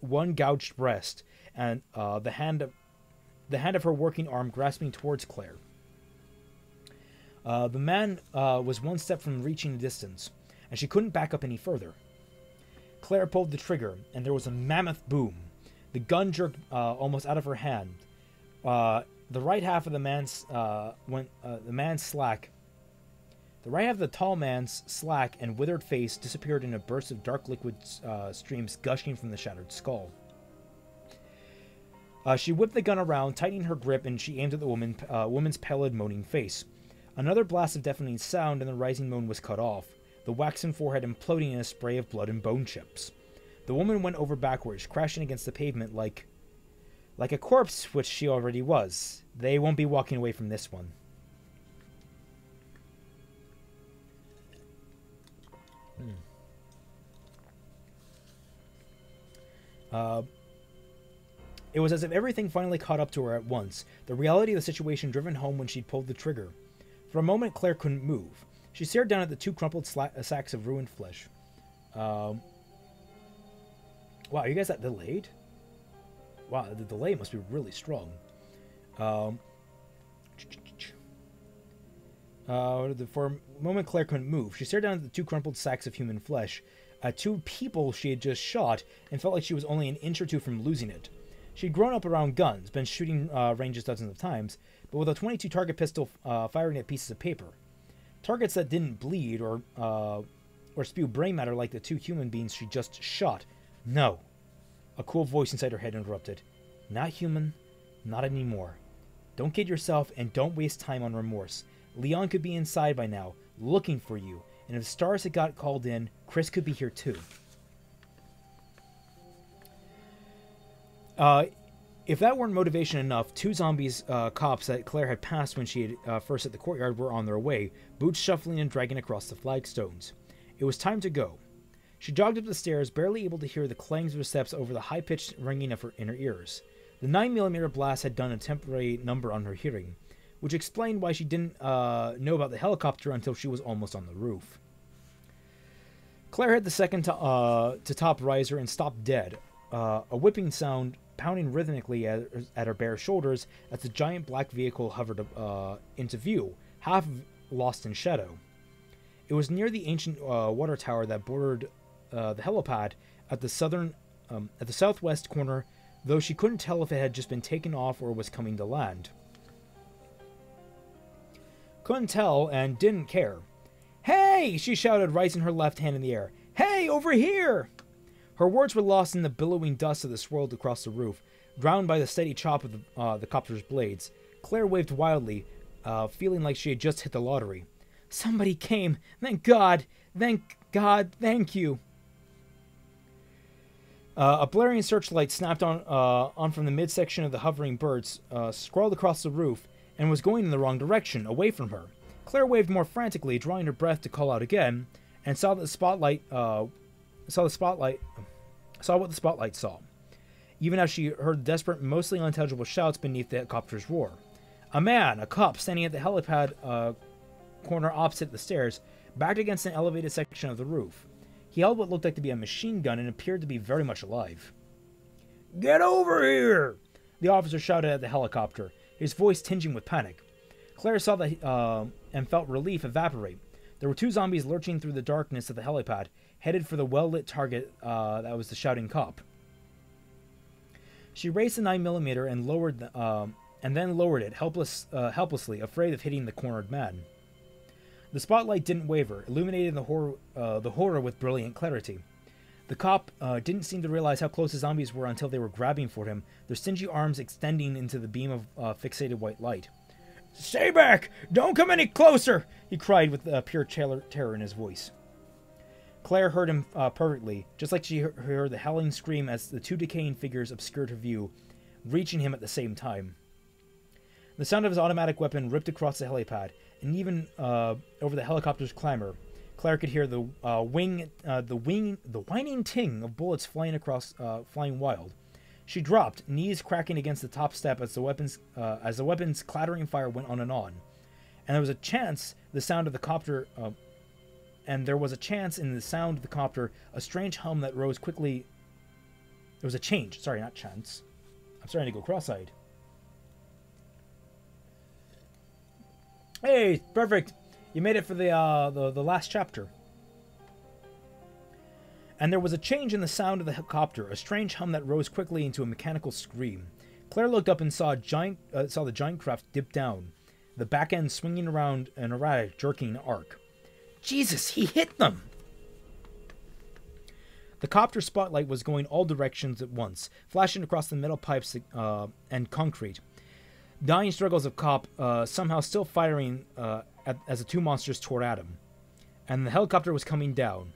S2: one gouged breast, and the hand of her working arm grasping towards Claire. The man was one step from reaching the distance, and she couldn't back up any further. Claire pulled the trigger, and there was a mammoth boom. The gun jerked almost out of her hand. The right half of the tall man's slack and withered face disappeared in a burst of dark liquid streams gushing from the shattered skull. She whipped the gun around, tightening her grip, and she aimed at the woman's pallid, moaning face. Another blast of deafening sound, and the rising moan was cut off, the waxen forehead imploding in a spray of blood and bone chips. The woman went over backwards, crashing against the pavement like a corpse, which she already was. They won't be walking away from this one. It was as if everything finally caught up to her at once, the reality of the situation driven home when she'd pulled the trigger. For a moment, Claire couldn't move. She stared down at the two crumpled sacks of ruined flesh. Wow, you guys that delayed? Wow, the delay must be really strong. For a moment, Claire couldn't move. She stared down at the two crumpled sacks of human flesh, at two people she had just shot, and felt like she was only an inch or two from losing it. She'd grown up around guns, been shooting ranges dozens of times, but with a .22 target pistol firing at pieces of paper. Targets that didn't bleed or spew brain matter like the two human beings she just shot. No. A cool voice inside her head interrupted. Not human, not anymore. Don't kid yourself and don't waste time on remorse. Leon could be inside by now, looking for you, and if Stars had got called in, Chris could be here too. If that weren't motivation enough, two zombies, cops that Claire had passed when she had first hit the courtyard were on their way, boots shuffling and dragging across the flagstones. It was time to go. She jogged up the stairs, barely able to hear the clangs of her steps over the high-pitched ringing in her ears. The 9mm blast had done a temporary number on her hearing, which explained why she didn't know about the helicopter until she was almost on the roof. Claire hit the second to top riser and stopped dead, a whipping sound pounding rhythmically at her bare shoulders as the giant black vehicle hovered into view, half lost in shadow. It was near the ancient water tower that bordered the helipad at the southwest corner, though she couldn't tell if it had just been taken off or was coming to land. Couldn't tell and didn't care. "Hey!" she shouted, raising her left hand in the air. "Hey, over here!" Her words were lost in the billowing dust that swirled across the roof, drowned by the steady chop of the copter's blades. Claire waved wildly, feeling like she had just hit the lottery. "Somebody came! Thank God! Thank God! Thank you!" A blaring searchlight snapped on from the midsection of the hovering birds, scrawled across the roof, and was going in the wrong direction, away from her. Claire waved more frantically, drawing her breath to call out again, and saw what the spotlight saw, even as she heard desperate, mostly unintelligible shouts beneath the helicopter's roar. A cop, standing at the helipad corner opposite the stairs, backed against an elevated section of the roof. He held what looked like to be a machine gun and appeared to be very much alive. "Get over here!" the officer shouted at the helicopter, his voice tinging with panic. Claire saw that and felt relief evaporate. There were two zombies lurching through the darkness of the helipad, headed for the well-lit target that was the shouting cop. She raised the 9mm and then lowered it, helplessly, afraid of hitting the cornered man. The spotlight didn't waver, illuminating the horror with brilliant clarity. The cop didn't seem to realize how close the zombies were until they were grabbing for him, their stingy arms extending into the beam of fixated white light. "Stay back! Don't come any closer!" he cried with pure terror in his voice. Claire heard him perfectly, just like she heard the howling scream as the two decaying figures obscured her view, reaching him at the same time. The sound of his automatic weapon ripped across the helipad, and even over the helicopter's clamor, Claire could hear the whining ting of bullets flying wild. She dropped, knees cracking against the top step as the weapon's clattering fire went on, and there was a chance in the sound of the copter, a strange hum that rose quickly. There was a change, sorry, not chance. I'm starting to go cross-eyed. Hey, perfect. You made it for the last chapter. And there was a change in the sound of the helicopter, a strange hum that rose quickly into a mechanical scream. Claire looked up and saw the giant craft dip down, the back end swinging around an erratic, jerking arc. Jesus, he hit them! The copter spotlight was going all directions at once, flashing across the metal pipes and concrete. Dying struggles of Cop, somehow still firing as the two monsters tore at him. And the helicopter was coming down,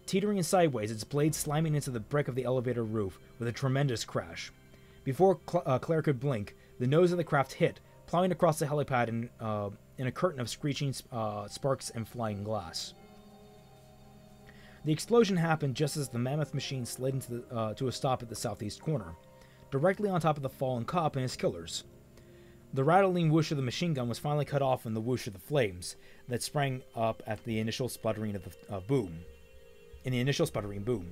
S2: teetering sideways, its blades slamming into the brick of the elevator roof with a tremendous crash. Before Claire could blink, the nose of the craft hit, plowing across the helipad in a curtain of screeching sparks and flying glass. The explosion happened just as the mammoth machine slid into to a stop at the southeast corner, directly on top of the fallen cop and his killers. The rattling whoosh of the machine gun was finally cut off in the whoosh of the flames that sprang up at the initial sputtering of the boom. In the initial sputtering boom.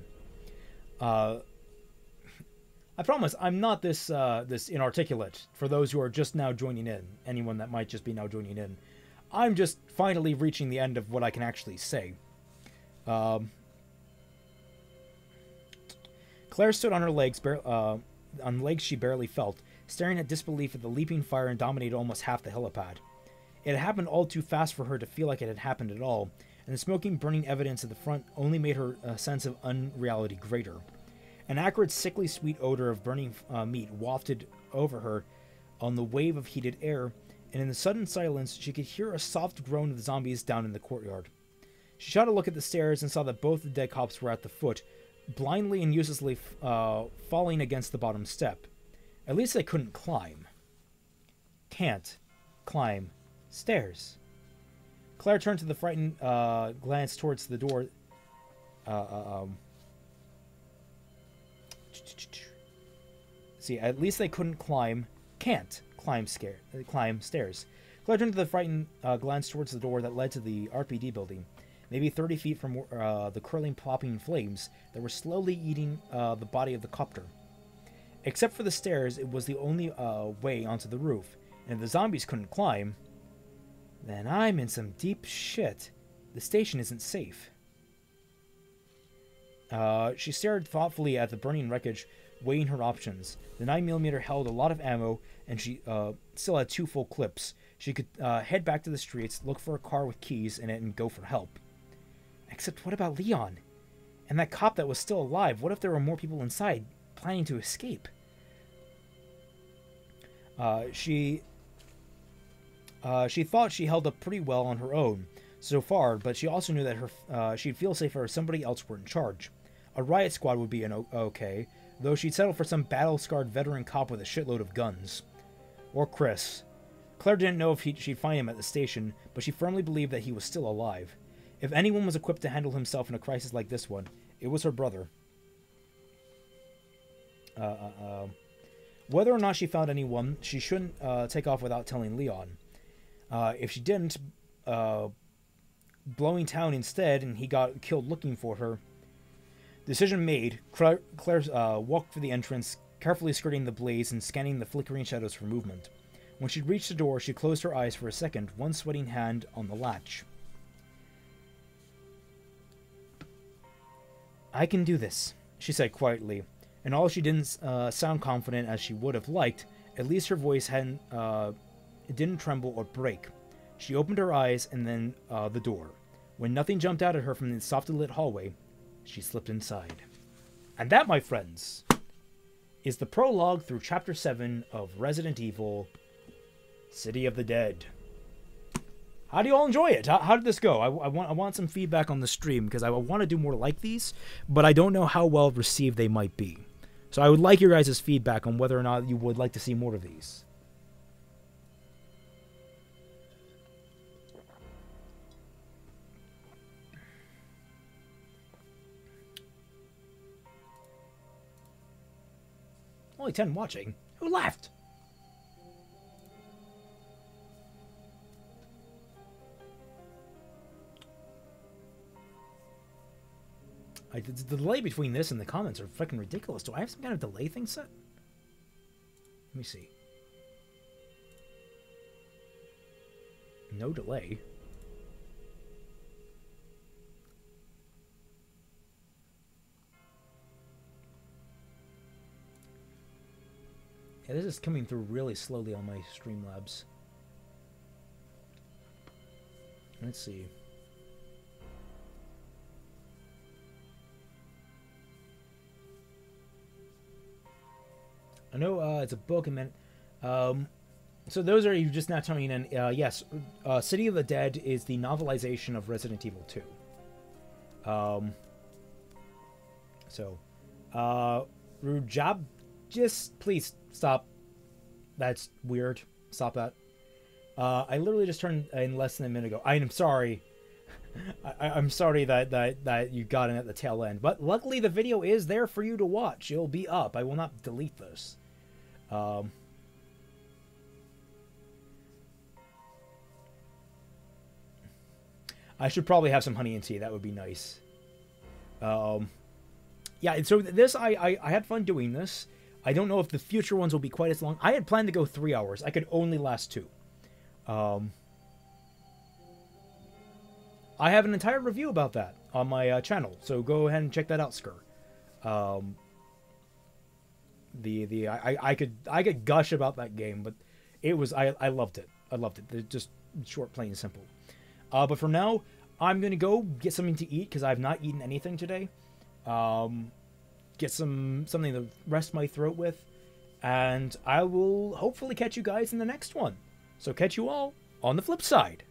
S2: I promise I'm not this inarticulate for those who are just now joining in. Anyone that might just be now joining in. I'm just finally reaching the end of what I can actually say. Claire stood on her legs, on legs she barely felt, staring at disbelief at the leaping fire and dominated almost half the helipad. It had happened all too fast for her to feel like it had happened at all, and the smoking, burning evidence at the front only made her sense of unreality greater. An acrid, sickly sweet odor of burning meat wafted over her on the wave of heated air, and in the sudden silence she could hear a soft groan of the zombies down in the courtyard. She shot a look at the stairs and saw that both the dead cops were at the foot, blindly and uselessly falling against the bottom step. At least they couldn't climb. Can't climb stairs. Claire turned to the frightened glance towards the door. See, at least they couldn't climb. Can't climb stairs. Claire turned to the frightened glance towards the door that led to the RPD building, maybe 30 feet from the curling, popping flames that were slowly eating the body of the copter. Except for the stairs, it was the only way onto the roof, and if the zombies couldn't climb, then I'm in some deep shit. The station isn't safe. She stared thoughtfully at the burning wreckage, weighing her options. The 9mm held a lot of ammo, and she still had 2 full clips. She could head back to the streets, look for a car with keys in it, and go for help. Except what about Leon? And that cop that was still alive? What if there were more people inside, planning to escape? She thought she held up pretty well on her own so far, but she also knew that she'd feel safer if somebody else were in charge. A riot squad would be okay, though she'd settle for some battle-scarred veteran cop with a shitload of guns. Or Chris. Claire didn't know if she'd find him at the station, but she firmly believed that he was still alive. If anyone was equipped to handle himself in a crisis like this one, it was her brother. Whether or not she found anyone, she shouldn't take off without telling Leon. If she didn't, blowing town instead, and he got killed looking for her. Decision made, Claire walked for the entrance, carefully skirting the blaze and scanning the flickering shadows for movement. When she'd reached the door, she closed her eyes for a second, one sweating hand on the latch. I can do this, she said quietly, and although she didn't sound confident as she would have liked, at least her voice didn't tremble or break. She opened her eyes and then the door. When nothing jumped out at her from the softly lit hallway, she slipped inside. And that, my friends, is the prologue through Chapter 7 of Resident Evil City of the Dead. How do you all enjoy it? How did this go? I want some feedback on the stream, because I want to do more like these, but I don't know how well received they might be. So I would like your guys' feedback on whether or not you would like to see more of these. Only 10 watching. Who left? The delay between this and the comments are fucking ridiculous. Do I have some kind of delay thing set? me see. No delay. Yeah, this is coming through really slowly on my Streamlabs. Let's see. I know it's a book, and then, so those are you just now telling me. In. Yes, City of the Dead is the novelization of Resident Evil 2. Rude job. Just please stop. That's weird. Stop that. I literally just turned in less than a minute ago. I am sorry. I'm sorry that you got in at the tail end, but luckily the video is there for you to watch. It'll be up. I will not delete this. I should probably have some honey and tea. That would be nice. Yeah, and so this I had fun doing this. I don't know if the future ones will be quite as long. I had planned to go 3 hours. I could only last 2. I have an entire review about that on my channel, so go ahead and check that out, Skur. I could gush about that game, but it was I loved it. I loved it. It's just short, plain and simple. But for now, I'm gonna go get something to eat because I've not eaten anything today. Get something to rest my throat with, and I will hopefully catch you guys in the next one. So catch you all on the flip side.